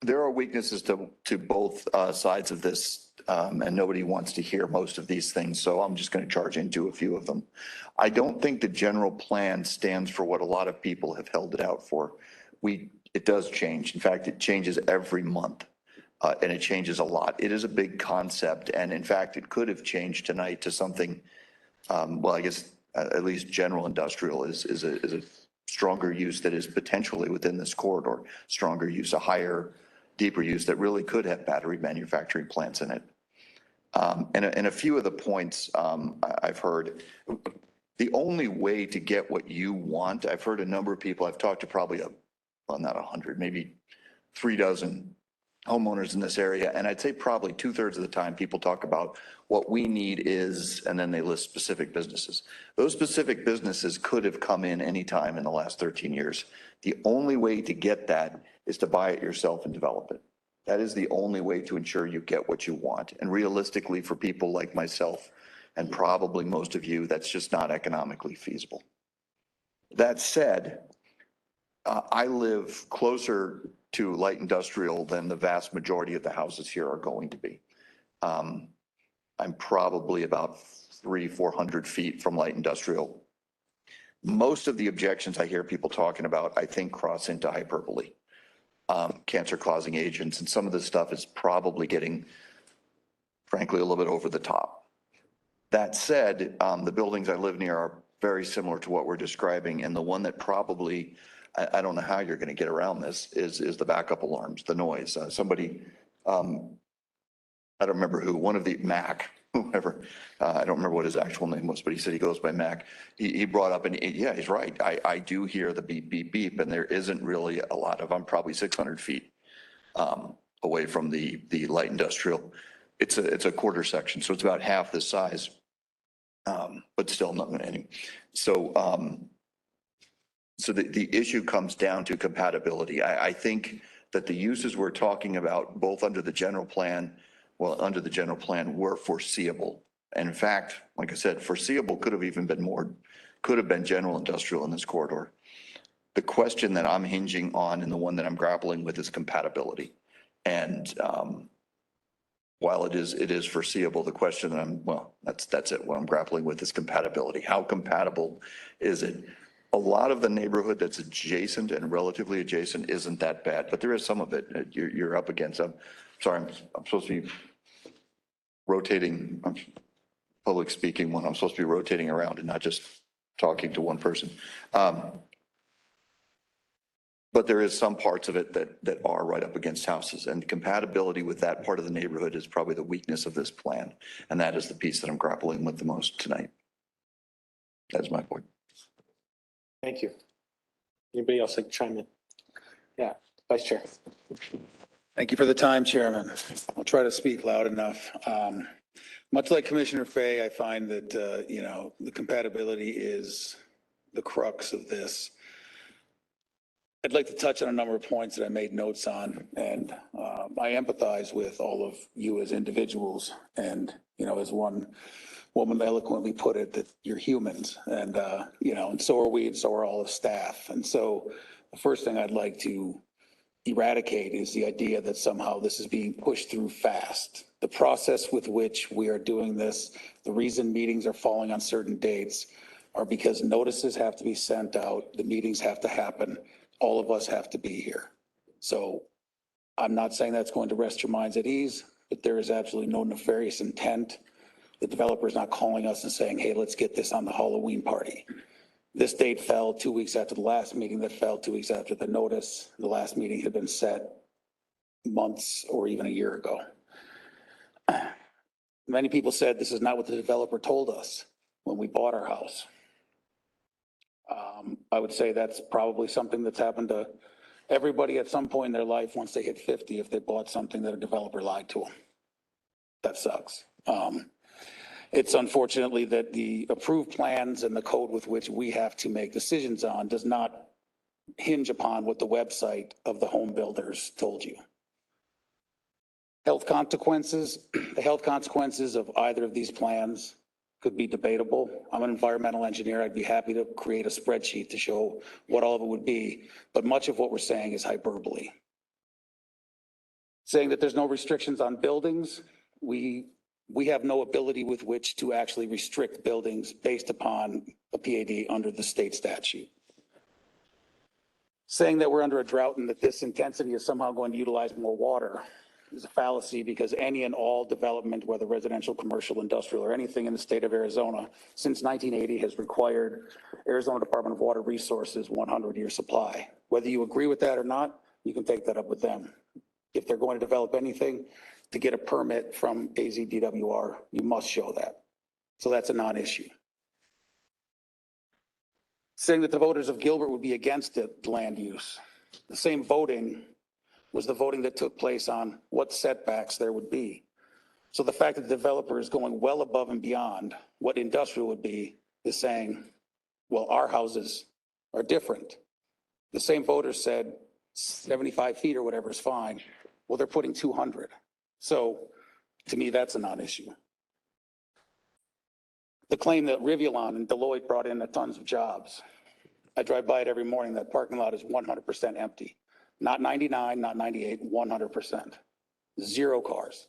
There are weaknesses to both sides of this, and nobody wants to hear most of these things, so I'm just going to charge into a few of them. I don't think the general plan stands for what a lot of people have held it out for. It does change. In fact, it changes every month, and it changes a lot. It is a big concept, and in fact, it could have changed tonight to something, well, I guess at least general industrial is a stronger use that is potentially within this corridor, stronger use, a higher, deeper use that really could have battery manufacturing plants in it. And a few of the points I've heard, the only way to get what you want, I've heard a number of people, I've talked to probably, well, not 100, maybe 36 homeowners in this area, and I'd say probably 2/3 of the time people talk about what we need is, and then they list specific businesses. Those specific businesses could have come in anytime in the last 13 years. The only way to get that is to buy it yourself and develop it. That is the only way to ensure you get what you want. And realistically, for people like myself, and probably most of you, that's just not economically feasible. That said, I live closer to light industrial than the vast majority of the houses here are going to be. I'm probably about 300-400 feet from light industrial. Most of the objections I hear people talking about, I think, cross into hyperbole. Cancer-causing agents, and some of this stuff is probably getting, frankly, a little bit over the top. That said, the buildings I live near are very similar to what we're describing, and the one that probably, I don't know how you're going to get around this, is the backup alarms, the noise. Somebody, I don't remember who, one of the Mac, whoever, I don't remember what his actual name was, but he said he goes by Mac. He brought up, and yeah, he's right. I do hear the beep, beep, beep, and there isn't really a lot of, I'm probably 600 feet away from the light industrial. It's a quarter section, so it's about half the size, but still not many. So the issue comes down to compatibility. I think that the uses we're talking about, both under the general plan, were foreseeable. And in fact, like I said, foreseeable could have even been more, could have been general industrial in this corridor. The question that I'm hinging on and the one that I'm grappling with is compatibility. And while it is foreseeable, the question that that's it. What I'm grappling with is compatibility. How compatible is it? A lot of the neighborhood that's adjacent and relatively adjacent isn't that bad, but there is some of it you're up against. I'm sorry, I'm supposed to be rotating, public speaking when I'm supposed to be rotating around and not just talking to one person. But there is some parts of it that are right up against houses, and compatibility with that part of the neighborhood is probably the weakness of this plan. And that is the piece that I'm grappling with the most tonight. That's my point. Thank you. Anybody else like to chime in? Yeah, Vice Chair. Thank you for the time, Chairman. I'll try to speak loud enough. Much like Commissioner Fay, I find that, the compatibility is the crux of this. I'd like to touch on a number of points that I made notes on, and I empathize with all of you as individuals. And, as one woman eloquently put it, that you're humans, and, and so are we, and so are all the staff. And so the first thing I'd like to eradicate is the idea that somehow this is being pushed through fast. The process with which we are doing this, the reason meetings are falling on certain dates are because notices have to be sent out, the meetings have to happen, all of us have to be here. So I'm not saying that's going to rest your minds at ease, but there is absolutely no nefarious intent. The developer's not calling us and saying, hey, let's get this on the Halloween party. This date fell 2 weeks after the last meeting that fell 2 weeks after the notice. The last meeting had been set months or even a year ago. Many people said this is not what the developer told us when we bought our house. I would say that's probably something that's happened to everybody at some point in their life once they hit 50, if they bought something that a developer lied to them. That sucks. It's unfortunately that the approved plans and the code with which we have to make decisions on does not hinge upon what the website of the home builders told you. Health consequences, the health consequences of either of these plans could be debatable. I'm an environmental engineer. I'd be happy to create a spreadsheet to show what all of it would be, but much of what we're saying is hyperbole. Saying that there's no restrictions on buildings, we have no ability with which to actually restrict buildings based upon a PAD under the state statute. Saying that we're under a drought and that this intensity is somehow going to utilize more water is a fallacy, because any and all development, whether residential, commercial, industrial, or anything in the state of Arizona since 1980 has required Arizona Department of Water Resources 100-year supply. Whether you agree with that or not, you can take that up with them. If they're going to develop anything, to get a permit from AZDWR, you must show that. So that's a non-issue. Saying that the voters of Gilbert would be against the land use. The same voting was the voting that took place on what setbacks there would be. So the fact that the developer is going well above and beyond what industrial would be is saying, well, our houses are different. The same voters said 75 feet or whatever is fine. Well, they're putting 200. So to me, that's a non-issue. The claim that Rivulon and Deloitte brought in tons of jobs. I drive by it every morning. That parking lot is 100% empty. Not 99, not 98, 100%. Zero cars.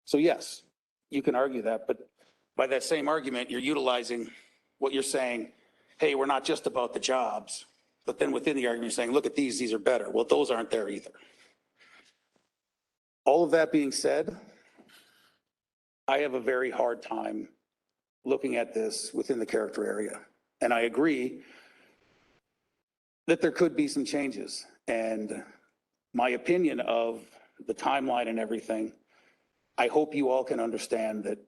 So yes, you can argue that, but by that same argument, you're utilizing what you're saying, hey, we're not just about the jobs, but then within the argument, you're saying, look at these are better. Well, those aren't there either. All of that being said, I have a very hard time looking at this within the character area. And I agree that there could be some changes. And my opinion of the timeline and everything, I hope you all can understand that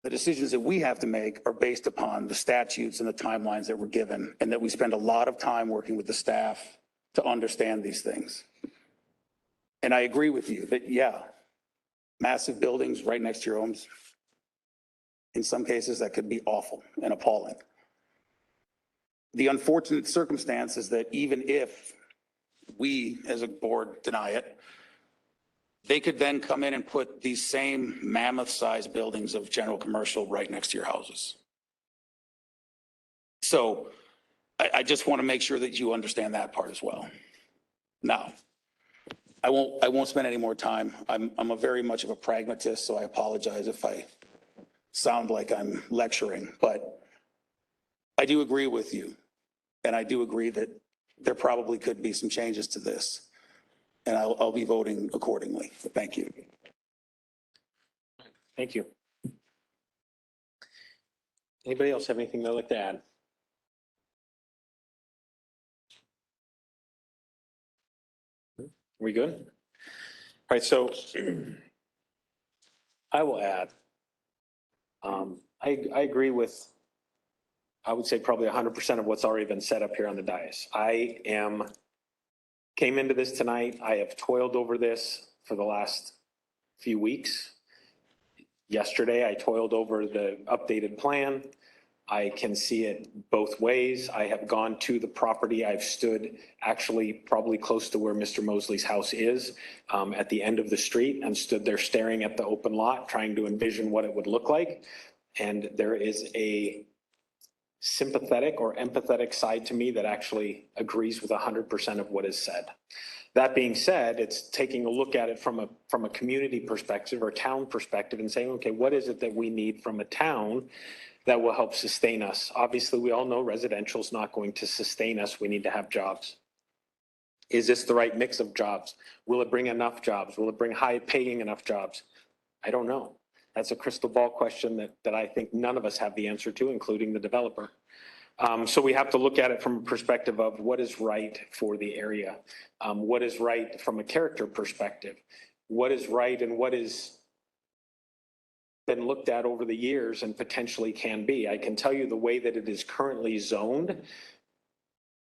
the decisions that we have to make are based upon the statutes and the timelines that we're given, and that we spend a lot of time working with the staff to understand these things. And I agree with you that, yeah, massive buildings right next to your homes, in some cases that could be awful and appalling. The unfortunate circumstance is that even if we as a board deny it, they could then come in and put these same mammoth-sized buildings of general commercial right next to your houses. So I just want to make sure that you understand that part as well. Now, I won't spend any more time. I'm a very much of a pragmatist, so I apologize if I sound like I'm lecturing, but I do agree with you. And I do agree that there probably could be some changes to this. And I'll be voting accordingly. Thank you. Thank you. Anybody else have anything they'd like to add? We good? All right, so I will add, I agree with, I would say probably 100% of what's already been said up here on the dais. Came into this tonight, I have toiled over this for the last few weeks. Yesterday, I toiled over the updated plan. I can see it both ways. I have gone to the property. I've stood actually probably close to where Mr. Mosley's house is, at the end of the street, and stood there staring at the open lot, trying to envision what it would look like. And there is a sympathetic or empathetic side to me that actually agrees with 100% of what is said. That being said, it's taking a look at it from a community perspective or town perspective and saying, okay, what is it that we need from a town that will help sustain us? Obviously, we all know residential is not going to sustain us. We need to have jobs. Is this the right mix of jobs? Will it bring enough jobs? Will it bring high paying enough jobs? I don't know. That's a crystal ball question that I think none of us have the answer to, including the developer. So we have to look at it from a perspective of what is right for the area. What is right from a character perspective? What is right and what is been looked at over the years and potentially can be. I can tell you the way that it is currently zoned,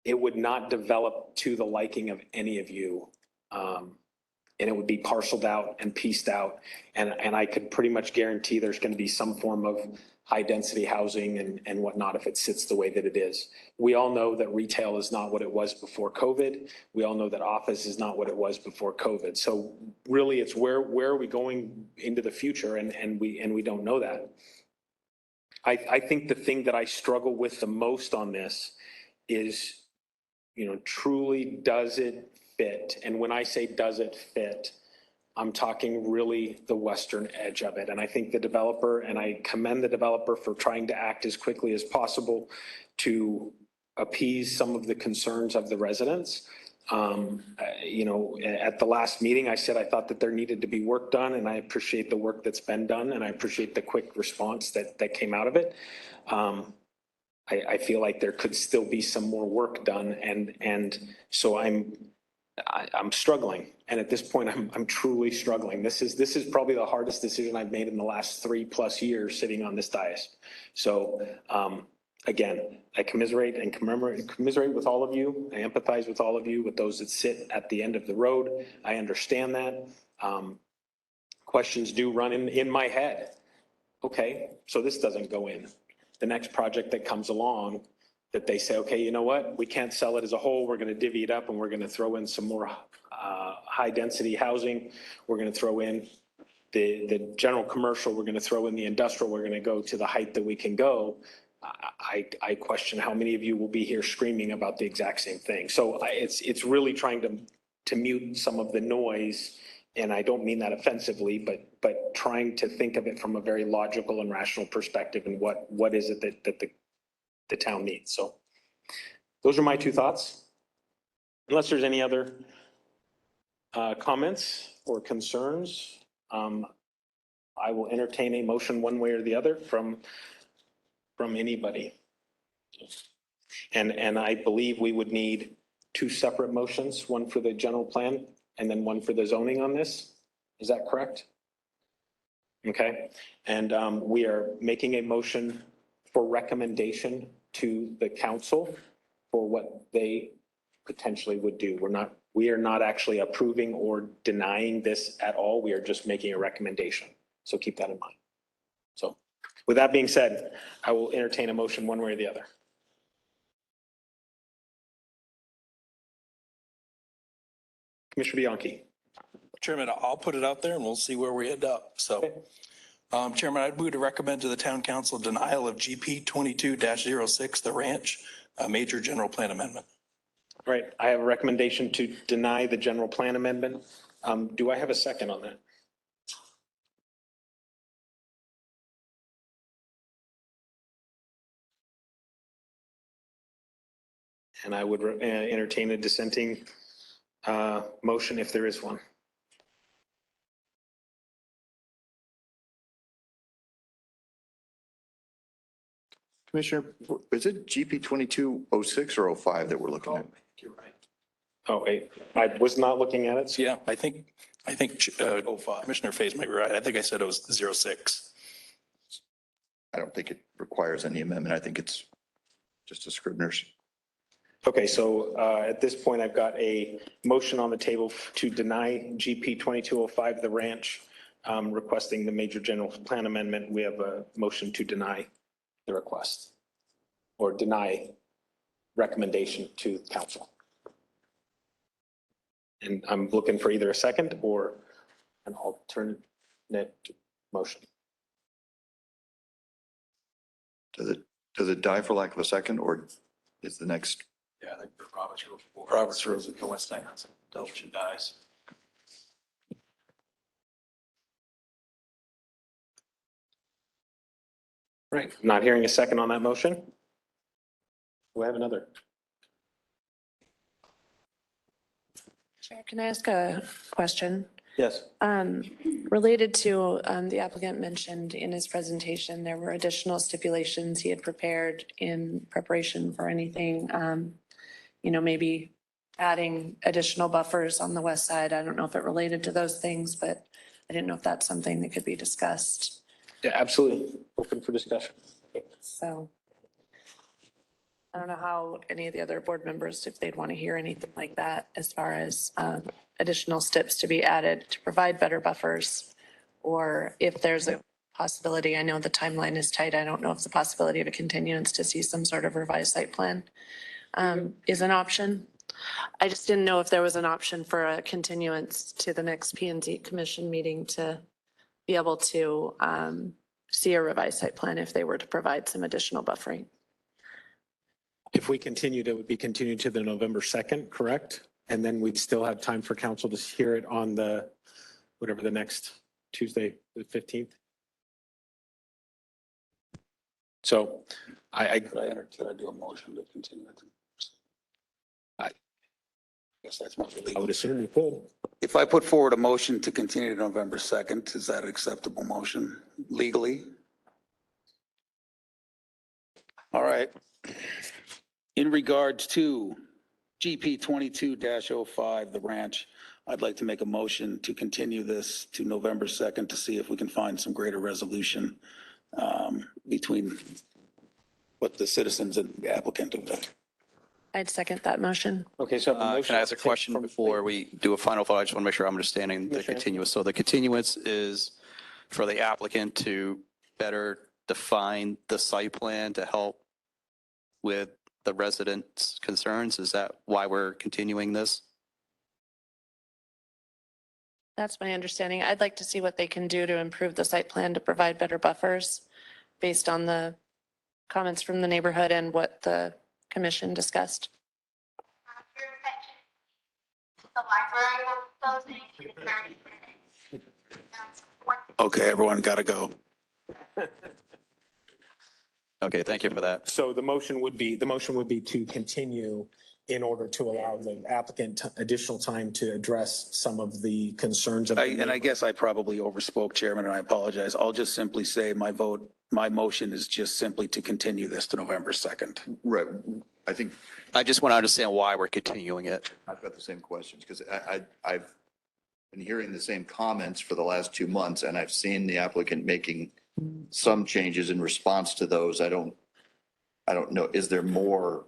it would not develop to the liking of any of you. And it would be parceled out and pieced out. And I could pretty much guarantee there's going to be some form of high density housing and whatnot if it sits the way that it is. We all know that retail is not what it was before COVID. We all know that office is not what it was before COVID. So really it's where are we going into the future? And we don't know that. I think the thing that I struggle with the most on this is, truly does it fit? And when I say does it fit, I'm talking really the western edge of it. And I think the developer, and I commend the developer for trying to act as quickly as possible to appease some of the concerns of the residents. At the last meeting, I said I thought that there needed to be work done, and I appreciate the work that's been done, and I appreciate the quick response that came out of it. I feel like there could still be some more work done, and so I'm struggling. And at this point, I'm truly struggling. This is probably the hardest decision I've made in the last 3+ years sitting on this dais. So, again, I commiserate with all of you. I empathize with all of you, with those that sit at the end of the road. I understand that. Questions do run in my head. Okay, so this doesn't go in. The next project that comes along, that they say, okay, you know what? We can't sell it as a whole. We're going to divvy it up and we're going to throw in some more high density housing. We're going to throw in the general commercial. We're going to throw in the industrial. We're going to go to the height that we can go. I question how many of you will be here screaming about the exact same thing. So it's really trying to mute some of the noise. And I don't mean that offensively, but trying to think of it from a very logical and rational perspective and what is it that the town needs. So those are my two thoughts. Unless there's any other comments or concerns, I will entertain a motion one way or the other from anybody. And I believe we would need two separate motions, one for the general plan and then one for the zoning on this. Is that correct? Okay. And we are making a motion for recommendation to the council for what they potentially would do. We are not actually approving or denying this at all. We are just making a recommendation. So keep that in mind. So with that being said, I will entertain a motion one way or the other. Commissioner Bianchi. Chairman, I'll put it out there and we'll see where we end up. So, Chairman, I'd move to recommend to the town council denial of GP 22-06, the ranch, a major general plan amendment. All right, I have a recommendation to deny the general plan amendment. Do I have a second on that? And I would entertain a dissenting motion if there is one. Commissioner, Is it GP 2206 or 05 that we're looking at? you're right. Oh, wait, I was not looking at it. So Yeah, I think Commissioner Faze might be right. I think I said it was 06. I don't think it requires any amendment. I think it's just a Scribner's. Okay, so at this point, I've got a motion on the table to deny GP 2205, the ranch, requesting the major general plan amendment. We have a motion to deny the request or deny recommendation to council. And I'm looking for either a second or an alternate motion. Does it die for lack of a second, or is the next? Yeah, I think the Robert's rules of the West Side, motion dies. Right, not hearing a second on that motion. Do I have another? Chair, can I ask a question? Yes. Related to, the applicant mentioned in his presentation, there were additional stipulations he had prepared in preparation for anything, maybe adding additional buffers on the west side. I don't know if it related to those things, but I didn't know if that's something that could be discussed. Yeah, absolutely. Open for discussion. So I don't know how any of the other board members, if they'd want to hear anything like that, as far as additional steps to be added to provide better buffers, or if there's a possibility, I know the timeline is tight. I don't know if the possibility of a continuance to see some sort of revised site plan is an option. I just didn't know if there was an option for a continuance to the next P&Z commission meeting to be able to see a revised site plan if they were to provide some additional buffering. If we continued, it would be continued to the November 2nd, correct? And then we'd still have time for council to hear it on the, whatever the next Tuesday, the 15th. So Could I do a motion to continue it? I guess that's my I would assume we could. If I put forward a motion to continue to November 2nd, is that an acceptable motion legally? All right. In regards to GP 22-05, the ranch, I'd like to make a motion to continue this to November 2nd to see if we can find some greater resolution between what the citizens and the applicant have done. I'd second that motion. Okay, so Can I ask a question before we do a final thought? I just want to make sure I'm understanding the continuous. So the continuance is for the applicant to better define the site plan to help with the residents' concerns? Is that why we're continuing this? That's my understanding. I'd like to see what they can do to improve the site plan to provide better buffers based on the comments from the neighborhood and what the commission discussed. Okay, everyone got to go. Okay, thank you for that. So the motion would be to continue in order to allow the applicant additional time to address some of the concerns of. And I guess I probably overspoke, Chairman, and I apologize. I'll just simply say my motion is just simply to continue this to November 2nd. Right. I think I just want to understand why we're continuing it. I've got the same questions because I've been hearing the same comments for the last 2 months, and I've seen the applicant making some changes in response to those. I don't know. Is there more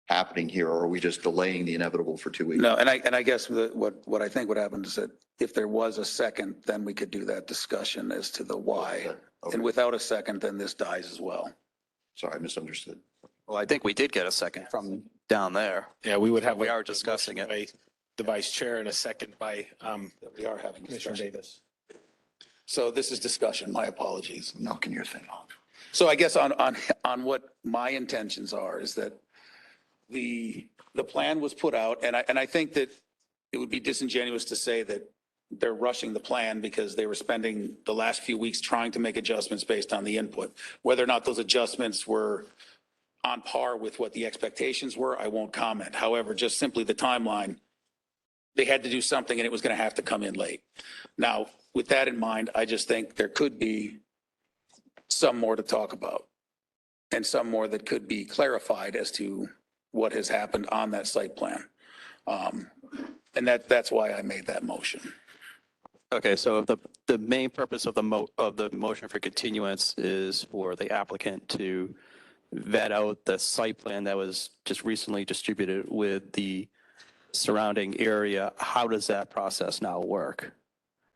happening here, or are we just delaying the inevitable for 2 weeks? No, and I guess what I think would happen is that if there was a second, then we could do that discussion as to the why. Okay. And without a second, then this dies as well. Sorry, I misunderstood. Well, I think we did get a second from down there. Yeah, we would have. We are discussing it. By the vice chair and a second by We are having Commissioner discussion. Davis. So this is discussion. My apologies. I'm knocking your thing off. So I guess on what my intentions are is that the plan was put out, and I think that it would be disingenuous to say that they're rushing the plan because they were spending the last few weeks trying to make adjustments based on the input. Whether or not those adjustments were on par with what the expectations were, I won't comment. However, just simply the timeline, they had to do something and it was going to have to come in late. Now, with that in mind, I just think there could be some more to talk about. and some more that could be clarified as to what has happened on that site plan. And that's why I made that motion. Okay, so the main purpose of the motion for continuance is for the applicant to vet out the site plan that was just recently distributed with the surrounding area. How does that process now work?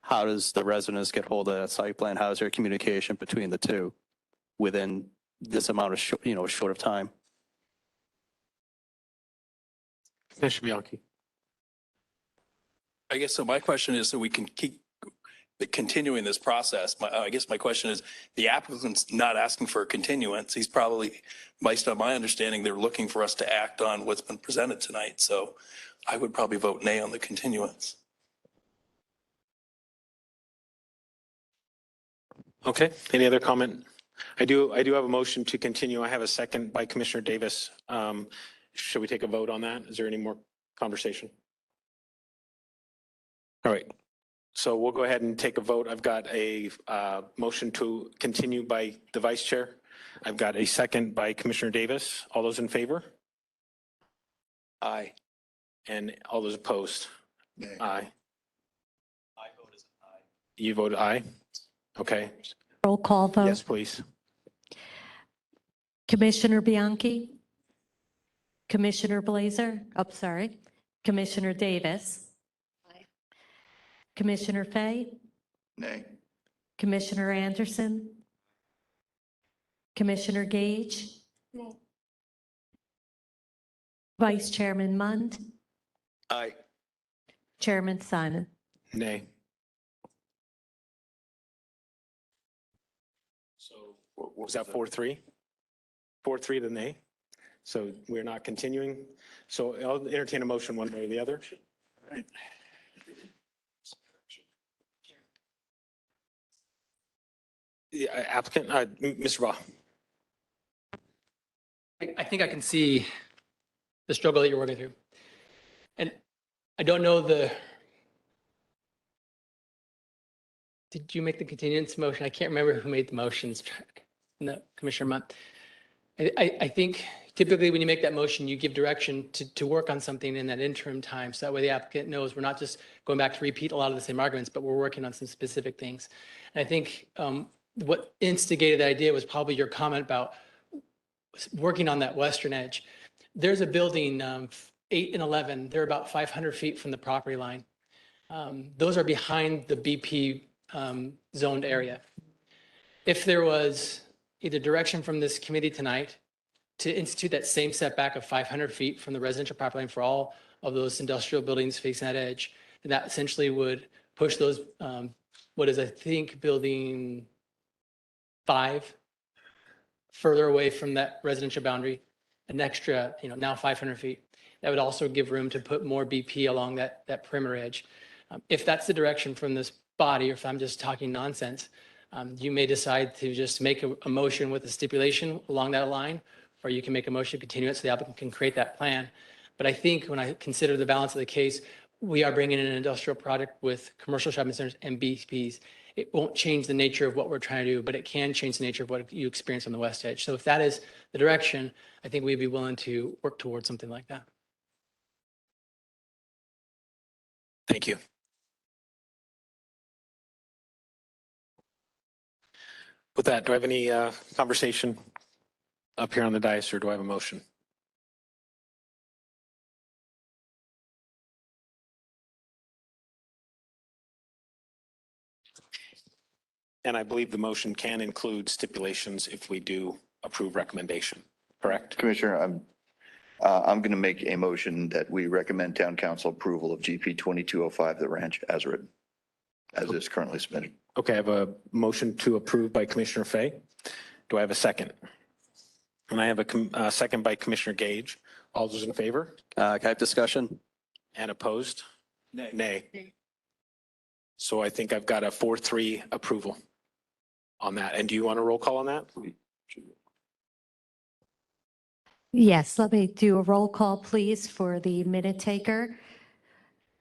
How does the residents get hold of that site plan? How is there communication between the two within this amount of, short of time? Commissioner Bianchi. I guess so. My question is, so we can keep continuing this process. I guess my question is, the applicant's not asking for a continuance. He's probably, based on my understanding, they're looking for us to act on what's been presented tonight. So I would probably vote nay on the continuance. Okay, any other comment? I do have a motion to continue. I have a second by Commissioner Davis. Should we take a vote on that? Is there any more conversation? All right, so we'll go ahead and take a vote. I've got a motion to continue by the vice chair. I've got a second by Commissioner Davis. All those in favor? Aye. And all those opposed? Aye. You voted aye? Okay. Roll call vote. Yes, please. Commissioner Bianchi? Commissioner Blazer? Oh, sorry. Commissioner Davis? Commissioner Fay? Nay. Commissioner Anderson? Commissioner Gage? No. Vice Chairman Mund? Aye. Chairman Simon? Nay. So was that 4-3? 4-3 to nay? So we're not continuing. So I'll entertain a motion one way or the other. Yeah, applicant, Mr. Baugh. I think I can see the struggle that you're working through. And I don't know did you make the continuance motion? I can't remember who made the motions. No, Commissioner Munt. I think typically when you make that motion, you give direction to work on something in that interim time. So that way the applicant knows we're not just going back to repeat a lot of the same arguments, but we're working on some specific things. And I think what instigated the idea was probably your comment about working on that western edge. There's a building 8 and 11. They're about 500 feet from the property line. Those are behind the BP zoned area. If there was either direction from this committee tonight to institute that same setback of 500 feet from the residential property line for all of those industrial buildings facing that edge, then that essentially would push those, what is I think building 5 further away from that residential boundary, an extra, now 500 feet. That would also give room to put more BP along that perimeter edge. If that's the direction from this body, or if I'm just talking nonsense, you may decide to just make a motion with a stipulation along that line, or you can make a motion to continue it so the applicant can create that plan. But I think when I consider the balance of the case, we are bringing in an industrial product with commercial shopping centers and BPs. It won't change the nature of what we're trying to do, but it can change the nature of what you experience on the west edge. So if that is the direction, I think we'd be willing to work towards something like that. Thank you. With that, do I have any conversation up here on the dais, or do I have a motion? And I believe the motion can include stipulations if we do approve recommendation, correct? Commissioner, I'm going to make a motion that we recommend town council approval of GP 2205, the ranch as written, as is currently submitted. Okay, I have a motion to approve by Commissioner Fay. Do I have a second? And I have a second by Commissioner Gage. All those in favor? Can I have discussion? And opposed? Nay. So I think I've got a 4-3 approval on that. And do you want a roll call on that? Yes, let me do a roll call, please, for the minute taker.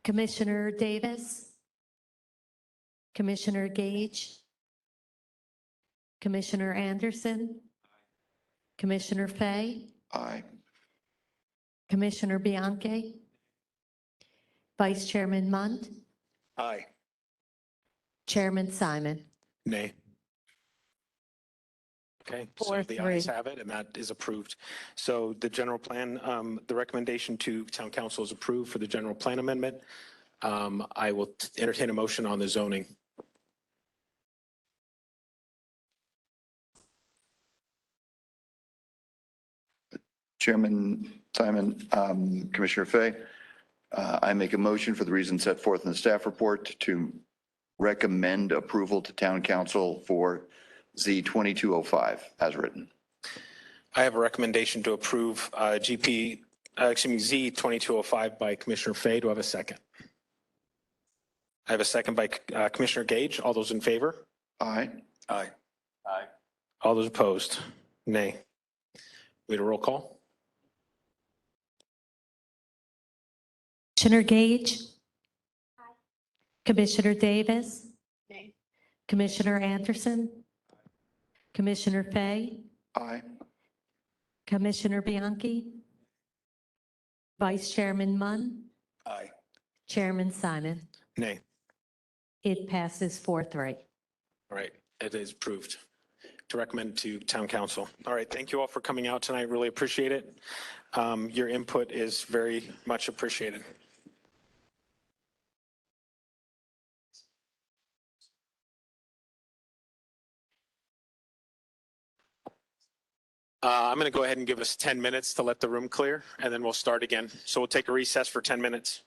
Commissioner Davis? Commissioner Gage? Commissioner Anderson? Commissioner Fay, Aye. Commissioner Bianchi, Vice Chairman Munt, Aye. Chairman Simon. Nay. Okay, so the ayes have it, and that is approved. So the general plan, the recommendation to town council is approved for the general plan amendment. I will entertain a motion on the zoning. Chairman Simon, Commissioner Fay, I make a motion for the reasons set forth in the staff report to recommend approval to town council for Z 2205 as written. I have a recommendation to approve Z 2205 by Commissioner Fay. Do I have a second? I have a second by Commissioner Gage. All those in favor? Aye. Aye. Aye. All those opposed? Nay. We had a roll call? Commissioner Gage? Commissioner Davis? Nay. Commissioner Anderson? Commissioner Fay? Aye. Commissioner Bianchi? Vice Chairman Munn? Aye. Chairman Simon. Nay. It passes 4-3. All right, it is approved to recommend to town council. All right, thank you all for coming out tonight. Really appreciate it. Your input is very much appreciated. I'm going to go ahead and give us 10 minutes to let the room clear, and then we'll start again. So we'll take a recess for 10 minutes.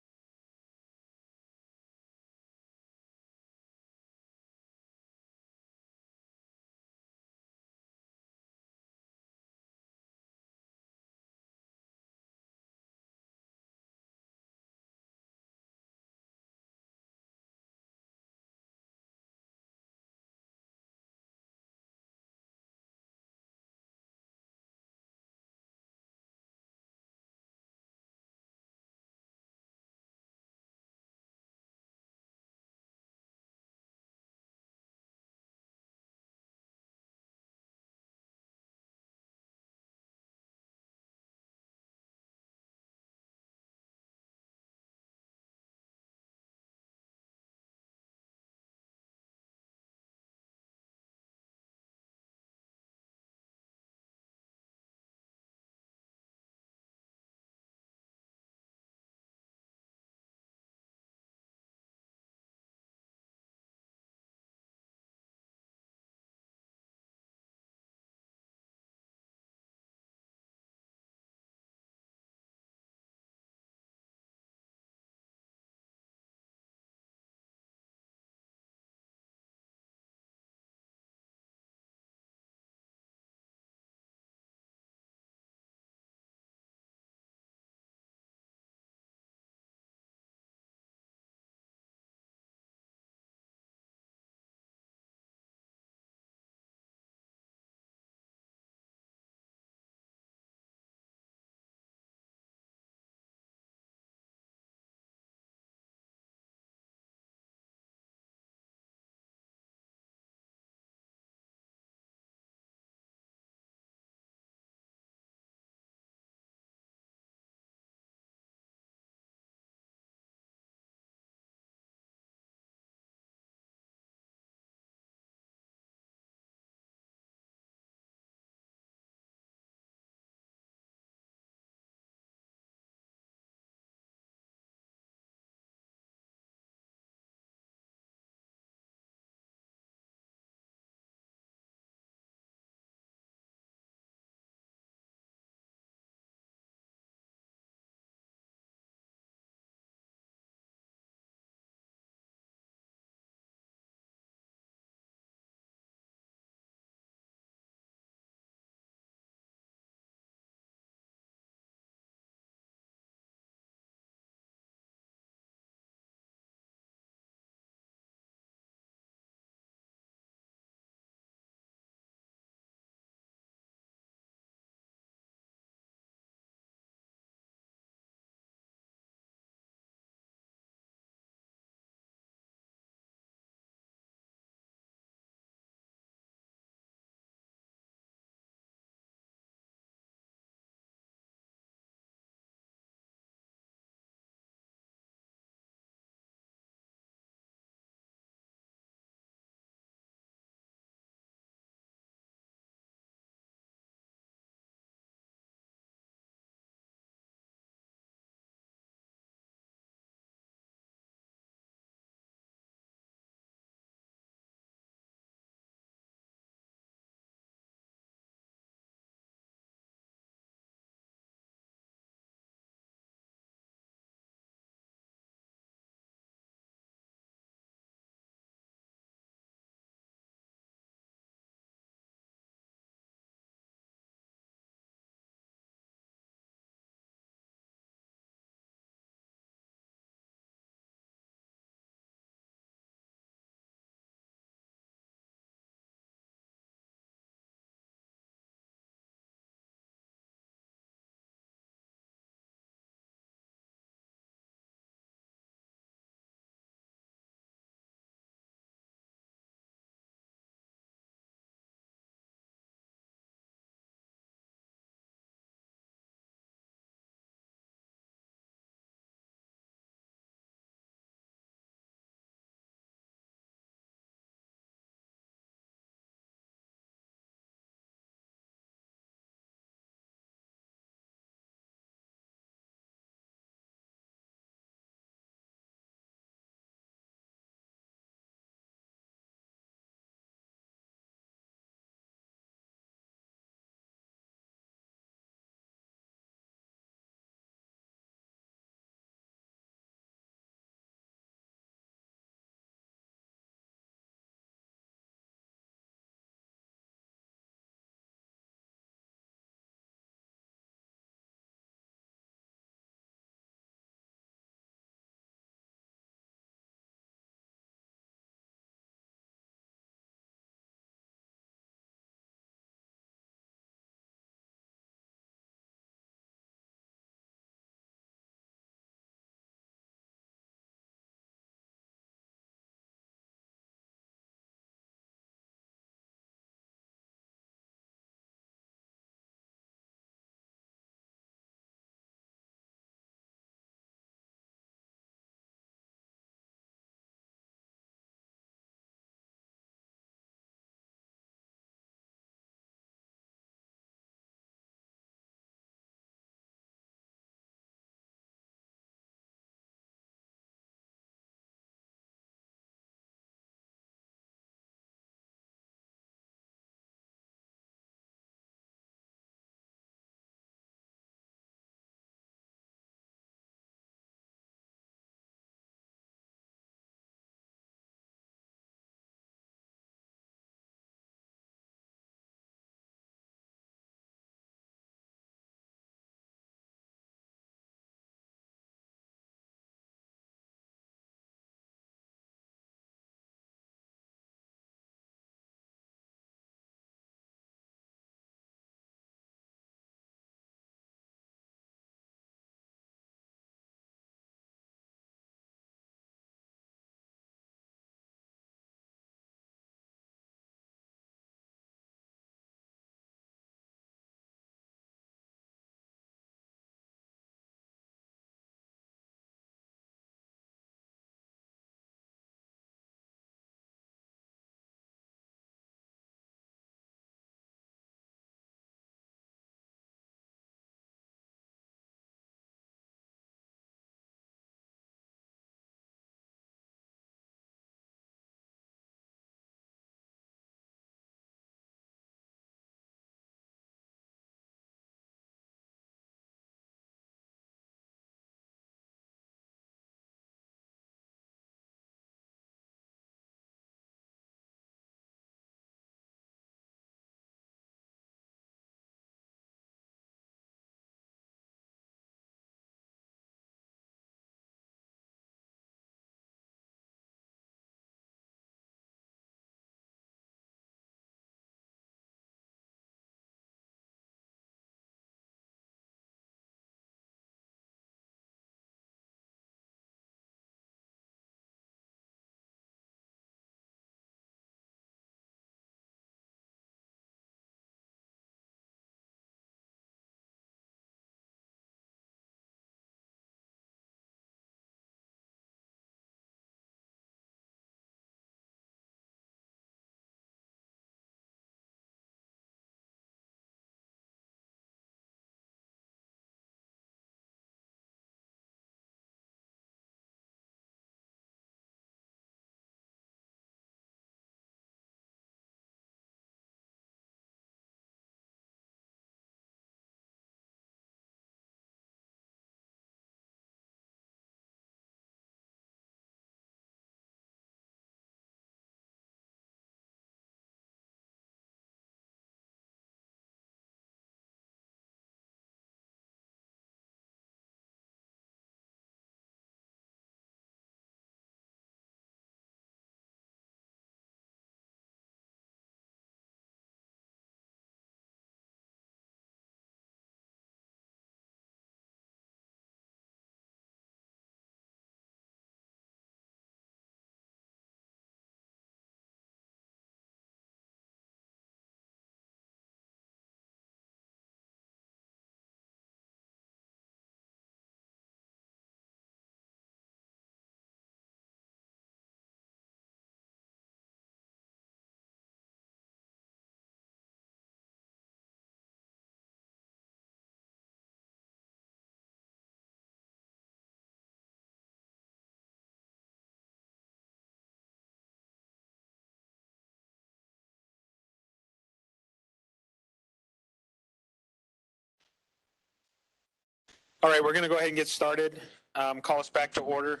All right, we're going to go ahead and get started. Call us back to order.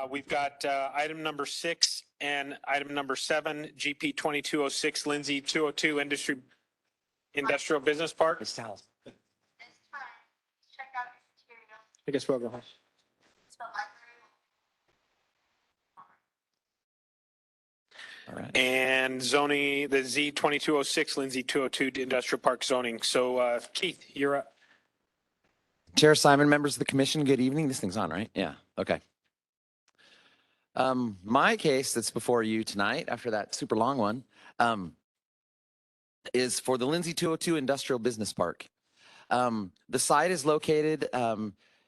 We've got item number 6 and item number 7, GP 2206, Lindsey 202 Industrial Business Park. I guess we'll go home. All right. And zoning, the Z 2206, Lindsey 202 Industrial Park zoning. So Keith, you're up. Chair Simon, members of the commission, good evening. This thing's on, right? Yeah, okay. My case that's before you tonight, after that super long one, is for the Lindsey 202 Industrial Business Park. The site is located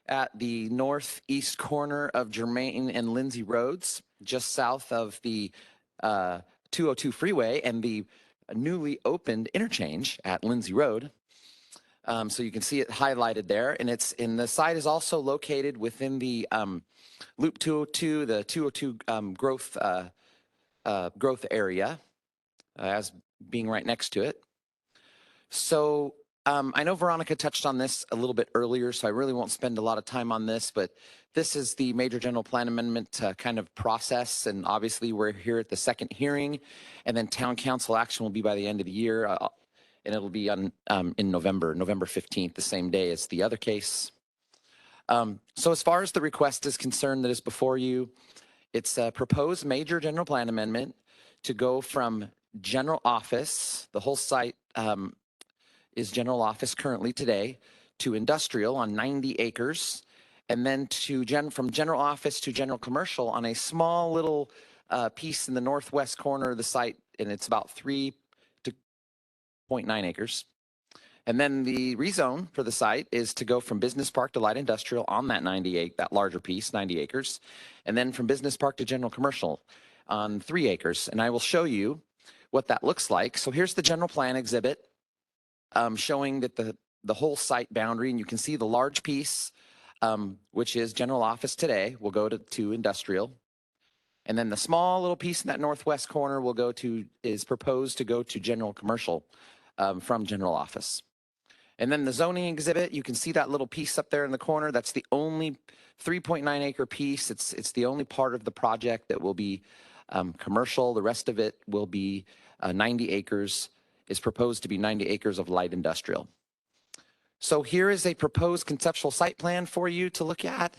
at the northeast corner of Germain and Lindsey Roads, just south of the 202 freeway and the newly opened interchange at Lindsey Road. So you can see it highlighted there, and the site is also located within the Loop 202, the 202 growth area, as being right next to it. So I know Veronica touched on this a little bit earlier, so I really won't spend a lot of time on this, but this is the major general plan amendment kind of process, and obviously we're here at the second hearing, and then town council action will be by the end of the year, and it'll be on in November 15th, the same day as the other case. So as far as the request is concerned that is before you, it's a proposed major general plan amendment to go from general office, the whole site is general office currently today, to industrial on 90 acres, and then from general office to general commercial on a small little piece in the northwest corner of the site, and it's about 3.9 acres. And then the rezone for the site is to go from business park to light industrial on that that larger piece, 90 acres, and then from business park to general commercial on 3 acres. And I will show you what that looks like. So here's the general plan exhibit showing that the whole site boundary, and you can see the large piece, which is general office today, will go to industrial. And then the small little piece in that northwest corner is proposed to go to general commercial from general office. And then the zoning exhibit, you can see that little piece up there in the corner. That's the only 3.9 acre piece. It's the only part of the project that will be commercial. The rest of it will be 90 acres, is proposed to be 90 acres of light industrial. So here is a proposed conceptual site plan for you to look at.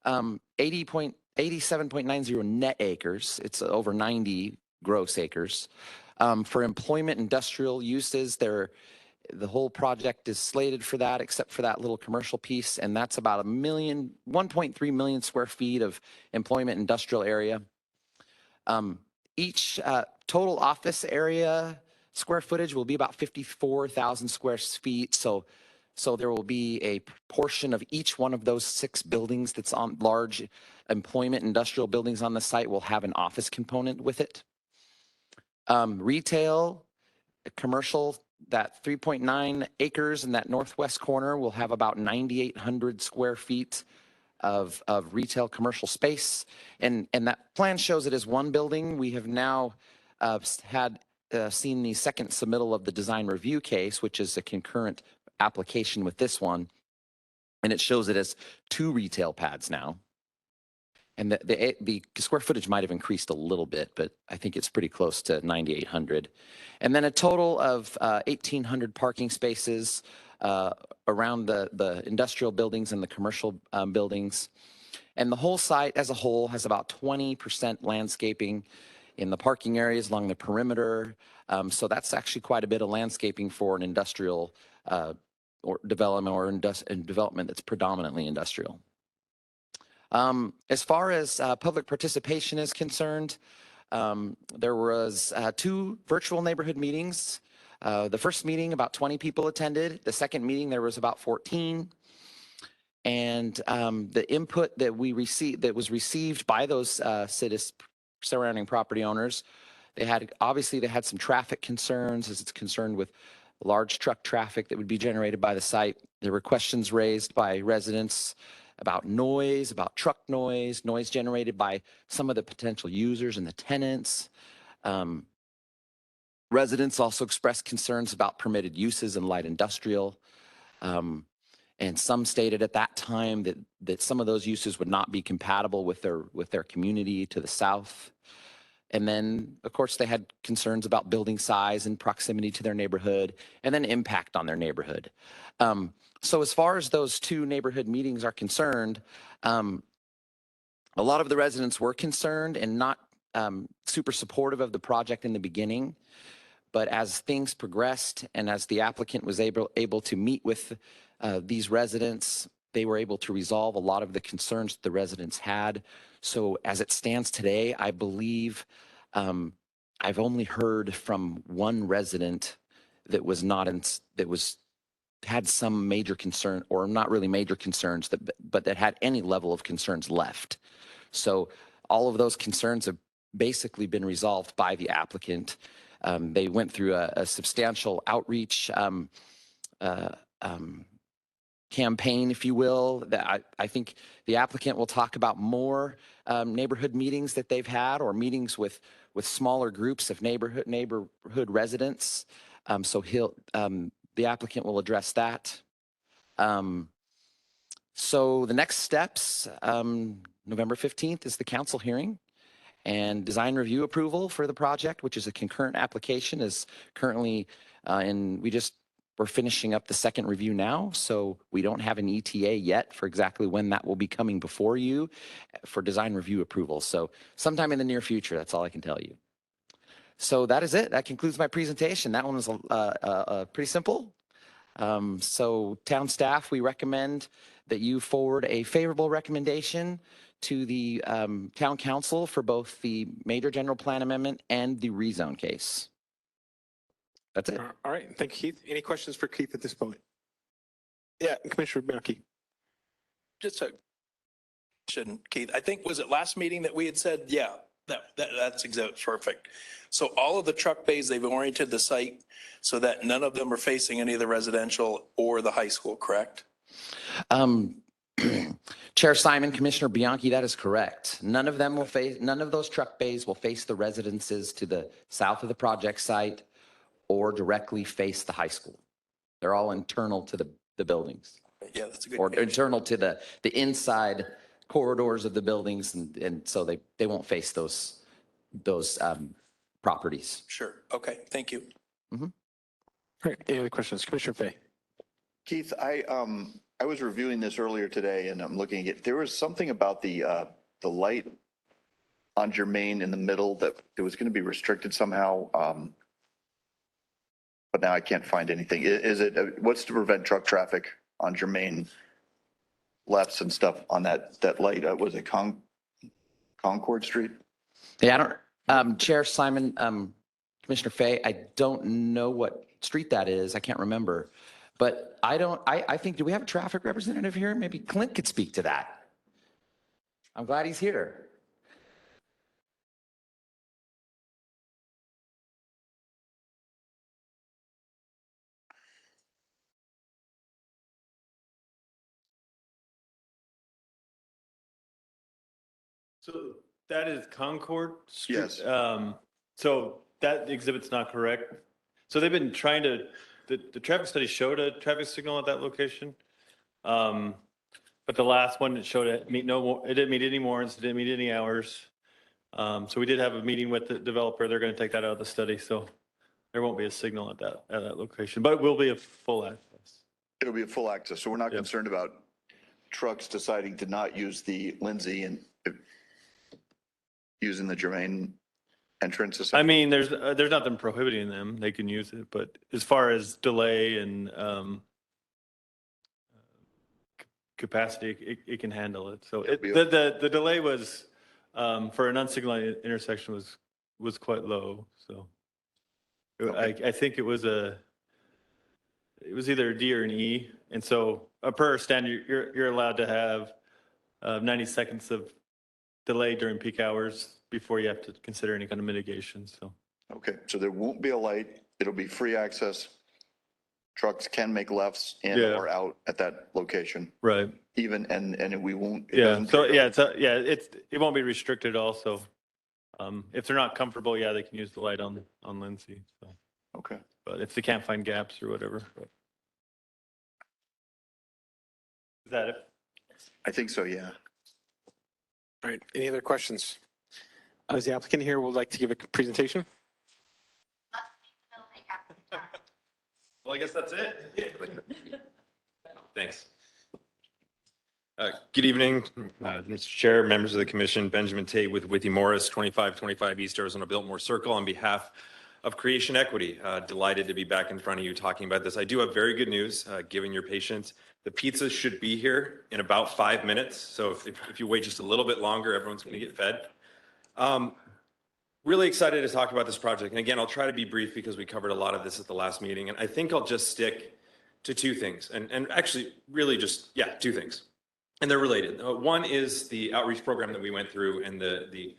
87.90 net acres. It's over 90 gross acres. For employment industrial uses, the whole project is slated for that, except for that little commercial piece, and that's about 1.3 million square feet of employment industrial area. Each total office area square footage will be about 54,000 square feet. So there will be a portion of each one of those 6 buildings that's on large employment industrial buildings on the site will have an office component with it. Retail, commercial, that 3.9 acres in that northwest corner will have about 9,800 square feet of retail commercial space. And that plan shows it as one building. We have now seen the second submittal of the design review case, which is a concurrent application with this one. And it shows it as 2 retail pads now. And the square footage might have increased a little bit, but I think it's pretty close to 9,800. And then a total of 1,800 parking spaces around the industrial buildings and the commercial buildings. And the whole site as a whole has about 20% landscaping in the parking areas along the perimeter. So that's actually quite a bit of landscaping for an industrial or development development that's predominantly industrial. As far as public participation is concerned, there was 2 virtual neighborhood meetings. The first meeting, about 20 people attended. The second meeting, there was about 14. And the input that was received by those surrounding property owners, they had some traffic concerns, as it's concerned with large truck traffic that would be generated by the site. There were questions raised by residents about noise, about truck noise generated by some of the potential users and the tenants. Residents also expressed concerns about permitted uses in light industrial. And some stated at that time that some of those uses would not be compatible with their community to the south. And then, of course, they had concerns about building size and proximity to their neighborhood, and then impact on their neighborhood. So as far as those two neighborhood meetings are concerned, a lot of the residents were concerned and not super supportive of the project in the beginning. But as things progressed and as the applicant was able to meet with these residents, they were able to resolve a lot of the concerns the residents had. So as it stands today, I believe I've only heard from one resident that was had some major concern, or not really major concerns, but that had any level of concerns left. So all of those concerns have basically been resolved by the applicant. They went through a substantial outreach campaign, if you will. That I think the applicant will talk about more neighborhood meetings that they've had, or meetings with smaller groups of neighborhood residents. So the applicant will address that. So the next steps, November 15th is the council hearing, and design review approval for the project, which is a concurrent application, is currently we're finishing up the second review now. So we don't have an ETA yet for exactly when that will be coming before you for design review approval. So sometime in the near future, that's all I can tell you. So that is it. That concludes my presentation. That one was pretty simple. So town staff, we recommend that you forward a favorable recommendation to the town council for both the major general plan amendment and the rezone case. That's it. All right. Thank you, Keith. Any questions for Keith at this point? Yeah, Commissioner Bianchi. Just a question, Keith. I think, was it last meeting that we had said, yeah, that's exactly perfect. So all of the truck bays, they've oriented the site so that none of them are facing any of the residential or the high school, correct? Chair Simon, Commissioner Bianchi, that is correct. None of those truck bays will face the residences to the south of the project site or directly face the high school. They're all internal to the buildings. Yeah, that's a good. Or internal to the inside corridors of the buildings, and so they won't face those properties. Sure. Okay. Thank you. All right. Any other questions? Commissioner Fay. Keith, I was reviewing this earlier today, and I'm looking at, there was something about the light on Germain in the middle that it was going to be restricted somehow. But now I can't find anything. Is it, what's to prevent truck traffic on Germain lefts and stuff on that light? Was it Concord Street? Yeah, I don't, Chair Simon, Commissioner Fay, I don't know what street that is. I can't remember. But I think, do we have a traffic representative here? Maybe Clint could speak to that. I'm glad he's here. So that is Concord Street? Yes. So that exhibit's not correct. So they've been trying to, the traffic study showed a traffic signal at that location. But the last one, it showed it didn't meet any warrants, it didn't meet any hours. So we did have a meeting with the developer. They're going to take that out of the study. So there won't be a signal at that location, but it will be a full access. It'll be a full access. So we're not concerned about trucks deciding to not use the Lindsey and using the Germain entrance. I mean, there's nothing prohibiting them. They can use it, but as far as delay and capacity, it can handle it. So the delay was for an unsignalized intersection was quite low. So I think it was either a D or an E. And so per standard, you're allowed to have 90 seconds of delay during peak hours before you have to consider any kind of mitigation. So. Okay, so there won't be a light. It'll be free access. Trucks can make lefts in or out at that location. Right. Even, and we won't. Yeah. So it won't be restricted also. If they're not comfortable, they can use the light on Lindsey. So. Okay. But if they can't find gaps or whatever. Is that it? I think so, yeah. All right, any other questions? Is the applicant here would like to give a presentation? Well, I guess that's it. Thanks. Good evening, Mr. Chair, members of the commission. Benjamin Tate with Withy Morris, 2525 East Arizona Biltmore Circle, on behalf of Creation Equity. Delighted to be back in front of you talking about this. I do have very good news, given your patience. The pizza should be here in about 5 minutes. So if you wait just a little bit longer, everyone's going to get fed. Really excited to talk about this project. And again, I'll try to be brief because we covered a lot of this at the last meeting. And I think I'll just stick to two things. And actually, really just, yeah, two things. And they're related. One is the outreach program that we went through and the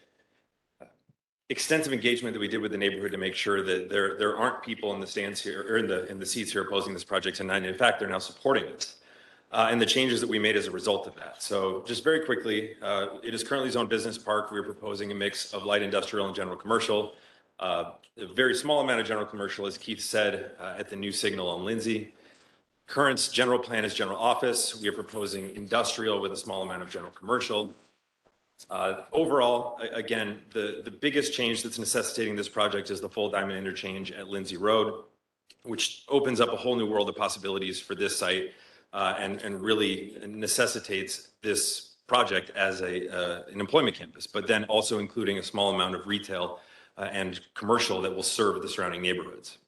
extensive engagement that we did with the neighborhood to make sure that there aren't people in the stands here or in the seats here opposing this project tonight. And in fact, they're now supporting it. And the changes that we made as a result of that. So just very quickly, it is currently zoned business park. We're proposing a mix of light industrial and general commercial. A very small amount of general commercial, as Keith said, at the new signal on Lindsey. Current general plan is general office. We are proposing industrial with a small amount of general commercial. Overall, again, the biggest change that's necessitating this project is the full diamond interchange at Lindsey Road, which opens up a whole new world of possibilities for this site and really necessitates this project as an employment campus, but then also including a small amount of retail and commercial that will serve the surrounding neighborhoods.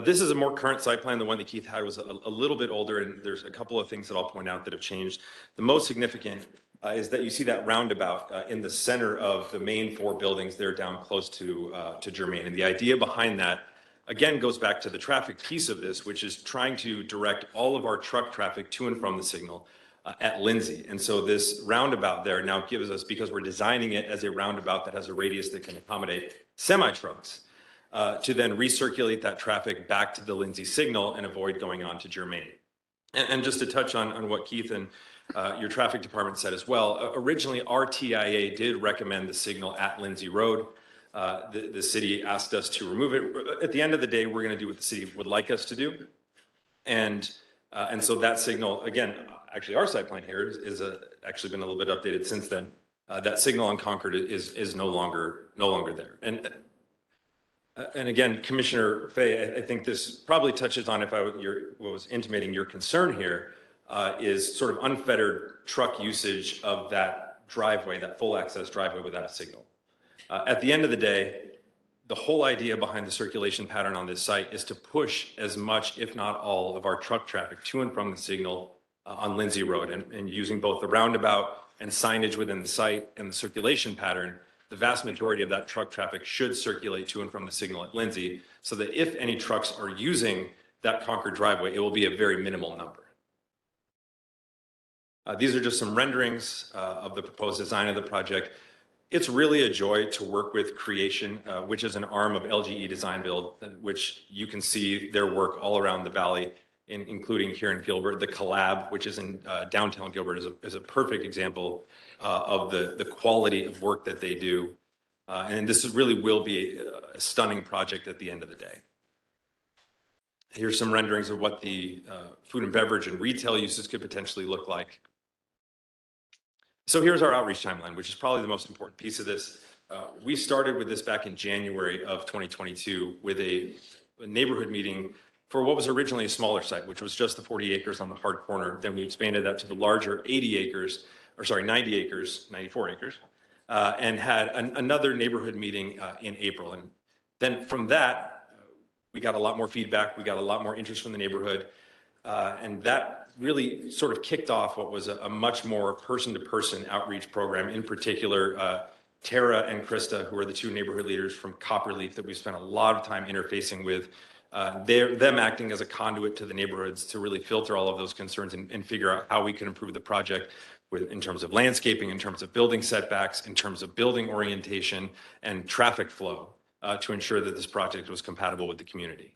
This is a more current site plan. The one that Keith had was a little bit older, and there's a couple of things that I'll point out that have changed. The most significant is that you see that roundabout in the center of the main four buildings there down close to Germain. And the idea behind that, again, goes back to the traffic piece of this, which is trying to direct all of our truck traffic to and from the signal at Lindsey. And so this roundabout there now gives us, because we're designing it as a roundabout that has a radius that can accommodate semi-trucks, to then recirculate that traffic back to the Lindsey signal and avoid going on to Germain. And just to touch on what Keith and your traffic department said as well, originally our TIA did recommend the signal at Lindsey Road. The city asked us to remove it. At the end of the day, we're going to do what the city would like us to do. And so that signal, again, actually our site plan here is actually been a little bit updated since then. That signal on Concord is no longer there. And again, Commissioner Fay, I think this probably touches on what was intimating your concern here is sort of unfettered truck usage of that driveway, that full access driveway without a signal. At the end of the day, the whole idea behind the circulation pattern on this site is to push as much, if not all, of our truck traffic to and from the signal on Lindsey Road. And using both the roundabout and signage within the site and the circulation pattern, the vast majority of that truck traffic should circulate to and from the signal at Lindsey, so that if any trucks are using that Concord driveway, it will be a very minimal number. These are just some renderings of the proposed design of the project. It's really a joy to work with Creation, which is an arm of LGE Design Build, which you can see their work all around the valley, including here in Gilbert. The Collab, which is in downtown Gilbert, is a perfect example of the quality of work that they do. And this really will be a stunning project at the end of the day. Here's some renderings of what the food and beverage and retail uses could potentially look like. So here's our outreach timeline, which is probably the most important piece of this. We started with this back in January of 2022 with a neighborhood meeting for what was originally a smaller site, which was just the 40 acres on the hard corner. Then we expanded that to the larger 90 acres, 94 acres, and had another neighborhood meeting in April. And then from that, we got a lot more feedback. We got a lot more interest from the neighborhood. And that really sort of kicked off what was a much more person-to-person outreach program. In particular, Tara and Krista, who are the two neighborhood leaders from Copperleaf that we spent a lot of time interfacing with, them acting as a conduit to the neighborhoods to really filter all of those concerns and figure out how we can improve the project in terms of landscaping, in terms of building setbacks, in terms of building orientation and traffic flow to ensure that this project was compatible with the community.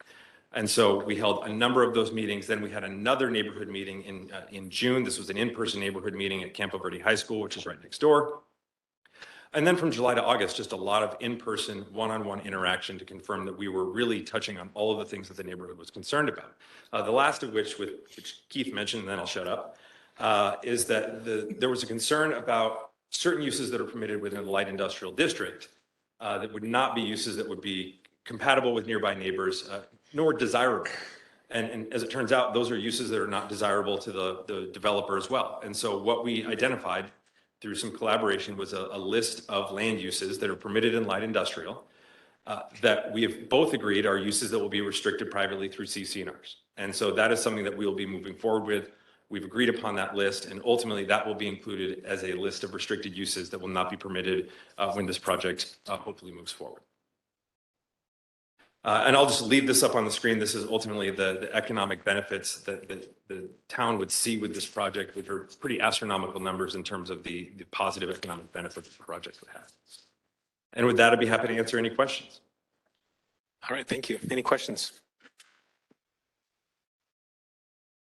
And so we held a number of those meetings. Then we had another neighborhood meeting in June. This was an in-person neighborhood meeting at Campo Verde High School, which is right next door. And then from July to August, just a lot of in-person, one-on-one interaction to confirm that we were really touching on all of the things that the neighborhood was concerned about. The last of which Keith mentioned, and then I'll shut up, is that there was a concern about certain uses that are permitted within the light industrial district that would not be uses that would be compatible with nearby neighbors, nor desirable. And as it turns out, those are uses that are not desirable to the developer as well. And so what we identified through some collaboration was a list of land uses that are permitted in light industrial that we have both agreed are uses that will be restricted privately through CC&Rs. And so that is something that we will be moving forward with. We've agreed upon that list, and ultimately that will be included as a list of restricted uses that will not be permitted when this project hopefully moves forward. And I'll just leave this up on the screen. This is ultimately the economic benefits that the town would see with this project, which are pretty astronomical numbers in terms of the positive economic benefits the project would have. And with that, I'd be happy to answer any questions. All right, thank you. Any questions?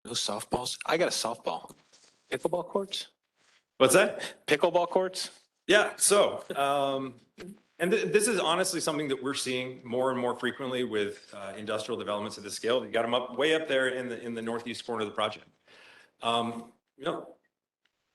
No softballs? I got a softball. Pickleball courts? What's that? Pickleball courts? Yeah, so, and this is honestly something that we're seeing more and more frequently with industrial developments of this scale. You got them way up there in the northeast corner of the project. You know,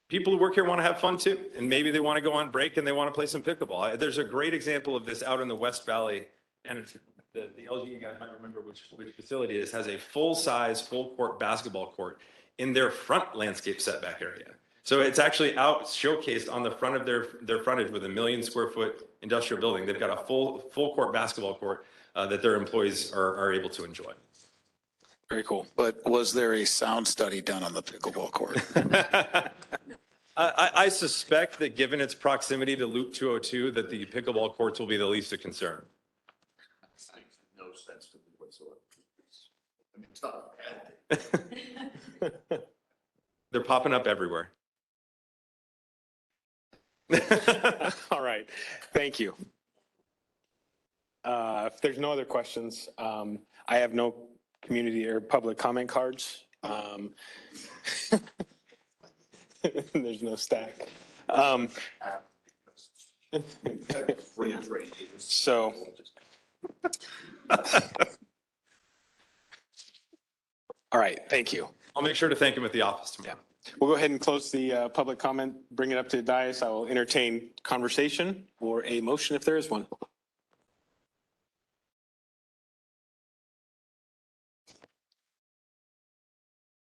people who work here want to have fun too, and maybe they want to go on break and they want to play some pickleball. There's a great example of this out in the West Valley, and the LG guy might remember which facility it is, has a full-size, full-court basketball court in their front landscape setback area. So it's actually out showcased on the front of their frontage with a 1 million square foot industrial building. They've got a full-court basketball court that their employees are able to enjoy. Very cool. But was there a sound study done on the pickleball court? I suspect that given its proximity to Loop 202, that the pickleball courts will be the least of concern. No sense to me whatsoever. I mean, it's not a bad thing. They're popping up everywhere. All right, thank you. If there's no other questions, I have no community or public comment cards. There's no stack. So. All right, thank you. I'll make sure to thank him at the office tomorrow. We'll go ahead and close the public comment, bring it up to the dais. I will entertain conversation or a motion if there is one.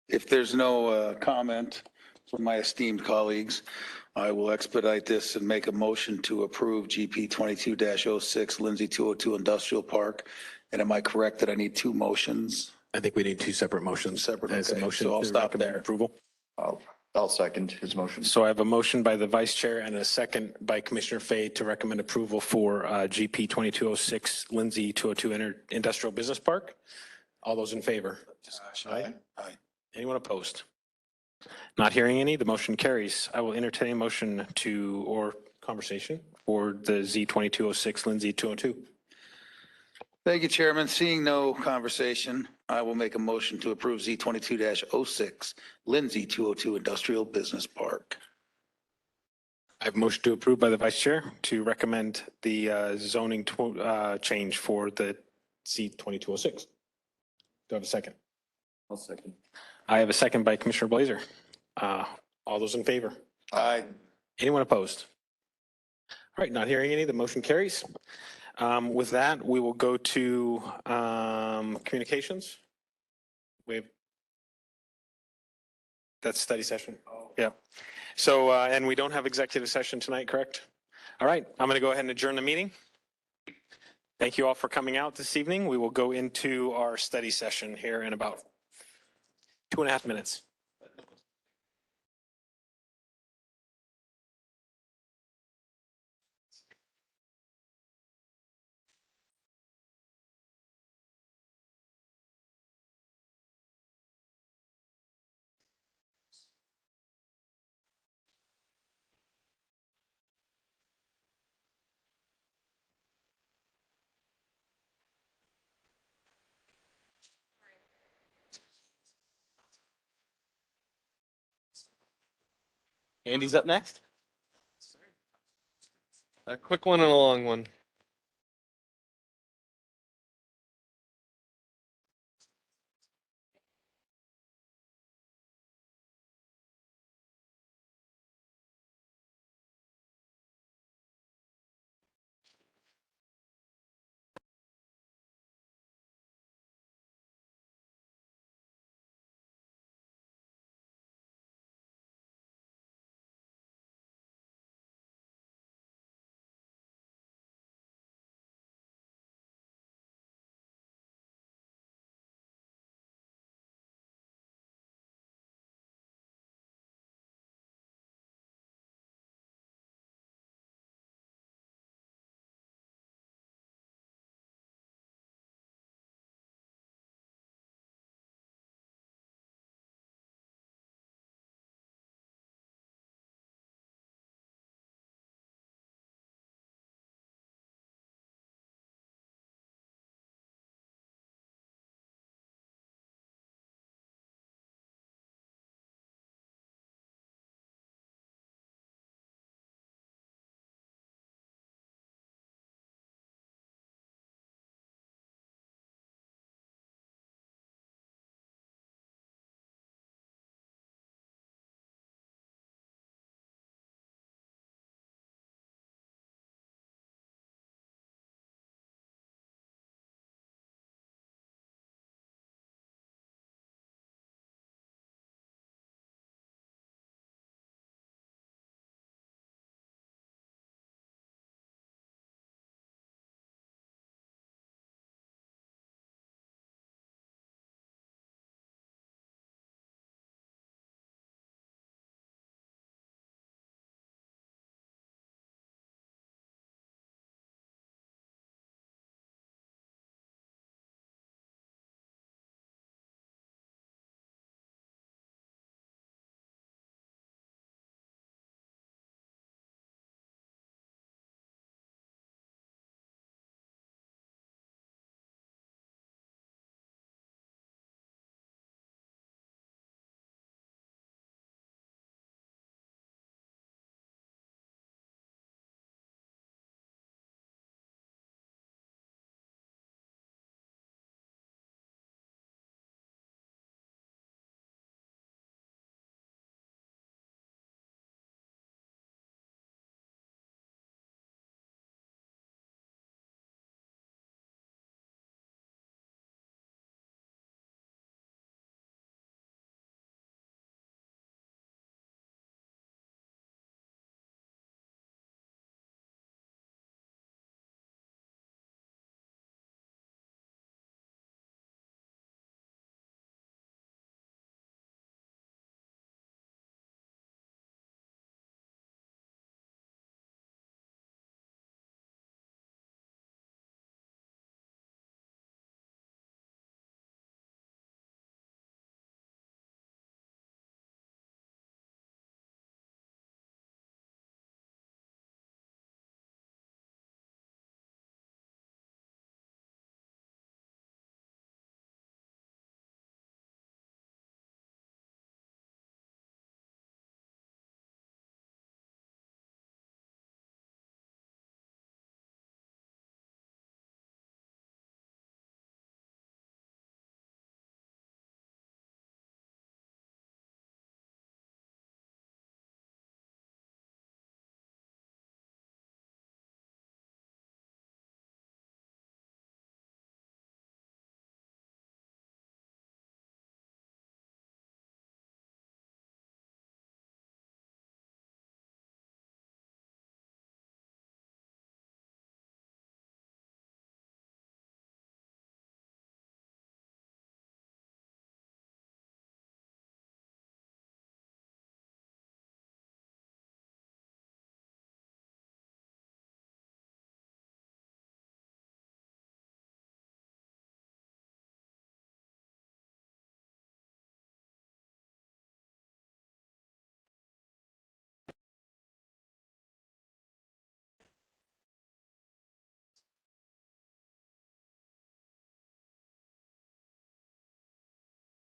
If there's no comment from my esteemed colleagues, I will expedite this and make a motion to approve GP 22-06 Lindsey 202 Industrial Park. And am I correct that I need two motions? I think we need two separate motions. Separate, As a okay. motion So I'll to stop recommend there. approval. I'll second his motion. So I have a motion by the vice chair and a second by Commissioner Fay to recommend approval for GP 2206 Lindsey 202 Industrial Business Park. All those in favor? Aye. Aye. Anyone opposed? Not hearing any, the motion carries. I will entertain a motion or conversation for the Z 2206 Lindsey 202. Thank you, Chairman. Seeing no conversation, I will make a motion to approve Z 22-06 Lindsey 202 Industrial Business Park. I have a motion to approve by the vice chair to recommend the zoning change for the Z 2206. Do I have a second? I'll second. I have a second by Commissioner Blazer. All those in favor? Aye. Anyone opposed? All right, not hearing any, the motion carries. With that, we will go to communications. That's study session. Yeah. So, and we don't have executive session tonight, correct? All right, I'm going to go ahead and adjourn the meeting. Thank you all for coming out this evening. We will go into our study session here in about 2.5 minutes. Andy's up next. A quick one and a long one.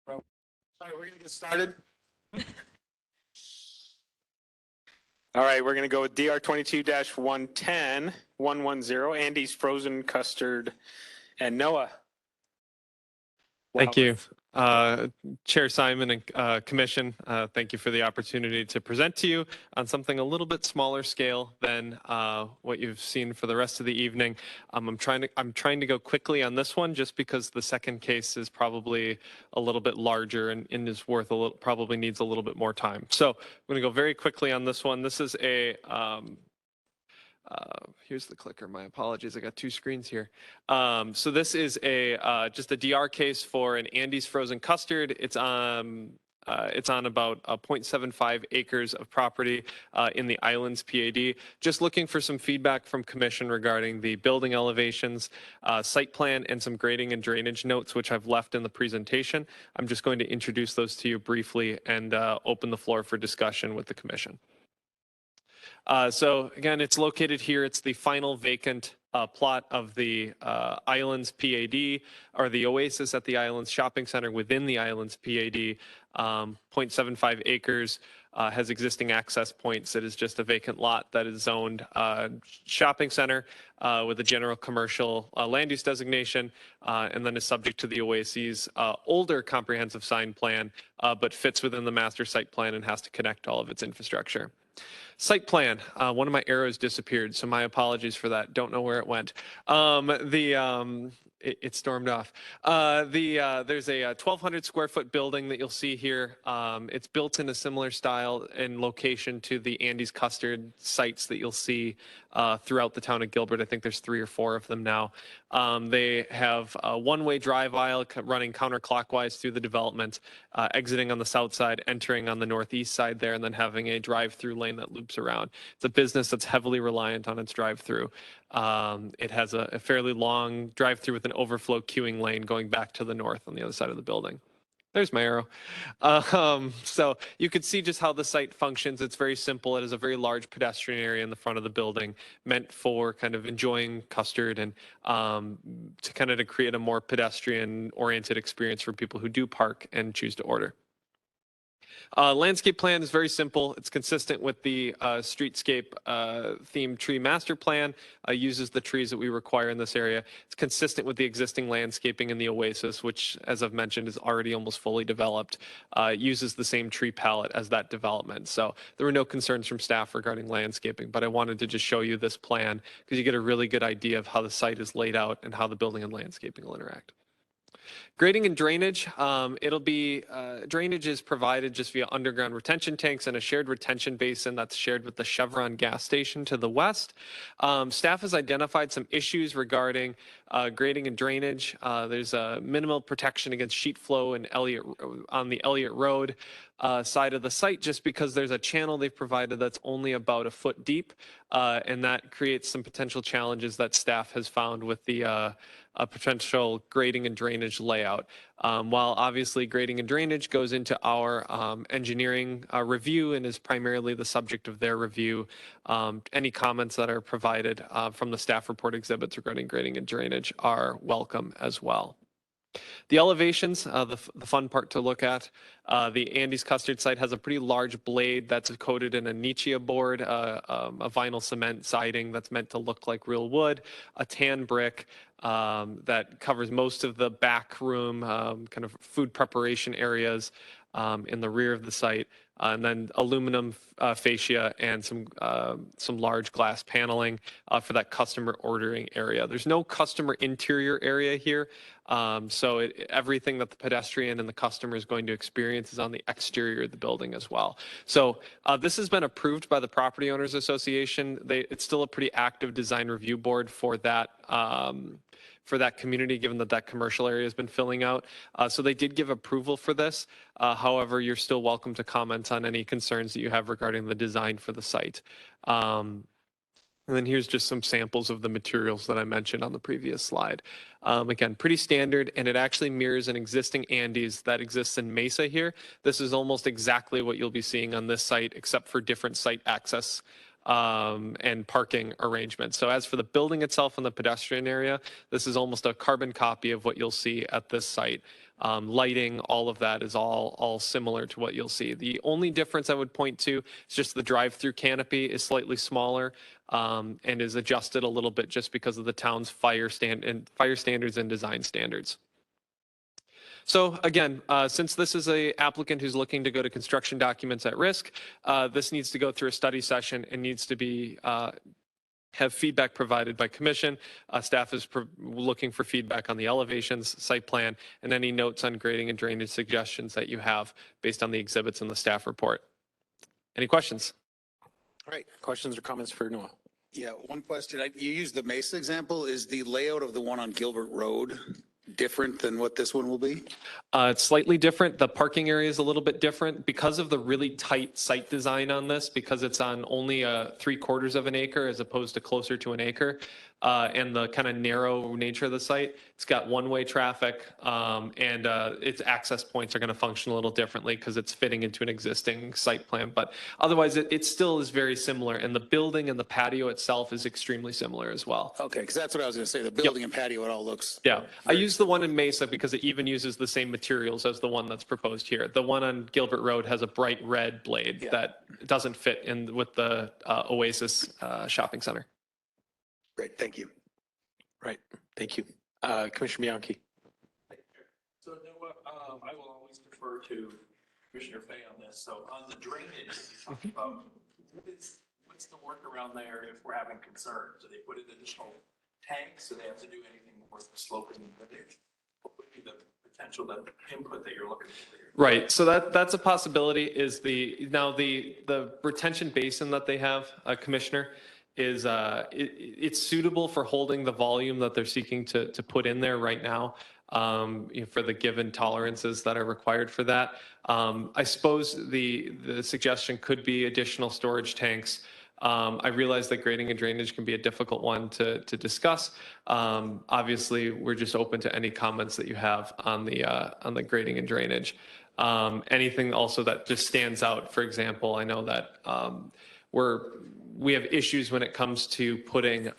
All right, we're gonna get started. All right, we're gonna go with DR 22-110, 110, Andy's Frozen Custard, and Noah. Thank you. Chair Simon and Commission, thank you for the opportunity to present to you on something a little bit smaller scale than what you've seen for the rest of the evening. I'm trying to go quickly on this one just because the second case is probably a little bit larger and is worth a little, probably needs a little bit more time. So I'm going to go very quickly on this one. This is a here's the clicker. My apologies. I got two screens here. So this is a just a DR case for an Andy's Frozen Custard. It's on about 0.75 acres of property in the Islands PAD. Just looking for some feedback from Commission regarding the building elevations, site plan, and some grading and drainage notes, which I've left in the presentation. I'm just going to introduce those to you briefly and open the floor for discussion with the Commission. So again, it's located here. It's the final vacant plot of the Islands PAD, or the Oasis at the Islands Shopping Center within the Islands PAD. 0.75 acres, has existing access points. It is just a vacant lot that is zoned shopping center with a general commercial land use designation, and then is subject to the Oasis older comprehensive sign plan, but fits within the master site plan and has to connect all of its infrastructure. Site plan, one of my arrows disappeared, so my apologies for that. Don't know where it went. It stormed off. There's a 1,200 square foot building that you'll see here. It's built in a similar style and location to the Andy's Custard sites that you'll see throughout the town of Gilbert. I think there's 3 or 4 of them now. They have a one-way drive aisle running counterclockwise through the development, exiting on the south side, entering on the northeast side there, and then having a drive-through lane that loops around. It's a business that's heavily reliant on its drive-through. It has a fairly long drive-through with an overflow queuing lane going back to the north on the other side of the building. There's my arrow. So you can see just how the site functions. It's very simple. It has a very large pedestrian area in the front of the building, meant for kind of enjoying custard and to kind of to create a more pedestrian-oriented experience for people who do park and choose to order. Landscape plan is very simple. It's consistent with the streetscape themed tree master plan, uses the trees that we require in this area. It's consistent with the existing landscaping in the Oasis, which, as I've mentioned, is already almost fully developed, uses the same tree palette as that development. So there were no concerns from staff regarding landscaping, but I wanted to just show you this plan because you get a really good idea of how the site is laid out and how the building and landscaping will interact. Grading and drainage, it'll be, drainage is provided just via underground retention tanks and a shared retention basin that's shared with the Chevron gas station to the west. Staff has identified some issues regarding grading and drainage. There's a minimal protection against sheet flow on the Elliott Road side of the site, just because there's a channel they've provided that's only about a foot deep, and that creates some potential challenges that staff has found with the a potential grading and drainage layout. While obviously grading and drainage goes into our engineering review and is primarily the subject of their review, any comments that are provided from the staff report exhibits regarding grading and drainage are welcome as well. The elevations, the fun part to look at, the Andy's Custard site has a pretty large blade that's coated in a Nietzsche board, a vinyl cement siding that's meant to look like real wood, a tan brick that covers most of the back room, kind of food preparation areas in the rear of the site, and then aluminum fascia and some large glass paneling for that customer ordering area. There's no customer interior area here, so everything that the pedestrian and the customer is going to experience is on the exterior of the building as well. So this has been approved by the Property Owners Association. It's still a pretty active design review board for that community, given that that commercial area has been filling out. So they did give approval for this. However, you're still welcome to comment on any concerns that you have regarding the design for the site. And then here's just some samples of the materials that I mentioned on the previous slide. Again, pretty standard, and it actually mirrors an existing Andy's that exists in Mesa here. This is almost exactly what you'll be seeing on this site, except for different site access and parking arrangements. So as for the building itself and the pedestrian area, this is almost a carbon copy of what you'll see at this site. lighting, all of that is all similar to what you'll see. The only difference I would point to is just the drive-through canopy is slightly smaller and is adjusted a little bit just because of the town's fire standards and design standards. So again, since this is a applicant who's looking to go to construction documents at risk, this needs to go through a study session and needs to be have feedback provided by commission. Staff is looking for feedback on the elevations, site plan, and any notes on grading and drainage suggestions that you have based on the exhibits in the staff report. Any questions? All right, questions or comments for Noah? Yeah, one question. You used the Mesa example. Is the layout of the one on Gilbert Road different than what this one will be? It's slightly different. The parking area is a little bit different because of the really tight site design on this, because it's on only 3/4 of an acre as opposed to closer to an acre. And the kind of narrow nature of the site, it's got one-way traffic and its access points are going to function a little differently because it's fitting into an existing site plan. But otherwise, it still is very similar. And the building and the patio itself is extremely similar as well. Okay, because that's what I was going to say. The building and patio, it all looks. Yeah, I use the one in Mesa because it even uses the same materials as the one that's proposed here. The one on Gilbert Road has a bright red blade that doesn't fit in with the Oasis shopping center. Great, thank you. Right, thank you. Commissioner Bianchi. So Noah, I will always defer to Commissioner Fay on this. So on the drainage that you talked about, what's the workaround there if we're having concerns? Do they put in additional tanks? Do they have to do anything more with the sloping and drainage? What would be the potential input that you're looking for? Right, so that's a possibility. Is the retention basin that they have, Commissioner, is it's suitable for holding the volume that they're seeking to put in there right now for the given tolerances that are required for that. I suppose the suggestion could be additional storage tanks. I realize that grading and drainage can be a difficult one to discuss. Obviously, we're just open to any comments that you have on the grading and drainage. Anything also that just stands out, for example, I know that we have issues when it comes to putting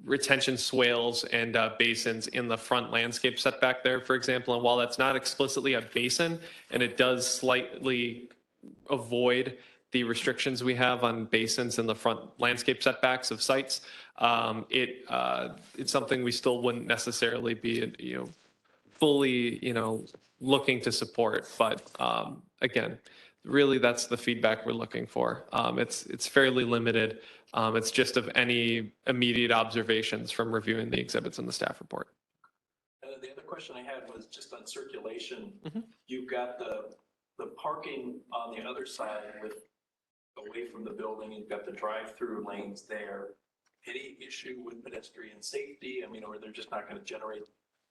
retention swales and basins in the front landscape setback there, for example. And while that's not explicitly a basin, and it does slightly avoid the restrictions we have on basins in the front landscape setbacks of sites, it's something we still wouldn't necessarily be, fully, looking to support. But again, really, that's the feedback we're looking for. It's fairly limited. It's just of any immediate observations from reviewing the exhibits in the staff report. The other question I had was just on circulation. You've got the parking on the other side away from the building. You've got the drive-through lanes there. Any issue with pedestrian safety? I mean, or they're just not going to generate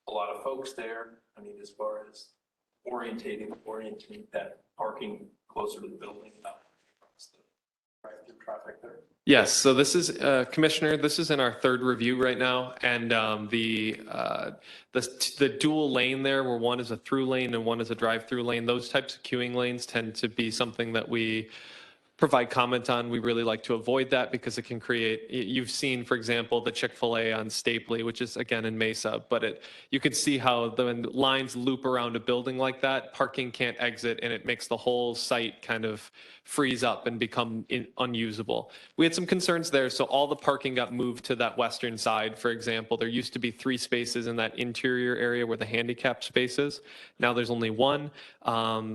a lot of folks there? I mean, as far as orienting that parking closer to the building, not the drive-through traffic there. Yes, so this is, Commissioner, this is in our third review right now, and the dual lane there, where one is a through lane and one is a drive-through lane, those types of queuing lanes tend to be something that we provide comment on. We really like to avoid that because it can create, you've seen, for example, the Chick-fil-A on Stapley, which is again in Mesa, but you can see how the lines loop around a building like that, parking can't exit, and it makes the whole site kind of freeze up and become unusable. We had some concerns there, so all the parking got moved to that western side. For example, there used to be 3 spaces in that interior area where the handicap space is. Now there's only 1.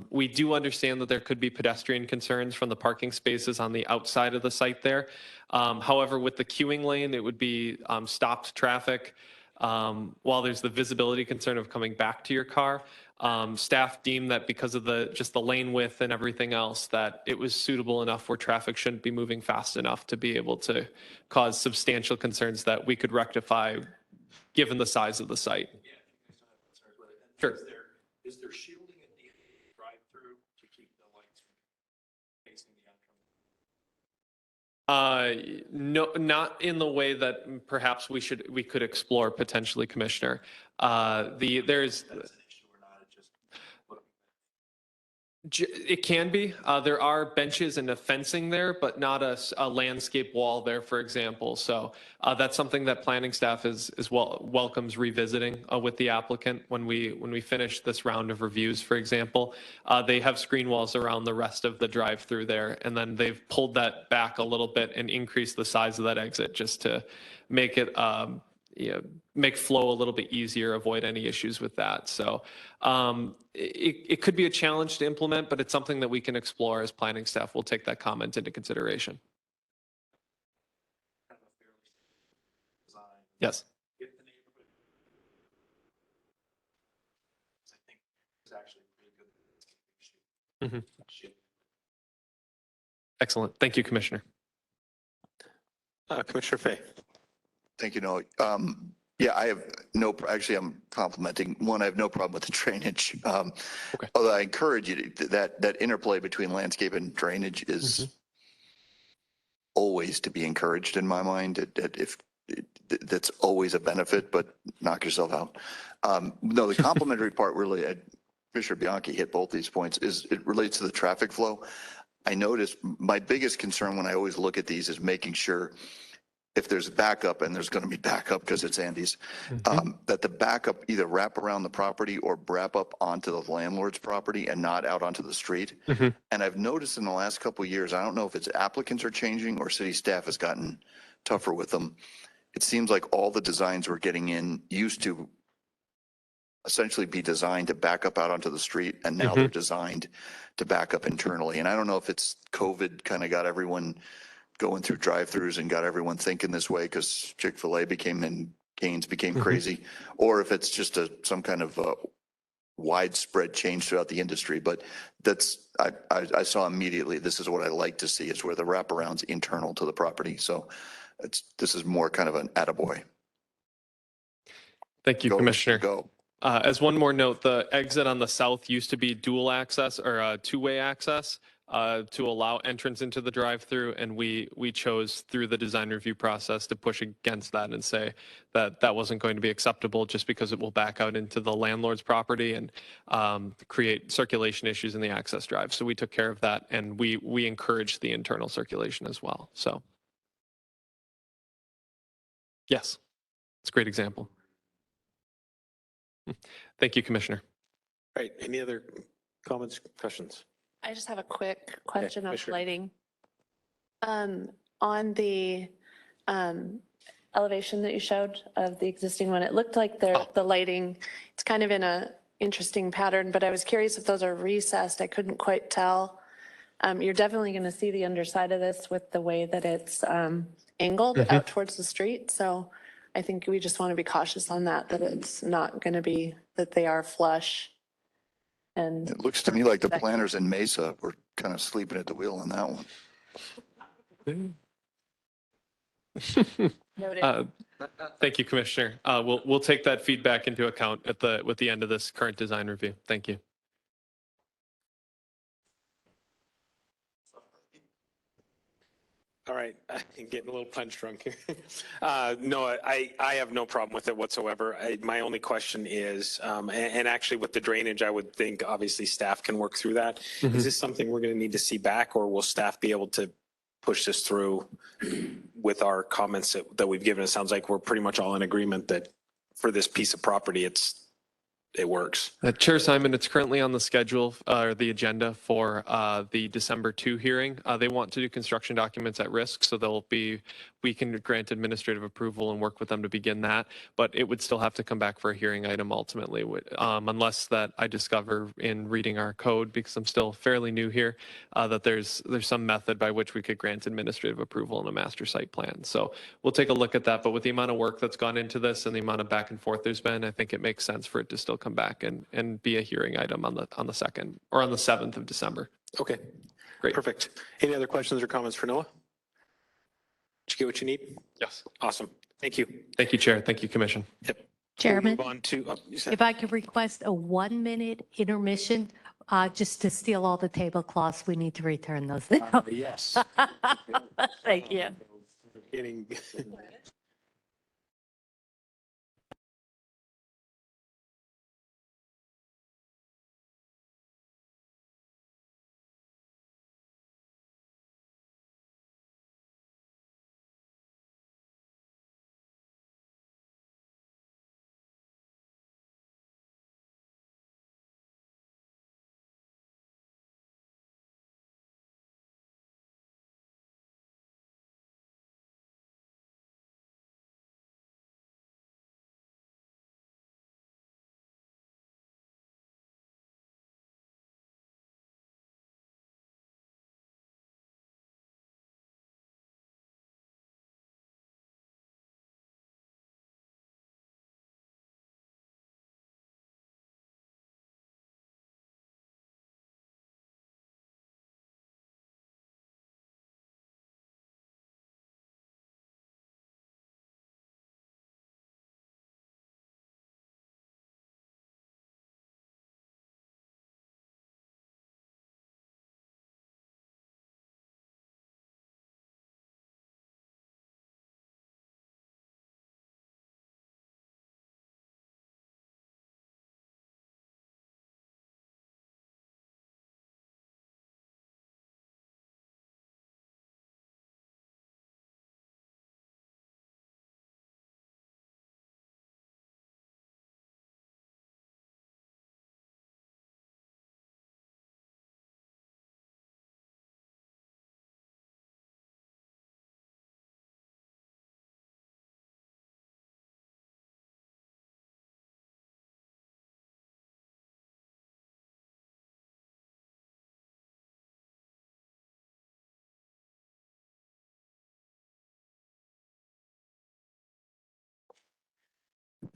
We do understand that there could be pedestrian concerns from the parking spaces on the outside of the site there. However, with the queuing lane, it would be stopped traffic. While there's the visibility concern of coming back to your car, staff deemed that because of just the lane width and everything else, that it was suitable enough where traffic shouldn't be moving fast enough to be able to cause substantial concerns that we could rectify given the size of the site. Sure. Is there shielding at the drive-through to keep the lights facing the entrance? No, not in the way that perhaps we could explore potentially, Commissioner. There's It can be. There are benches and a fencing there, but not a landscape wall there, for example. So that's something that planning staff welcomes revisiting with the applicant when we finish this round of reviews, for example. They have screen walls around the rest of the drive-through there, and then they've pulled that back a little bit and increased the size of that exit just to make it make flow a little bit easier, avoid any issues with that. So it could be a challenge to implement, but it's something that we can explore as planning staff. We'll take that comment into consideration. Yes. Mhm. Excellent. Thank you, Commissioner. Commissioner Fay. Thank you, Noah. Yeah, I have actually, I'm complimenting. One, I have no problem with the drainage. Although I encourage you that interplay between landscape and drainage is always to be encouraged in my mind. That's always a benefit, but knock yourself out. No, the complimentary part really, Commissioner Bianchi hit both these points, is it relates to the traffic flow. I noticed my biggest concern when I always look at these is making sure if there's backup, and there's going to be backup because it's Andy's, that the backup either wrap around the property or wrap up onto the landlord's property and not out onto the street. And I've noticed in the last couple of years, I don't know if it's applicants are changing or city staff has gotten tougher with them. It seems like all the designs we're getting in used to essentially be designed to back up out onto the street, and now they're designed to back up internally. And I don't know if it's COVID kind of got everyone going through drive-throughs and got everyone thinking this way because Chick-fil-A became and Cane's became crazy, or if it's just some kind of widespread change throughout the industry. But that's, I saw immediately, this is what I like to see, is where the wraparound's internal to the property. So this is more kind of an attaboy. Thank you, Commissioner. As one more note, the exit on the south used to be dual access or two-way access to allow entrance into the drive-through, and we chose through the design review process to push against that and say that that wasn't going to be acceptable just because it will back out into the landlord's property and create circulation issues in the access drive. So we took care of that, and we encouraged the internal circulation as well. So yes, it's a great example. Thank you, Commissioner. All right. Any other comments, questions? I just have a quick question on Commissioner. lighting. On the elevation that you showed of the existing one, it looked like the lighting, it's kind of in a interesting pattern, but I was curious if those are recessed. I couldn't quite tell. You're definitely going to see the underside of this with the way that it's angled out towards the street. So I think we just want to be cautious on that it's not going to be that they are flush. And it looks to me like the planners in Mesa were kind of sleeping at the wheel on that one. Thank you, Commissioner. We'll take that feedback into account with the end of this current design review. Thank you. All right, I'm getting a little punch drunk here. No, I have no problem with it whatsoever. My only question is, and actually with the drainage, I would think obviously staff can work through that. Is this something we're going to need to see back, or will staff be able to push this through with our comments that we've given? It sounds like we're pretty much all in agreement that for this piece of property, it works. Chair Simon, it's currently on the schedule or the agenda for the December 2 hearing. They want to do construction documents at risk, so we can grant administrative approval and work with them to begin that, but it would still have to come back for a hearing item ultimately, unless that I discover in reading our code, because I'm still fairly new here, that there's some method by which we could grant administrative approval in a master site plan. So we'll take a look at that, but with the amount of work that's gone into this and the amount of back and forth there's been, I think it makes sense for it to still come back and be a hearing item on the 2nd or on the 7th of December. Okay, great. Perfect. Any other questions or comments for Noah? Did you get what you need? Yes. Awesome. Thank you. Thank you, Chair. Thank you, Commission. Yep. Chairman, Move on to, if I could request a 1-minute intermission, just to steal all the tablecloths, we need to return those. yes. Thank you. Getting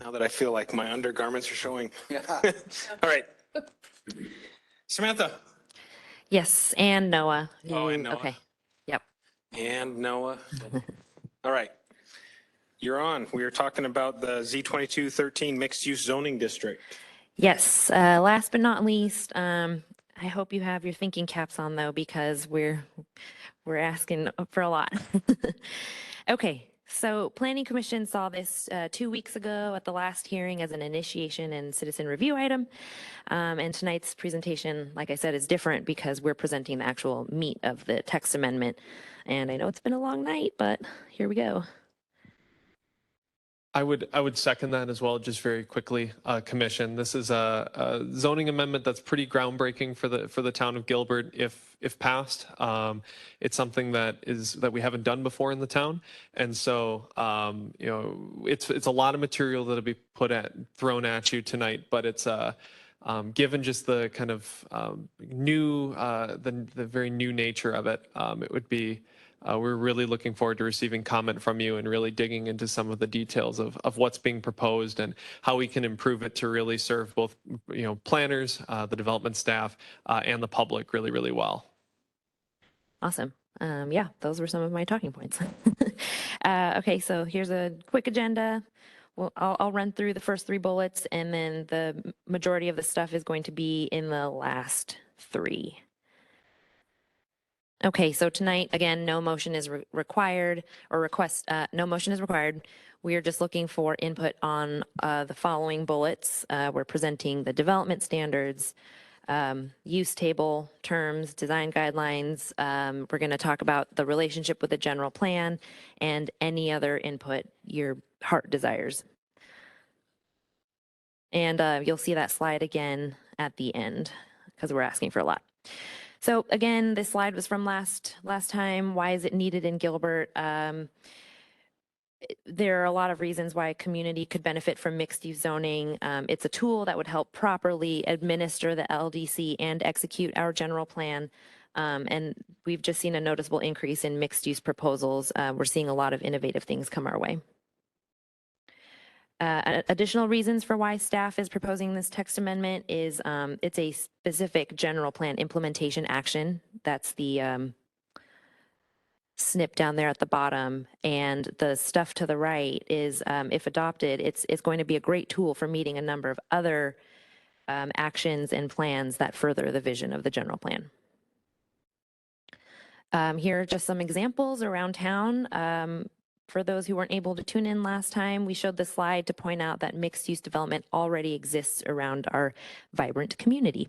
Now that I feel like my undergarments are showing. All right. Samantha. Yes, and Noah. Oh, and Noah. Okay. Yep. And Noah. All right. You're on. We are talking about the Z2213 mixed use zoning district. Yes. Last but not least, I hope you have your thinking caps on though, because we're asking for a lot. Okay. So Planning Commission saw this 2 weeks ago at the last hearing as an initiation and citizen review item. And tonight's presentation, like I said, is different because we're presenting the actual meat of the text amendment. And I know it's been a long night, but here we go. I would second that as well, just very quickly, Commission. This is a zoning amendment that's pretty groundbreaking for the town of Gilbert if passed. It's something that we haven't done before in the town. And so, it's a lot of material that'll be thrown at you tonight, but it's given just the kind of new, the very new nature of it, it would be, we're really looking forward to receiving comment from you and really digging into some of the details of what's being proposed and how we can improve it to really serve both, planners, the development staff, and the public really, really well. Awesome. Yeah, those were some of my talking points. Okay, so here's a quick agenda. Well, I'll run through the first 3 bullets, and then the majority of the stuff is going to be in the last 3. Okay, so tonight, again, no motion is required or request, no motion is required. We are just looking for input on the following bullets. We're presenting the development standards, use table terms, design guidelines. We're going to talk about the relationship with the general plan and any other input your heart desires. And you'll see that slide again at the end because we're asking for a lot. So again, this slide was from last time. Why is it needed in Gilbert? There are a lot of reasons why a community could benefit from mixed use zoning. It's a tool that would help properly administer the LDC and execute our general plan. And we've just seen a noticeable increase in mixed use proposals. We're seeing a lot of innovative things come our way. Additional reasons for why staff is proposing this text amendment is it's a specific general plan implementation action. That's the snip down there at the bottom. And the stuff to the right is, if adopted, it's going to be a great tool for meeting a number of other actions and plans that further the vision of the general plan. Here are just some examples around town. For those who weren't able to tune in last time, we showed the slide to point out that mixed-use development already exists around our vibrant community.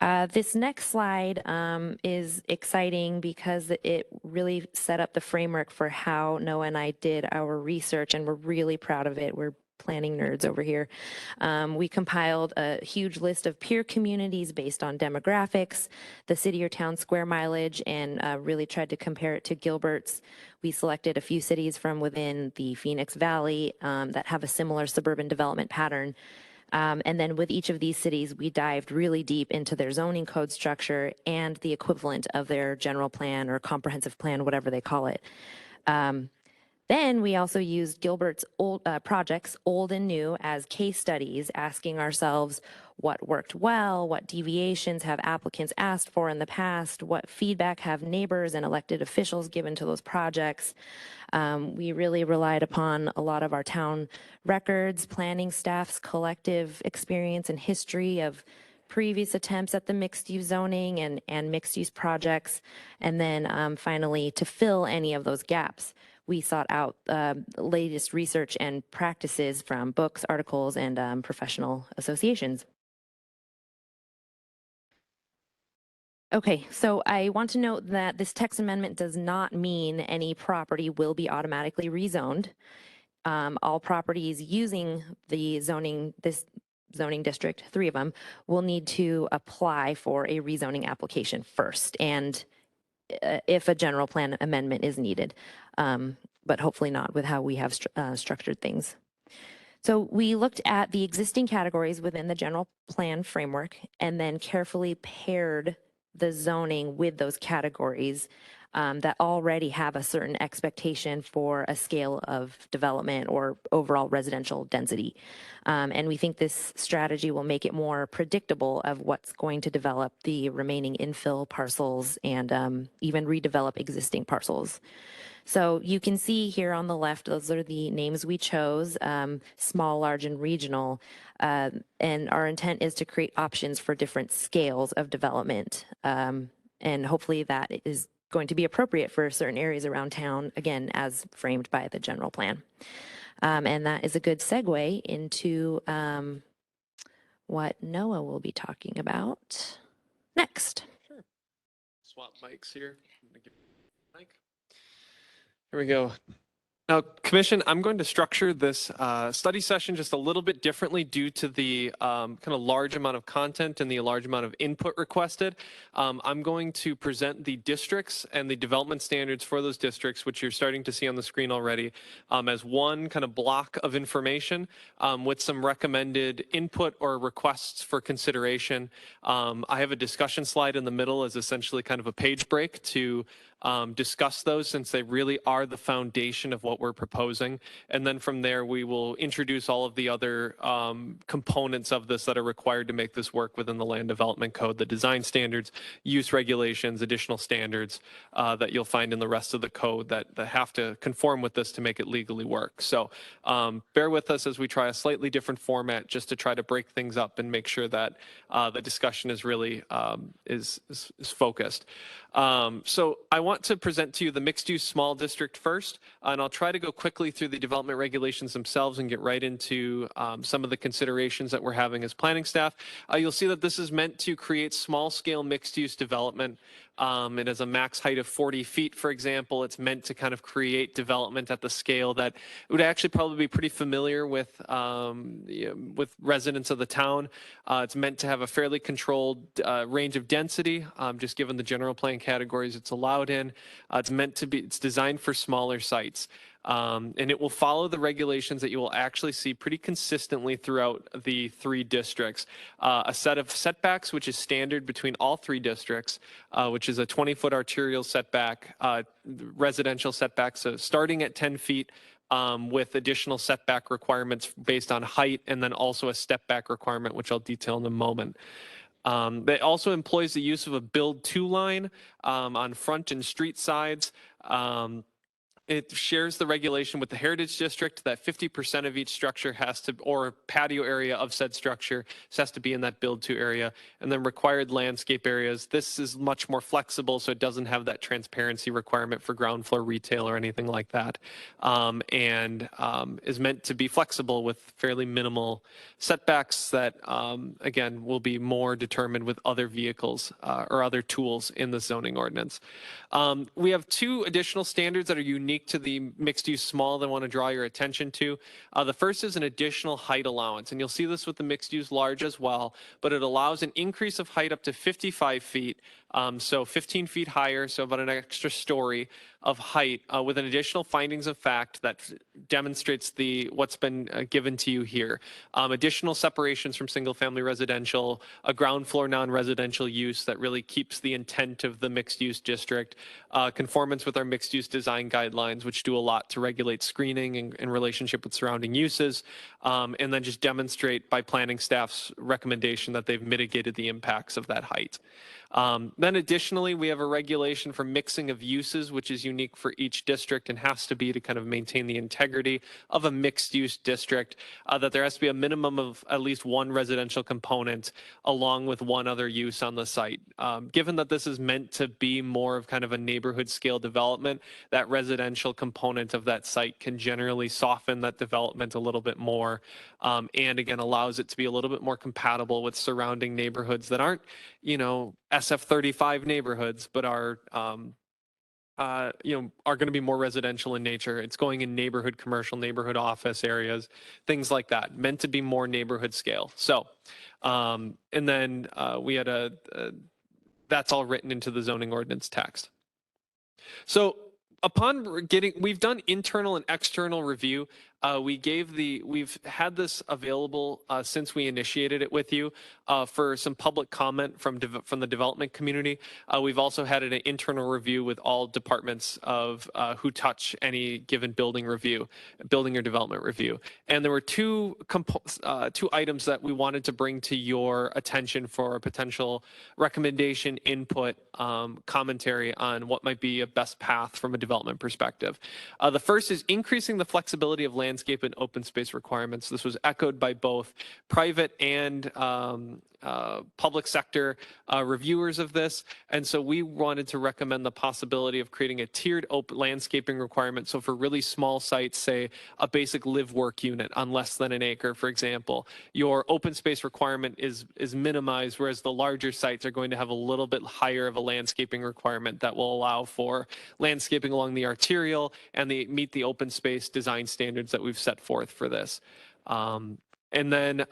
This next slide is exciting because it really set up the framework for how Noah and I did our research, and we're really proud of it. We're planning nerds over here. We compiled a huge list of peer communities based on demographics, the city or town square mileage, and really tried to compare it to Gilbert's. We selected a few cities from within the Phoenix Valley that have a similar suburban development pattern. And then with each of these cities, we dived really deep into their zoning code structure and the equivalent of their general plan or comprehensive plan, whatever they call it. Then we also used Gilbert's old projects, old and new, as case studies, asking ourselves what worked well, what deviations have applicants asked for in the past, what feedback have neighbors and elected officials given to those projects. We really relied upon a lot of our town records, planning staff's collective experience and history of previous attempts at the mixed-use zoning and mixed-use projects. And then finally, to fill any of those gaps, we sought out the latest research and practices from books, articles, and professional associations. Okay, so I want to note that this text amendment does not mean any property will be automatically rezoned. All properties using this zoning district, 3 of them, will need to apply for a rezoning application first, and if a general plan amendment is needed, but hopefully not with how we have structured things. So we looked at the existing categories within the general plan framework and then carefully paired the zoning with those categories that already have a certain expectation for a scale of development or overall residential density. And we think this strategy will make it more predictable of what's going to develop the remaining infill parcels and even redevelop existing parcels. So you can see here on the left, those are the names we chose, small, large, and regional. And our intent is to create options for different scales of development. And hopefully that is going to be appropriate for certain areas around town, again, as framed by the general plan. And that is a good segue into what Noah will be talking about next. Sure. Swap mics here. Mic. Here we go. Now, Commission, I'm going to structure this study session just a little bit differently due to the kind of large amount of content and the large amount of input requested. I'm going to present the districts and the development standards for those districts, which you're starting to see on the screen already, as one kind of block of information with some recommended input or requests for consideration. I have a discussion slide in the middle as essentially kind of a page break to discuss those, since they really are the foundation of what we're proposing. And then from there, we will introduce all of the other components of this that are required to make this work within the Land Development Code, the design standards, use regulations, additional standards that you'll find in the rest of the code that have to conform with this to make it legally work. So bear with us as we try a slightly different format just to try to break things up and make sure that the discussion is really is focused. So I want to present to you the mixed use small district first, and I'll try to go quickly through the development regulations themselves and get right into some of the considerations that we're having as planning staff. You'll see that this is meant to create small scale mixed use development. It has a max height of 40 feet, for example. It's meant to kind of create development at the scale that would actually probably be pretty familiar with residents of the town. It's meant to have a fairly controlled range of density, just given the general plan categories it's allowed in. It's designed for smaller sites. And it will follow the regulations that you will actually see pretty consistently throughout the 3 districts. A set of setbacks, which is standard between all 3 districts, which is a 20-foot arterial setback, residential setbacks, so starting at 10 feet, with additional setback requirements based on height, and then also a step back requirement, which I'll detail in a moment. It also employs the use of a build to line on front and street sides. It shares the regulation with the Heritage District that 50% of each structure has to, or patio area of said structure, has to be in that build to area, and then required landscape areas. This is much more flexible, so it doesn't have that transparency requirement for ground floor retail or anything like that, and is meant to be flexible with fairly minimal setbacks that, again, will be more determined with other vehicles or other tools in the zoning ordinance. We have 2 additional standards that are unique to the mixed use small that I want to draw your attention to. The first is an additional height allowance, and you'll see this with the mixed use large as well, but it allows an increase of height up to 55 feet, so 15 feet higher, so about an extra story of height, with an additional findings of fact that demonstrates what's been given to you here. Additional separations from single family residential, a ground floor non-residential use that really keeps the intent of the mixed use district, conformance with our mixed use design guidelines, which do a lot to regulate screening in relationship with surrounding uses, and then just demonstrate by planning staff's recommendation that they've mitigated the impacts of that height. Then additionally, we have a regulation for mixing of uses, which is unique for each district and has to be to kind of maintain the integrity of a mixed use district, that there has to be a minimum of at least 1 residential component along with 1 other use on the site. Given that this is meant to be more of kind of a neighborhood scale development, that residential component of that site can generally soften that development a little bit more, and again allows it to be a little bit more compatible with surrounding neighborhoods that aren't, SF35 neighborhoods, but are going to be more residential in nature. It's going in neighborhood commercial, neighborhood office areas, things like that, meant to be more neighborhood scale. So, and then we had that's all written into the zoning ordinance text. So we've done internal and external review we've had this available since we initiated it with you for some public comment from the development community. We've also had an internal review with all departments of who touch any given building or development review. And there were two items that we wanted to bring to your attention for a potential recommendation, input, commentary on what might be a best path from a development perspective. The first is increasing the flexibility of landscape and open space requirements. This was echoed by both private and public sector reviewers of this. And so we wanted to recommend the possibility of creating a tiered open landscaping requirement. So for really small sites, say a basic live work unit on less than an acre, for example, your open space requirement is minimized, whereas the larger sites are going to have a little bit higher of a landscaping requirement that will allow for landscaping along the arterial and meet the open space design standards that we've set forth for this. And then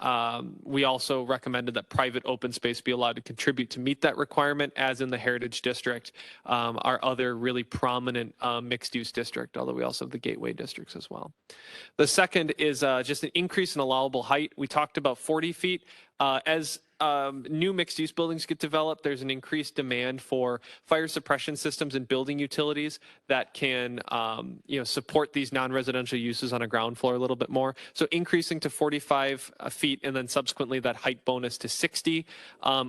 we also recommended that private open space be allowed to contribute to meet that requirement, as in the Heritage District, our other really prominent mixed-use district, although we also have the gateway districts as well. The second is just an increase in allowable height. We talked about 40 feet. As new mixed-use buildings get developed, there's an increased demand for fire suppression systems and building utilities that can, support these non-residential uses on a ground floor a little bit more. So increasing to 45 feet and then subsequently that height bonus to 60,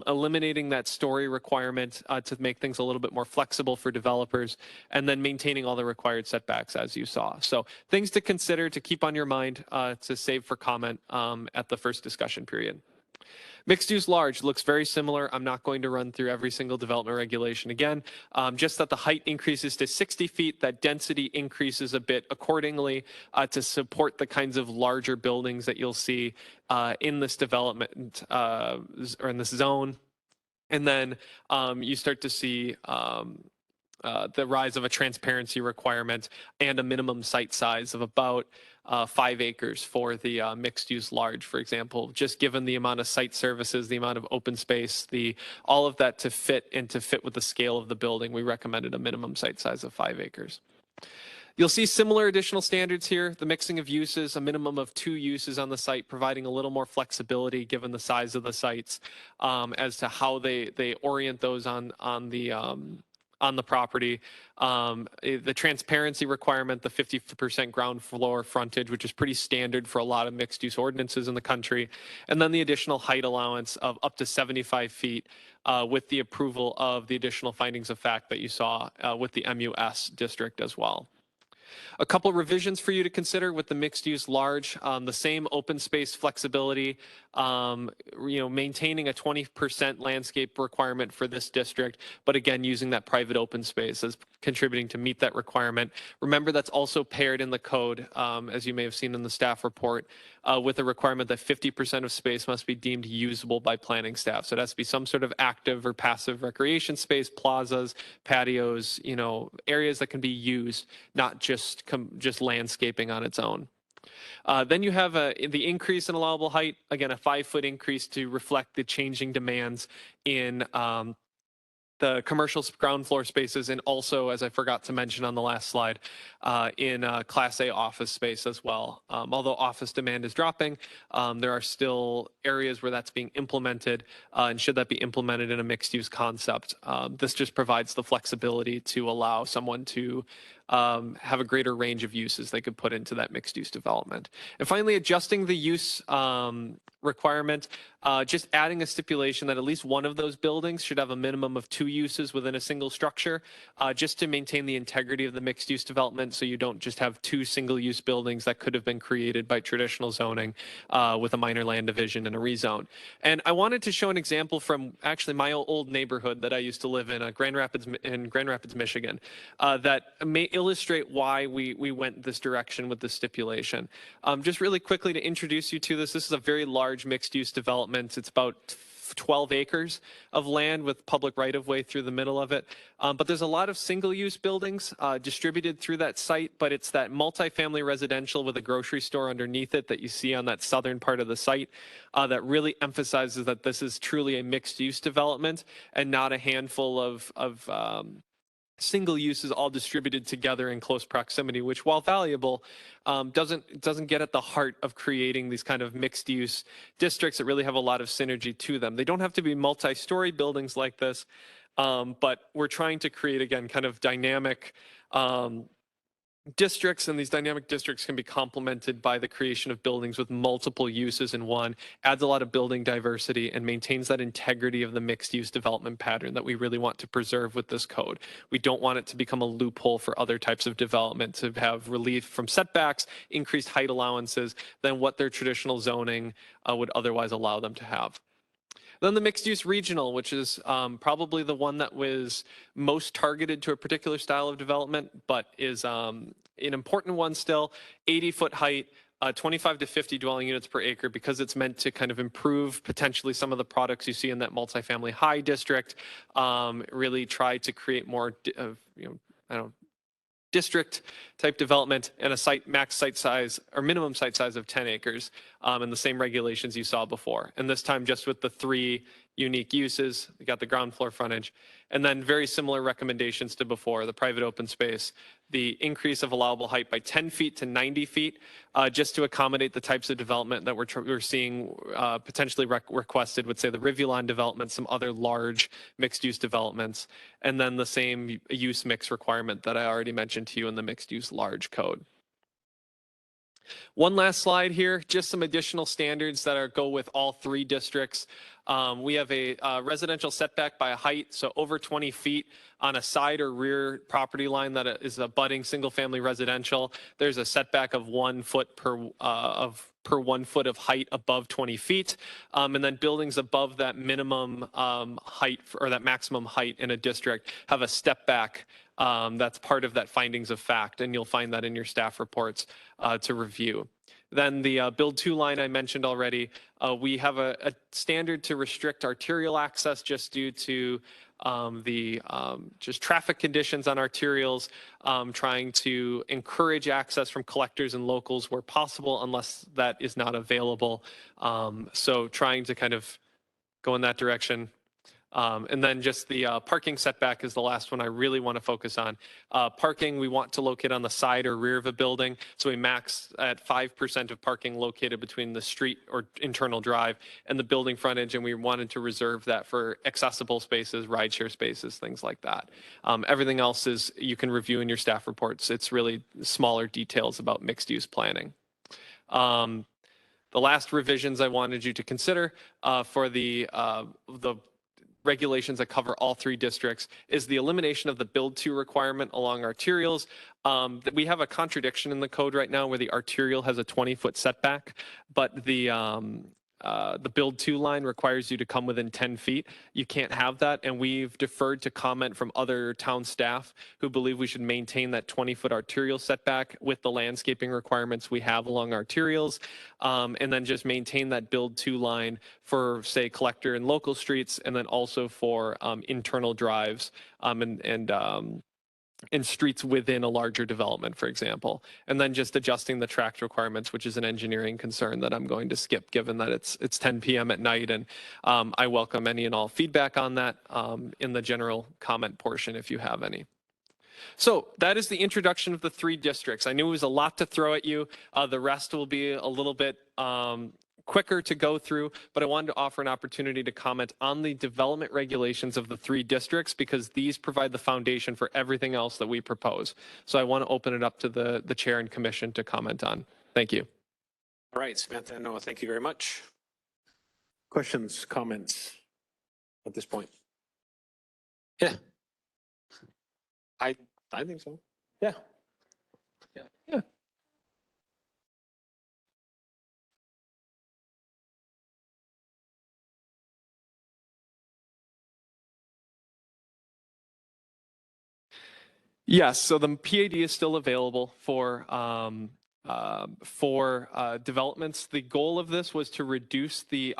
eliminating that story requirement to make things a little bit more flexible for developers, and then maintaining all the required setbacks as you saw. So things to consider, to keep on your mind, to save for comment at the first discussion period. Mixed use large looks very similar. I'm not going to run through every single development regulation again, just that the height increases to 60 feet, that density increases a bit accordingly to support the kinds of larger buildings that you'll see in this development or in this zone. And then you start to see the rise of a transparency requirement and a minimum site size of about 5 acres for the mixed use large, for example, just given the amount of site services, the amount of open space, all of that to fit with the scale of the building, we recommended a minimum site size of 5 acres. You'll see similar additional standards here, the mixing of uses, a minimum of 2 uses on the site, providing a little more flexibility given the size of the sites as to how they orient those on the property. The transparency requirement, the 50% ground floor frontage, which is pretty standard for a lot of mixed use ordinances in the country. And then the additional height allowance of up to 75 feet with the approval of the additional findings of fact that you saw with the MUS district as well. A couple revisions for you to consider with the mixed use large, the same open space flexibility, maintaining a 20% landscape requirement for this district, but again, using that private open space as contributing to meet that requirement. Remember, that's also paired in the code, as you may have seen in the staff report, with a requirement that 50% of space must be deemed usable by planning staff. So it has to be some sort of active or passive recreation space, plazas, patios, areas that can be used, not just landscaping on its own. Then you have the increase in allowable height, again, a 5-foot increase to reflect the changing demands in the commercial ground floor spaces, and also, as I forgot to mention on the last slide, in Class A office space as well. Although office demand is dropping, there are still areas where that's being implemented, and should that be implemented in a mixed-use concept, this just provides the flexibility to allow someone to have a greater range of uses they could put into that mixed-use development. And finally, adjusting the use requirement, just adding a stipulation that at least one of those buildings should have a minimum of 2 uses within a single structure, just to maintain the integrity of the mixed-use development, so you don't just have 2 single-use buildings that could have been created by traditional zoning with a minor land division and a rezone. And I wanted to show an example from actually my old neighborhood that I used to live in, Grand Rapids, Michigan, that may illustrate why we went this direction with this stipulation. Just really quickly to introduce you to this is a very large mixed-use development. It's about 12 acres of land with public right-of-way through the middle of it. But there's a lot of single-use buildings distributed through that site, but it's that multifamily residential with a grocery store underneath it that you see on that southern part of the site that really emphasizes that this is truly a mixed-use development and not a handful of single uses all distributed together in close proximity, which while valuable, doesn't get at the heart of creating these kind of mixed use districts that really have a lot of synergy to them. They don't have to be multi-story buildings like this, but we're trying to create, again, kind of dynamic districts, and these dynamic districts can be complemented by the creation of buildings with multiple uses in one, adds a lot of building diversity, and maintains that integrity of the mixed use development pattern that we really want to preserve with this code. We don't want it to become a loophole for other types of development, to have relief from setbacks, increased height allowances than what their traditional zoning would otherwise allow them to have. Then the mixed use regional, which is probably the one that was most targeted to a particular style of development, but is an important one still, 80-foot height, 25 to 50 dwelling units per acre, because it's meant to kind of improve potentially some of the products you see in that multifamily high district, really try to create more, district type development, and a max site size or minimum site size of 10 acres, and the same regulations you saw before. And this time just with the 3 unique uses. We got the ground floor frontage, and then very similar recommendations to before: the private open space, the increase of allowable height by 10 feet to 90 feet, just to accommodate the types of development that we're seeing potentially requested with, say, the Rivulon development, some other large mixed-use developments, and then the same use mix requirement that I already mentioned to you in the mixed-use large code. One last slide here, just some additional standards that go with all 3 districts. We have a residential setback by a height, so over 20 feet on a side or rear property line that is abutting single-family residential. There's a setback of 1 foot per 1 foot of height above 20 feet. And then buildings above that minimum height or that maximum height in a district have a step back. That's part of that findings of fact, and you'll find that in your staff reports to review. Then the build 2 line I mentioned already, we have a standard to restrict arterial access just due to just traffic conditions on arterials, trying to encourage access from collectors and locals where possible unless that is not available. So trying to kind of go in that direction. And then just the parking setback is the last one I really want to focus on. Parking, we want to locate on the side or rear of a building. So we max at 5% of parking located between the street or internal drive and the building frontage. And we wanted to reserve that for accessible spaces, rideshare spaces, things like that. Everything else is you can review in your staff reports. It's really smaller details about mixed use planning. The last revisions I wanted you to consider for the regulations that cover all 3 districts is the elimination of the build 2 requirement along arterials. We have a contradiction in the code right now where the arterial has a 20-foot setback, but the build 2 line requires you to come within 10 feet. You can't have that, and we've deferred to comment from other town staff who believe we should maintain that 20-foot arterial setback with the landscaping requirements we have along arterials, and then just maintain that build 2 line for, say, collector and local streets, and then also for internal drives and streets within a larger development, for example. And then just adjusting the tract requirements, which is an engineering concern that I'm going to skip given that it's 10 p.m. at night. And I welcome any and all feedback on that in the general comment portion if you have any. So that is the introduction of the 3 districts. I knew it was a lot to throw at you. The rest will be a little bit quicker to go through, but I wanted to offer an opportunity to comment on the development regulations of the 3 districts because these provide the foundation for everything else that we propose. So I want to open it up to the chair and commission to comment on. Thank you. All right, Samantha and Noah, thank you very much. Questions, comments at this point? Yeah. I think so. Yeah. Yeah. Yes, so the PAD is still available for developments. The goal of this was to reduce the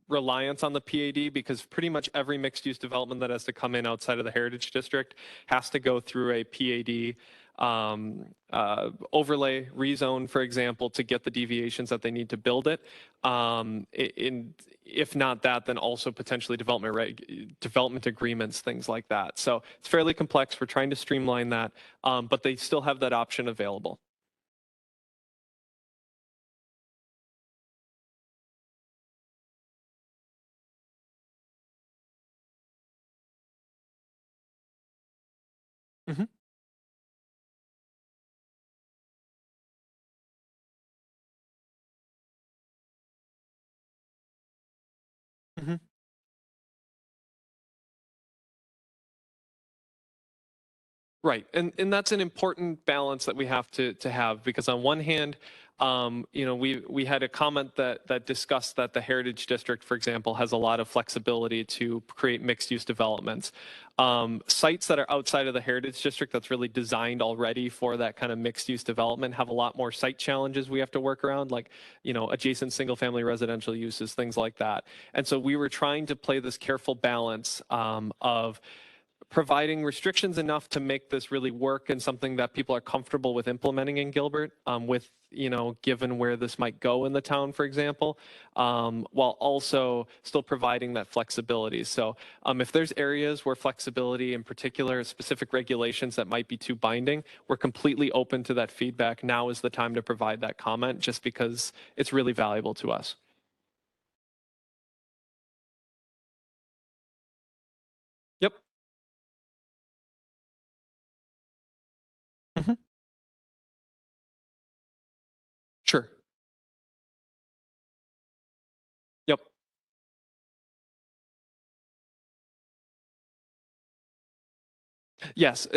reliance on the PAD because pretty much every mixed-use development that has to come in outside of the Heritage District has to go through a PAD overlay rezone, for example, to get the deviations that they need to build it. if not that, then also potentially development agreements, things like that. So it's fairly complex. We're trying to streamline that, but they still have that option available. Mm-hmm. Mm-hmm. Right. And that's an important balance that we have to have, because on one hand, you know, we had a comment that discussed that the Heritage District, for example, has a lot of flexibility to create mixed use developments. Sites that are outside of the Heritage District that's really designed already for that kind of mixed use development have a lot more site challenges we have to work around, like, you know, adjacent single family residential uses, things like that. And so we were trying to play this careful balance of providing restrictions enough to make this really work and something that people are comfortable with implementing in Gilbert, with, you know, given where this might go in the town, for example, while also still providing that flexibility. So if there's areas where flexibility, in particular specific regulations that might be too binding, we're completely open to that feedback. Now is the time to provide that comment, just because it's really valuable to us. Yep. Mm-hmm. Sure. Yep. Yes,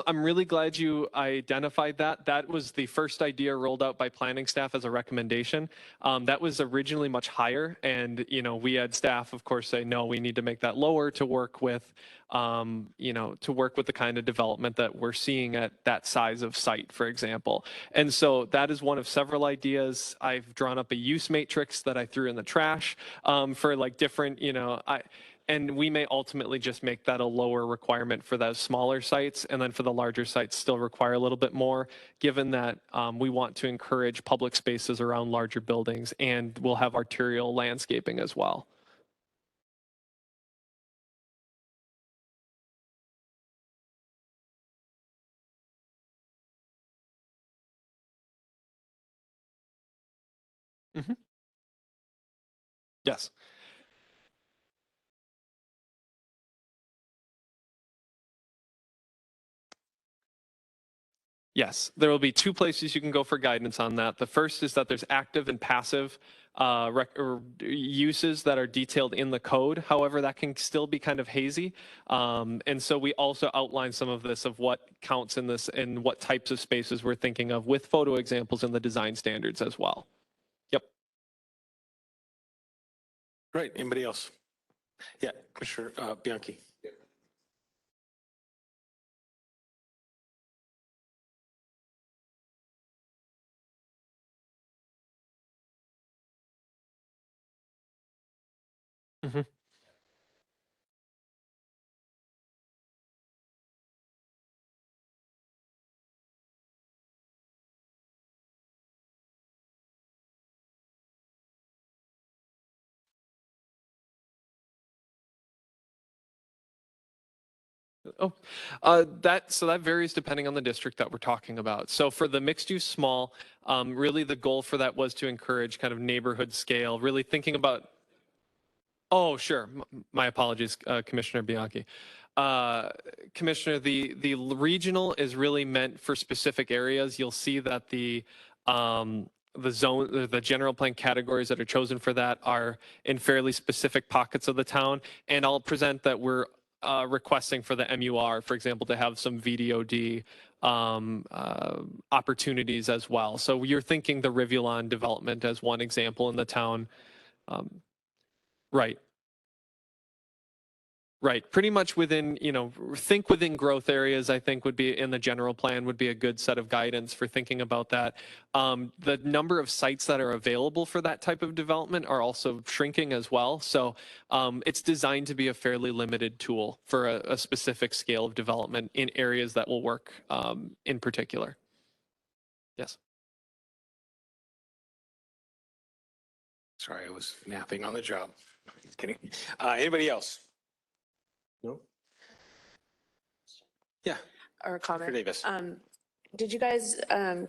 I'm really glad you identified that. That was the first idea rolled out by planning staff as a recommendation. That was originally much higher, and you know, we had staff, of course, say no, we need to make that lower to work with, you know, to work with the kind of development that we're seeing at that size of site, for example. And so that is one of several ideas. I've drawn up a use matrix that I threw in the trash for like different, you know, and we may ultimately just make that a lower requirement for those smaller sites, and then for the larger sites still require a little bit more, given that we want to encourage public spaces around larger buildings, and we'll have arterial landscaping as well. Mm-hmm. Yes. Yes, there will be two places you can go for guidance on that. The first is that there's active and passive uses that are detailed in the code. However, that can still be kind of hazy. And so we also outline some of this, of what counts in this and what types of spaces we're thinking of, with photo examples in the design standards as well. Yep. Great. Anybody else? Yeah, Commissioner Bianchi. Mm-hmm. Oh, so that varies depending on the district that we're talking about. So for the mixed use small, really the goal for that was to encourage kind of neighborhood scale, really thinking about. Oh, sure. My apologies, Commissioner Bianchi. Commissioner, the regional is really meant for specific areas. You'll see that the zone, the general plan categories that are chosen for that are in fairly specific pockets of the town. And I'll present that we're requesting for the MUR, for example, to have some VDOD opportunities as well. So you're thinking the Rivulon development as one example in the town. Right. Right. Pretty much within, you know, think within growth areas, I think would be in the general plan, would be a good set of guidance for thinking about that. The number of sites that are available for that type of development are also shrinking as well. So it's designed to be a fairly limited tool for a specific scale of development in areas that will work in particular. Yes. Sorry, I was napping on the job. Just kidding. Anybody else? No? Yeah. Or a comment? Mr. Davis. Did you guys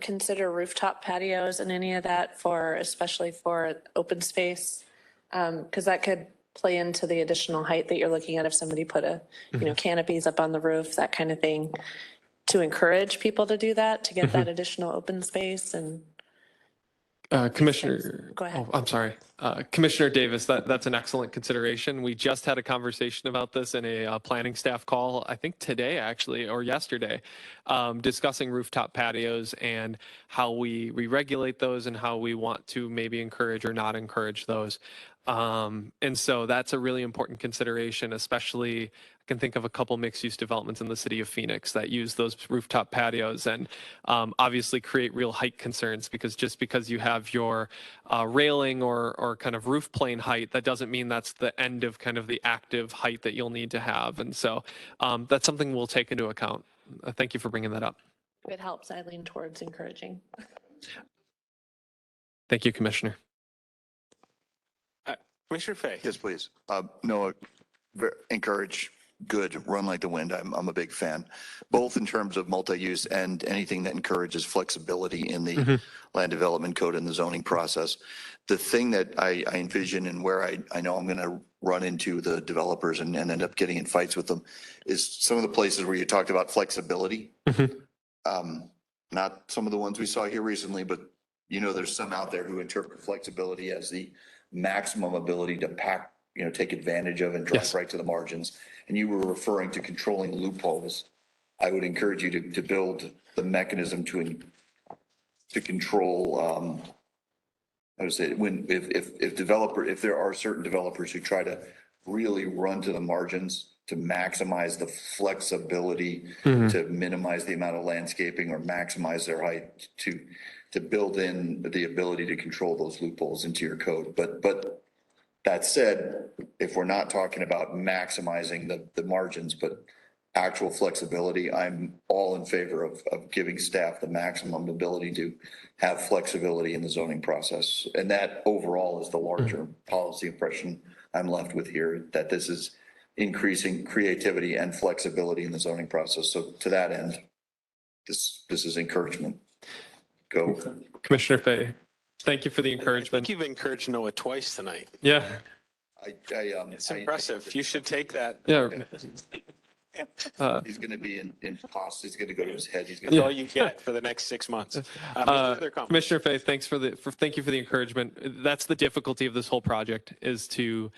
consider rooftop patios and any of that for, especially for open space? Because that could play into the additional height that you're looking at if somebody put canopies up on the roof, that kind of thing, to encourage people to do that, to get that additional open space and. Commissioner, Go ahead. I'm sorry. Commissioner Davis, that's an excellent consideration. We just had a conversation about this in a planning staff call, I think today actually, or yesterday, discussing rooftop patios and how we regulate those and how we want to maybe encourage or not encourage those. And so that's a really important consideration, especially I can think of a couple mixed use developments in the city of Phoenix that use those rooftop patios and obviously create real height concerns, because just because you have your railing or kind of roof plane height, that doesn't mean that's the end of kind of the active height that you'll need to have. And so that's something we'll take into account. Thank you for bringing that up. If it helps, I lean towards encouraging. Thank you, Commissioner. Commissioner Fay. Yes, please. No, encourage, good, run like the wind. I'm a big fan, both in terms of multi-use and anything that encourages flexibility in the land development code and the zoning process. The thing that I envision and where I know I'm going to run into the developers and end up getting in fights with them is some of the places where you talked about flexibility. Not some of the ones we saw here recently, but there's some out there who interpret flexibility as the maximum ability to pack, take advantage of and drive right to the margins. And you were referring to controlling loopholes. I would encourage you to build the mechanism to control, I would say if there are certain developers who try to really run to the margins to maximize the flexibility, to minimize the amount of landscaping or maximize their height, to build in the ability to control those loopholes into your code. But that said, if we're not talking about maximizing the margins, but actual flexibility, I'm all in favor of giving staff the maximum ability to have flexibility in the zoning process. And that overall is the larger policy impression I'm left with here, that this is increasing creativity and flexibility in the zoning process. So to that end, this is encouragement. Go. Commissioner Fay, thank you for the I encouragement. think you've encouraged Noah twice tonight. Yeah. It's impressive. You should take that. Yeah. He's going to be in cost. He's going to go to his head. That's all you get for the next 6 months. Commissioner Fay, thank you for the encouragement. That's the difficulty of this whole project, is to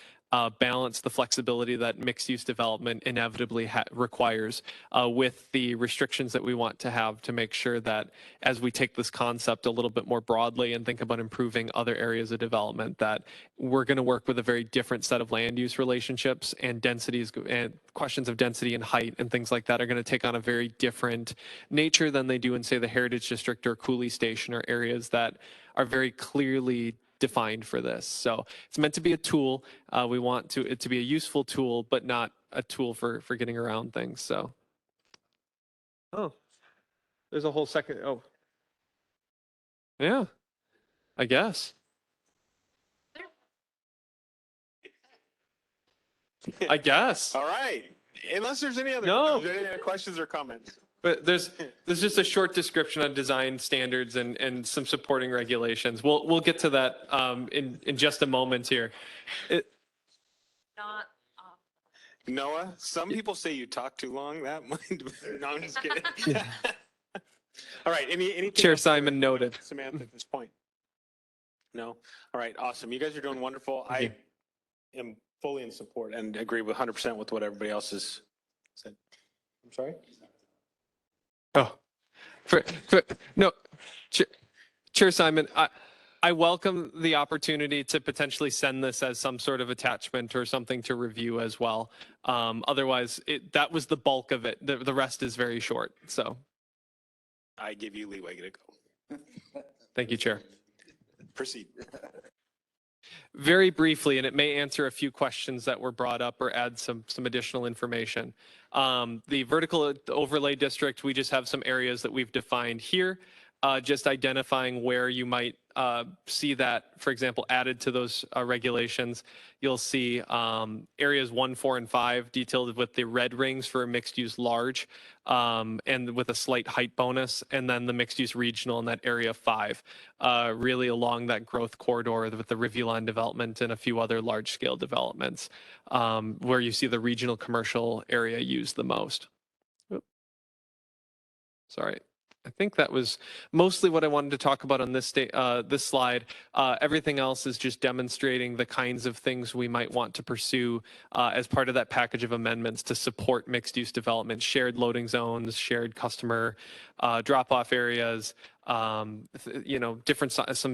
balance the flexibility that mixed-use development inevitably requires with the restrictions that we want to have, to make sure that as we take this concept a little bit more broadly and think about improving other areas of development, that we're going to work with a very different set of land use relationships, and densities and questions of density and height and things like that are going to take on a very different nature than they do in, say, the Heritage District or Cooley Station, or areas that are very clearly defined for this. So it's meant to be a tool. We want it to be a useful tool, but not a tool for getting around things. So, there's a whole second. Oh, yeah, I guess. I guess. All right. Unless there's any other questions or comments. But there's just a short description on design standards and some supporting regulations. We'll get to that in just a moment here. Noah, some people say you talk too long. That might. No, I'm just kidding. All right. Anything Chair else, Simon noted. Samantha, at this point? No. All right. Awesome. You guys are doing wonderful. I am fully in support and agree with 100% with what everybody else has said. I'm sorry. Oh, no, Chair Simon, I welcome the opportunity to potentially send this as some sort of attachment or something to review as well. Otherwise, that was the bulk of it. The rest is very short. So I give you leeway to go. Thank you, Chair. Proceed. Very briefly, and it may answer a few questions that were brought up or add some additional information. The vertical overlay district, we just have some areas that we've defined here. just identifying where you might see that, for example, added to those regulations. You'll see areas 1, 4, and 5 detailed with the red rings for mixed use large and with a slight height bonus, and then the mixed use regional in that area 5, really along that growth corridor with the Rivuline development and a few other large scale developments where you see the regional commercial area used the most. Oop. Sorry. I think that was mostly what I wanted to talk about on this slide. Everything else is just demonstrating the kinds of things we might want to pursue as part of that package of amendments to support mixed-use development, shared loading zones, shared customer drop-off areas, some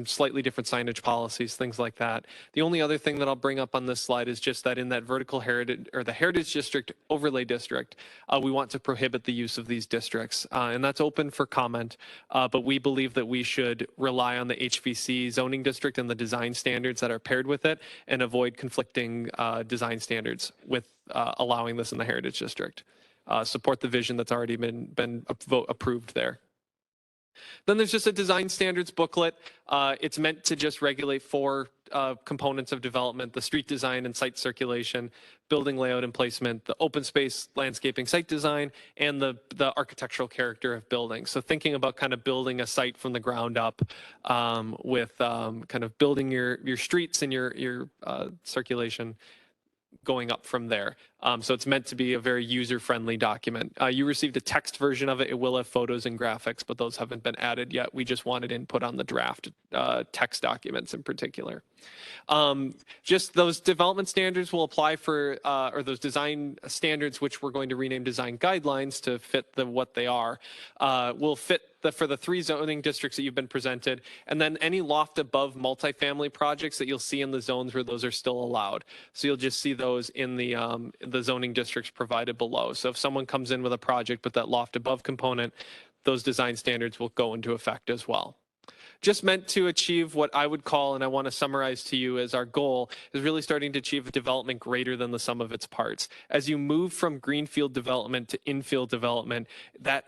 slightly different signage policies, things like that. The only other thing that I'll bring up on this slide is just that in that vertical heritage or the heritage district overlay district, we want to prohibit the use of these districts, and that's open for comment. But we believe that we should rely on the HVC zoning district and the design standards that are paired with it, and avoid conflicting design standards with allowing this in the heritage district. Support the vision that's already been approved there. Then there's just a design standards booklet. It's meant to just regulate 4 components of development: the street design and site circulation, building layout and placement, the open space landscaping site design, and the architectural character of buildings. So thinking about kind of building a site from the ground up with kind of building your streets and your circulation going up from there. So it's meant to be a very user-friendly document. You received a text version of it. It will have photos and graphics, but those haven't been added yet. We just wanted input on the draft text documents in particular. Just those development standards will apply for, or those design standards, which we're going to rename design guidelines to fit what they are, will fit for the 3 zoning districts that you've been presented, and then any loft above multifamily projects that you'll see in the zones where those are still allowed. So you'll just see those in the zoning districts provided below. So if someone comes in with a project with that loft above component, those design standards will go into effect as well. Just meant to achieve what I would call, and I want to summarize to you as our goal, is really starting to achieve a development greater than the sum of its parts. As you move from greenfield development to infill development, that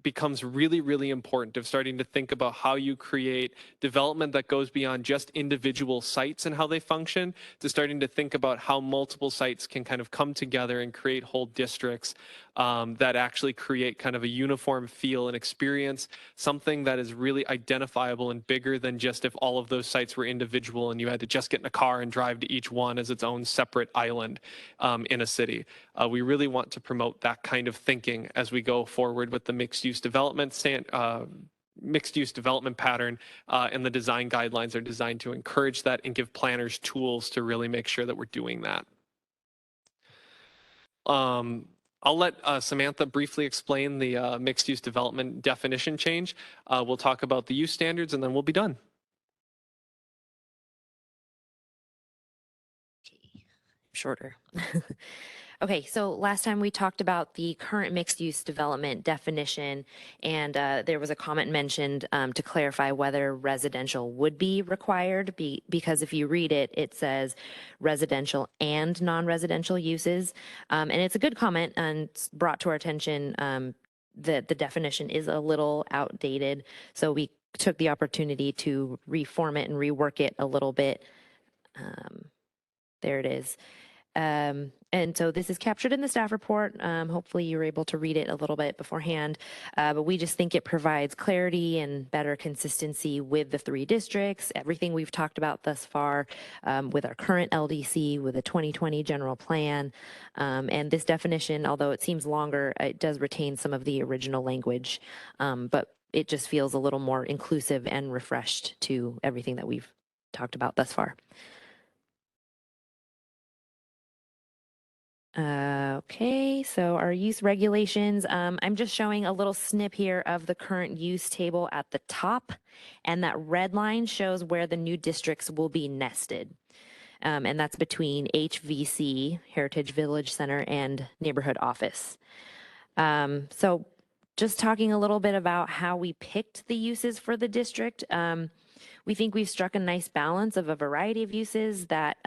becomes really, really important of starting to think about how you create development that goes beyond just individual sites and how they function, to starting to think about how multiple sites can kind of come together and create whole districts that actually create kind of a uniform feel and experience, something that is really identifiable and bigger than just if all of those sites were individual and you had to just get in a car and drive to each one as its own separate island in a city. We really want to promote that kind of thinking as we go forward with the mixed-use development pattern, and the design guidelines are designed to encourage that and give planners tools to really make sure that we're doing that. I'll let Samantha briefly explain the mixed-use development definition change. We'll talk about the use standards and then we'll be done. Shorter. Okay, so last time we talked about the current mixed-use development definition, and there was a comment mentioned to clarify whether residential would be required, because if you read it, it says residential and non-residential uses. And it's a good comment and it's brought to our attention that the definition is a little outdated. So we took the opportunity to reform it and rework it a little bit. There it is. And so this is captured in the staff report. Hopefully you were able to read it a little bit beforehand, but we just think it provides clarity and better consistency with the 3 districts, everything we've talked about thus far with our current LDC, with the 2020 general plan. And this definition, although it seems longer, it does retain some of the original language, but it just feels a little more inclusive and refreshed to everything that we've talked about thus far. Okay, so our use regulations, I'm just showing a little snip here of the current use table at the top, and that red line shows where the new districts will be nested. And that's between HVC, Heritage Village Center, and Neighborhood Office. So just talking a little bit about how we picked the uses for the district, we think we've struck a nice balance of a variety of uses that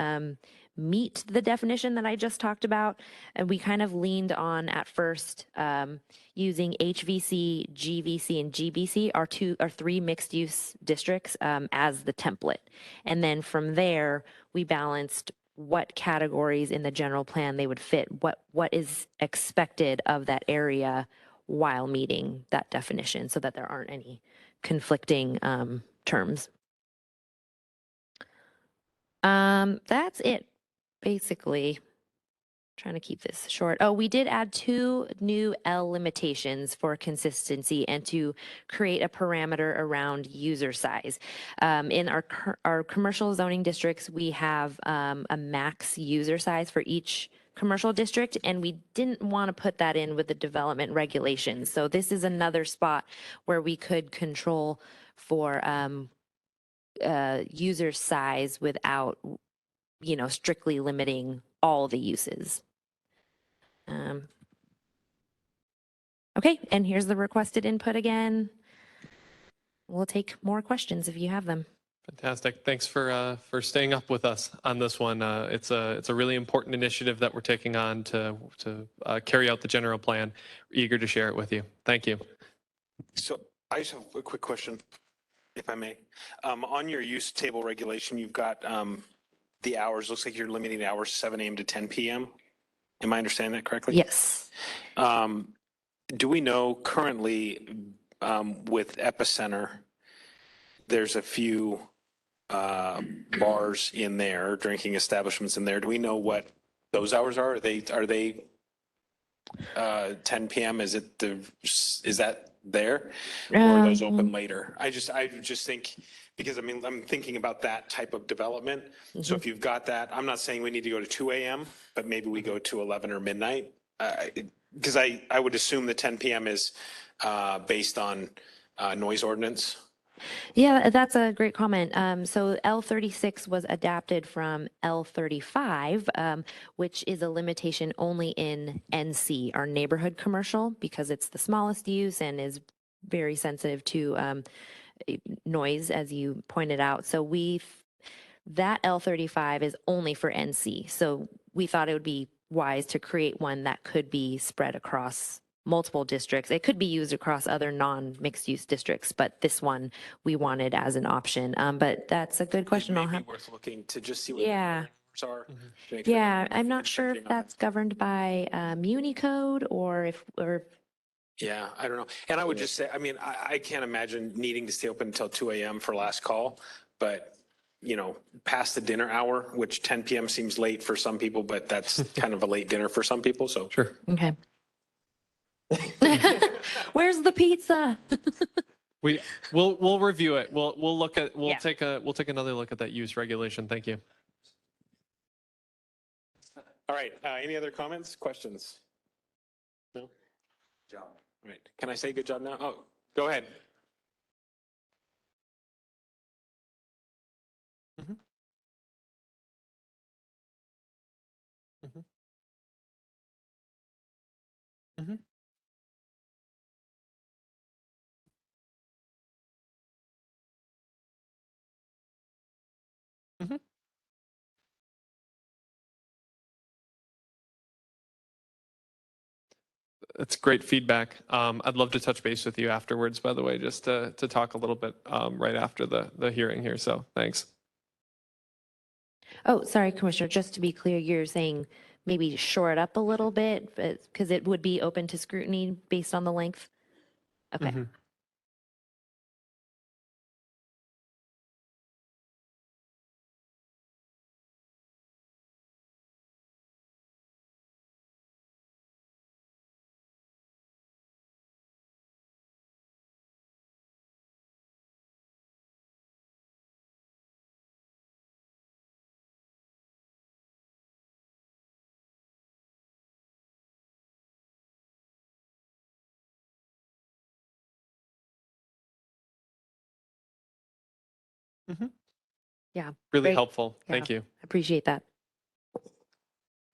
meet the definition that I just talked about. And we kind of leaned on at first using HVC, GVC, and GBC, our three mixed use districts, as the template. And then from there, we balanced what categories in the general plan they would fit, what is expected of that area while meeting that definition, so that there aren't any conflicting terms. That's it, basically. Trying to keep this short. Oh, we did add 2 new L limitations for consistency and to create a parameter around user size. In our commercial zoning districts, we have a max user size for each commercial district, and we didn't want to put that in with the development regulations. So this is another spot where we could control for user size without, strictly limiting all the uses. Okay, and here's the requested input again. We'll take more questions if you have them. Fantastic. Thanks for staying up with us on this one. It's a really important initiative that we're taking on to carry out the general plan. Eager to share it with you. Thank you. So I just have a quick question, if I may. On your use table regulation, you've got the hours. Looks like you're limiting the hours 7 a.m. to 10 p.m. Am I understanding that correctly? Yes. Do we know currently with Epicenter, there's a few bars in there, drinking establishments in there. Do we know what those hours are? Are they 10 p.m.? Is that there? Or are those open later? I just think, because I'm thinking about that type of development. So if you've got that, I'm not saying we need to go to 2 a.m., but maybe we go to 11 or midnight. Because I would assume the 10 p.m. is based on noise ordinance. Yeah, that's a great comment. So L36 was adapted from L35, which is a limitation only in NC, our neighborhood commercial, because it's the smallest use and is very sensitive to noise, as you pointed out. So that L35 is only for NC. So we thought it would be wise to create one that could be spread across multiple districts. It could be used across other non-mixed use districts, but this one we wanted as an option. But that's a good question. It may be worth looking to just see what the Yeah. numbers are. to make sure Yeah, that I'm not sure if that's governed by Muni code or Yeah, I don't know. And I would just say, I can't imagine needing to stay open until 2 a.m. for last call, but past the dinner hour, which 10 p.m. seems late for some people, but that's kind of a late dinner for some people. So sure. Okay. Where's the pizza? We'll review it. We'll Yeah. take another look at that use regulation. Thank you. All right. Any other comments, questions? No? Good job. All right. Can I say good job now? Oh, go ahead. Mhm. Mhm. Mhm. Mhm. That's great feedback. I'd love to touch base with you afterwards, by the way, just to talk a little bit right after the hearing here. So thanks. Oh, sorry, Commissioner, just to be clear, you're saying maybe shore it up a little bit because it would be open to scrutiny based on the length? Okay. Mhm. Mhm. Yeah. Really great. helpful. Yeah, Thank you. Appreciate that.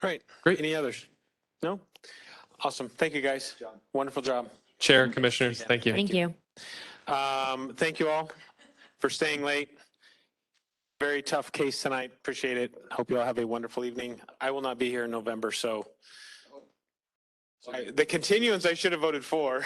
Right. Great. Any others? No? Awesome. Thank you, guys. Wonderful job. Chair, commissioners, thank you. Thank you. Thank you all for staying late. Very tough case tonight. Appreciate it. Hope you all have a wonderful evening. I will not be here in November, so the continuance I should have voted for.